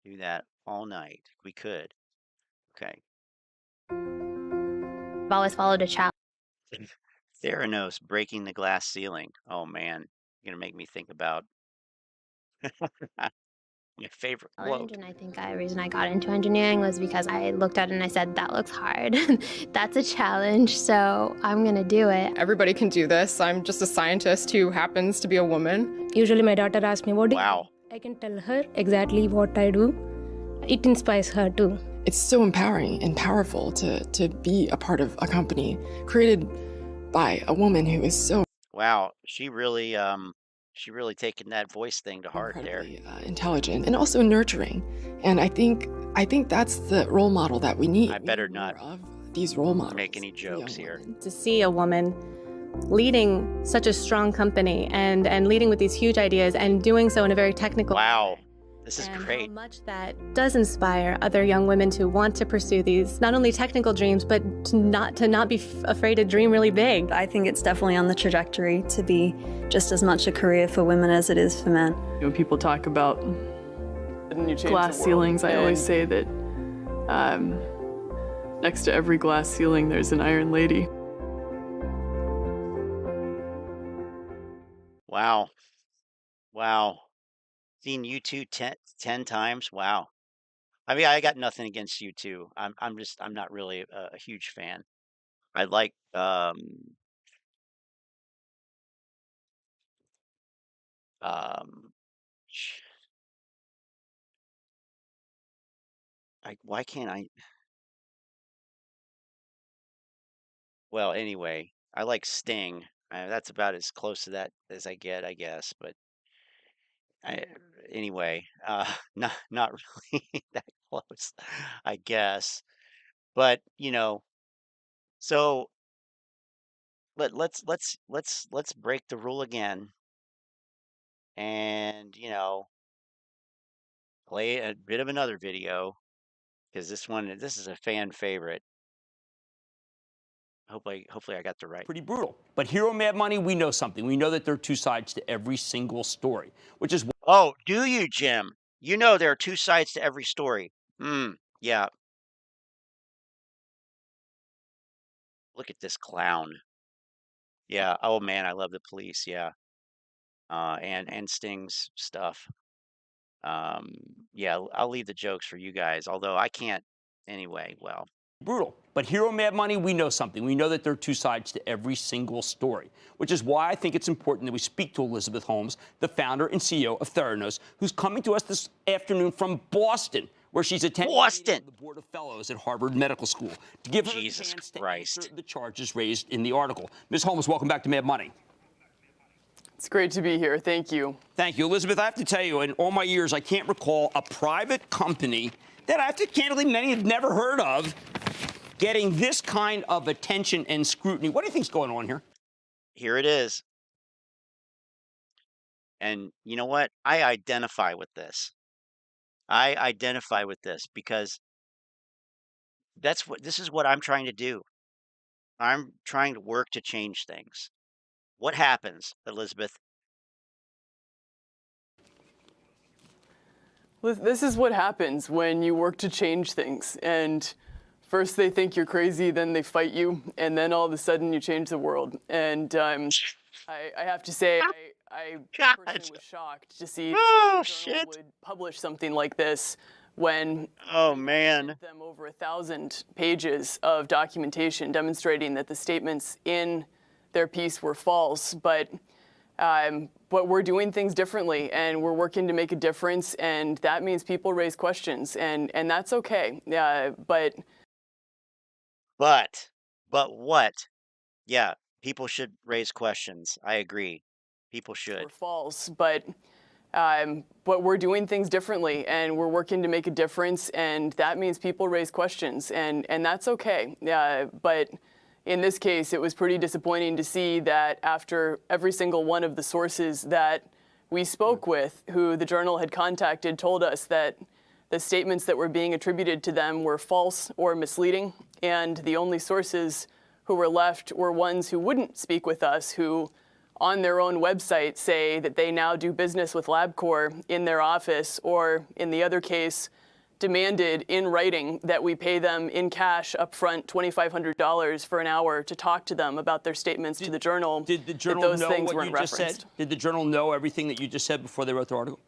Do that all night. We could. Okay. I've always followed a challenge. Theranos breaking the glass ceiling. Oh man, you're gonna make me think about my favorite quote. And I think the reason I got into engineering was because I looked at it and I said, that looks hard. That's a challenge, so I'm going to do it. Everybody can do this. I'm just a scientist who happens to be a woman. Usually my daughter asks me, what do Wow. I can tell her exactly what I do. It inspires her too. It's so empowering and powerful to be a part of a company created by a woman who is so Wow, she really taken that voice thing to heart there. incredibly intelligent and also nurturing. And I think that's the role model that we need. I better not of these role models. make any jokes here. To see a woman leading such a strong company and leading with these huge ideas and doing so in a very technical Wow, way. this is And great. how much that does inspire other young women to want to pursue these not only technical dreams, but to not be afraid to dream really big. I think it's definitely on the trajectory to be just as much a career for women as it is for men. When people talk about glass ceilings, I always say that next to every glass ceiling, there's an iron lady. Wow. Wow. Seen you two 10 times. Wow. I mean, I got nothing against you two. I'm not really a huge fan. I like sh- why can't I? Well, anyway, I like Sting. That's about as close to that as I get, I guess. But I, anyway, not really that close, I guess. But so let's break the rule again, and play a bit of another video because this is a fan favorite. Hopefully I got the right. Pretty brutal. But here on Mad Money, we know something. We know that there are two sides to every single story, which is Oh, do you, Jim? You know there are two sides to every story. Yeah. Look at this clown. Yeah. Oh man, I love the police. Yeah. And Sting's stuff. Yeah, I'll leave the jokes for you guys, although I can't anyway. Well, brutal. But here on Mad Money, we know something. We know that there are two sides to every single story, which is why I think it's important that we speak to Elizabeth Holmes, the founder and CEO of Theranos, who's coming to us this afternoon from Boston, where she's attending the Board of Fellows at Harvard Medical School, to give her a chance to answer the charges raised in the article. Ms. Holmes, welcome back to Mad Money. It's great to be here. Thank you. Thank you. Elizabeth, I have to tell you, in all my years, I can't recall a private company that I have to candidly, many have never heard of, getting this kind of attention and scrutiny. What do you think's going on here? Here it is. And you know what? I identify with this. I identify with this because this is what I'm trying to do. I'm trying to work to change things. What happens, Elizabeth? This is what happens when you work to change things. And first they think you're crazy, then they fight you, and then all of a sudden you change the world. And I have to say, I personally was shocked to see the journal would publish something like this when them over 1,000 pages of documentation demonstrating that the statements in their piece were false. But we're doing things differently, and we're working to make a difference, and that means people raise questions, and that's okay. But what? Yeah, people should raise questions. I agree. People should. We're false, but we're doing things differently, and we're working to make a difference, and that means people raise questions, and that's okay. But in this case, it was pretty disappointing to see that after every single one of the sources that we spoke with, who the journal had contacted, told us that the statements that were being attributed to them were false or misleading, and the only sources who were left were ones who wouldn't speak with us, who on their own website say that they now do business with LabCorp in their office, or in the other case, demanded in writing that we pay them in cash upfront $2,500 for an hour to talk to them about their statements to the journal. Did the journal know what you just said? Did the journal know everything that you just said before they wrote the article?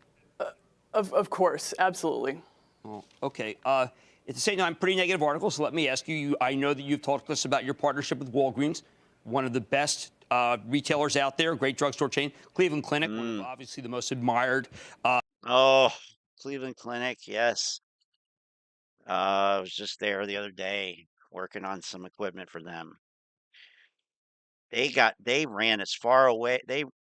Of course, absolutely. Oh, okay. At the same time, pretty negative article, so let me ask you, I know that you've talked to us about your partnership with Walgreens, one of the best retailers out there, great drugstore chain, Cleveland Clinic, one of obviously the most admired. Cleveland Clinic, yes. I was just there the other day working on some equipment for them. They ran as far away.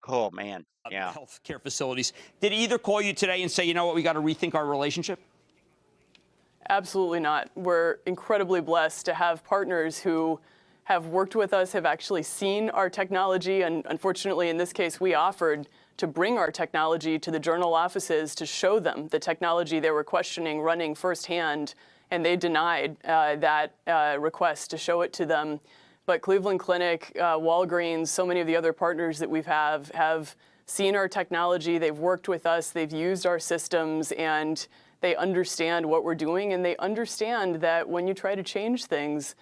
Oh man, yeah. Healthcare facilities. Did either call you today and say, you know what, we got to rethink our relationship? Absolutely not. We're incredibly blessed to have partners who have worked with us, have actually seen our technology, and unfortunately in this case we offered to bring our technology to the journal offices to show them the technology they were questioning running firsthand, and they denied that request to show it to them. But Cleveland Clinic, Walgreens, so many of the other partners that we have seen our technology, they've worked with us, they've used our systems, and they understand what we're doing, and they understand that when you try to change things,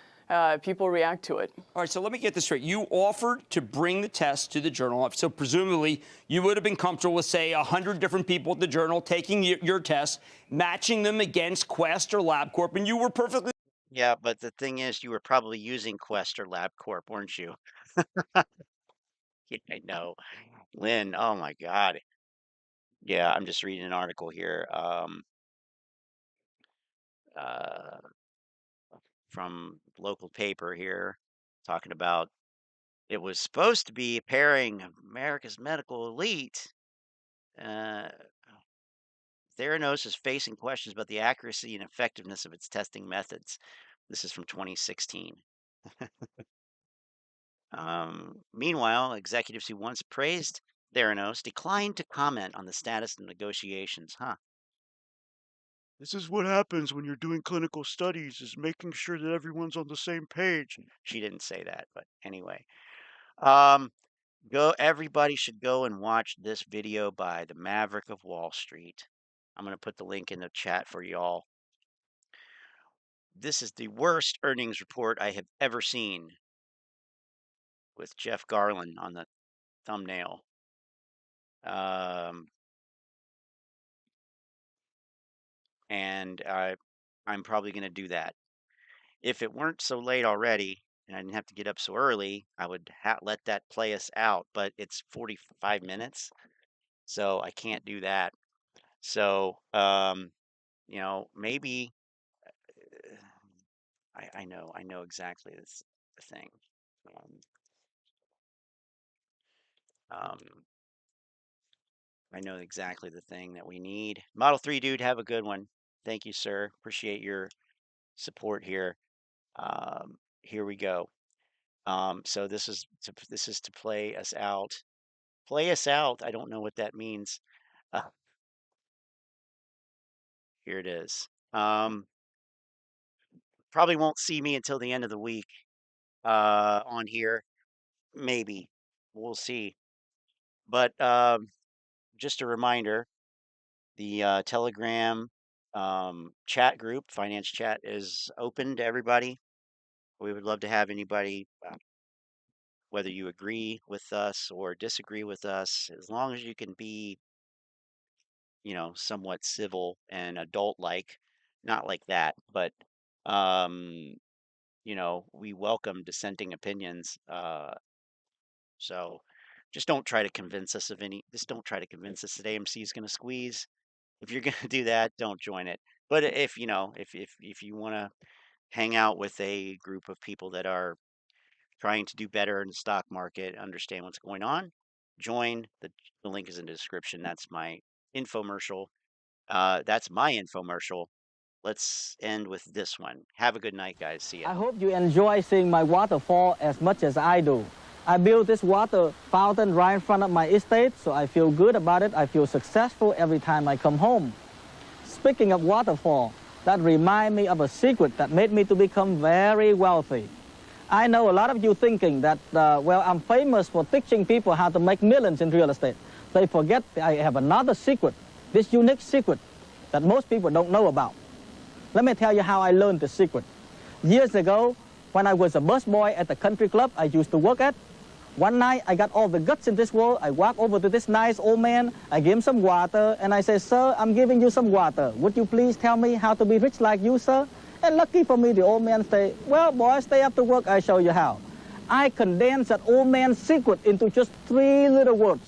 people react to it. All right, so let me get this straight. You offered to bring the test to the Journal. So presumably you would have been comfortable with, say, 100 different people at the Journal taking your test, matching them against Quest or LabCorp, and you were perfectly... Yeah, but the thing is, you were probably using Quest or LabCorp, weren't you? Yeah, I know. Lynn, oh my God. Yeah, I'm just reading an article here from local paper here talking about it was supposed to be pairing America's medical elite. Theranos is facing questions about the accuracy and effectiveness of its testing methods. This is from 2016. Meanwhile, executives who once praised Theranos declined to comment on the status of negotiations. This is what happens when you're doing clinical studies, is making sure that everyone's on the same page. She didn't say that, but anyway. Everybody should go and watch this video by the Maverick of Wall Street. I'm going to put the link in the chat for y'all. This is the worst earnings report I have ever seen, with Jeff Garlin on the thumbnail. And I'm probably going to do that. If it weren't so late already and I didn't have to get up so early, I would let that play us out. But it's 45 minutes, so I can't do that. So, maybe I know exactly this the thing. I know exactly the thing that we need. Model 3 dude, have a good one. Thank you, sir. Appreciate your support here. Here we go. So this is to play us out. Play us out. I don't know what that means. Here it is. Probably won't see me until the end of the week on here. Maybe. We'll see. But just a reminder, the Telegram chat group, Finance Chat, is open to everybody. We would love to have anybody, whether you agree with us or disagree with us, as long as you can be, somewhat civil and adult-like. Not like that, but we welcome dissenting opinions. So just don't try to convince us just don't try to convince us that AMC is going to squeeze. If you're going to do that, don't join it. But if you want to hang out with a group of people that are trying to do better in the stock market, understand what's going on, join. The link is in the description. That's my infomercial. Let's end with this one. Have a good night, guys. See ya. I hope you enjoy seeing my waterfall as much as I do. I built this water fountain right in front of my estate, so I feel good about it. I feel successful every time I come home. Speaking of waterfall, that reminds me of a secret that made me to become very wealthy. I know a lot of you thinking that, well, I'm famous for teaching people how to make millions in real estate. They forget I have another secret, this unique secret that most people don't know about. Let me tell you how I learned the secret. Years ago, when I was a busboy at the country club I used to work at, one night I got all the guts in this world. I walked over to this nice old man, I gave him some water, and I said, "Sir, I'm giving you some water. Would you please tell me how to be rich like you, sir?" And lucky for me, the old man said, "Well, boy, stay after work, I'll show you how." I condensed that old man's secret into just 3 little words.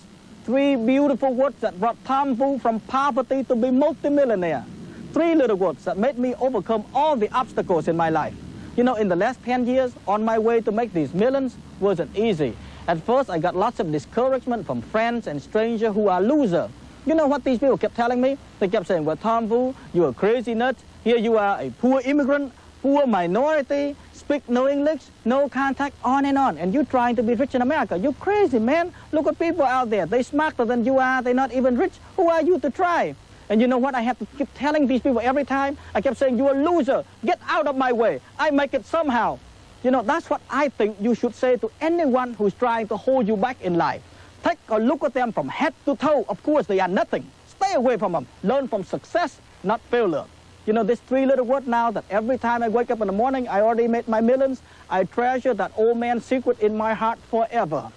3 beautiful words that brought Tom Fu from poverty to be multimillionaire. 3 little words that made me overcome all the obstacles in my life. In the last 10 years, on my way to make these millions wasn't easy. At first, I got lots of discouragement from friends and strangers who are losers. You know what these people kept telling me? They kept saying, "Well, Tom Fu, you're a crazy nut. Here you are, a poor immigrant, poor minority, speak no English, no contact, on, and you're trying to be rich in America. You're crazy, man. Look at people out there. They're smarter than you are. They're not even rich. Who are you to try?" And you know what I have to keep telling these people every time? I kept saying, "You're a loser. Get out of my way. I make it somehow." That's what I think you should say to anyone who's trying to hold you back in life. Take a look at them from head to toe. Of course, they are nothing. Stay away from them. Learn from success, not failure. You know, this 3 little word now that every time I wake up in the morning, I already made my millions. I treasure that old man's secret in my heart forever.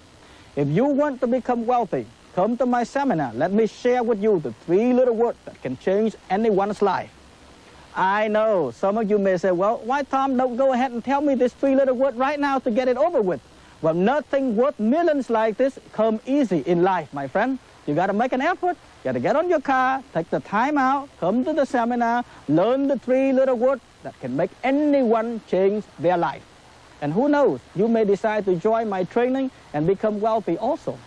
If you want to become wealthy, come to my seminar. Let me share with you the 3 little words that can change anyone's life. I know some of you may say, well, why, Tom, don't go ahead and tell me this 3 little word right now to get it over with. Well, nothing worth millions like this come easy in life, my friend. You got to make an effort. You got to get on your car, take the time out, come to the seminar, learn the 3 little words that can make anyone change their life. And who knows, you may decide to join my training and become wealthy also.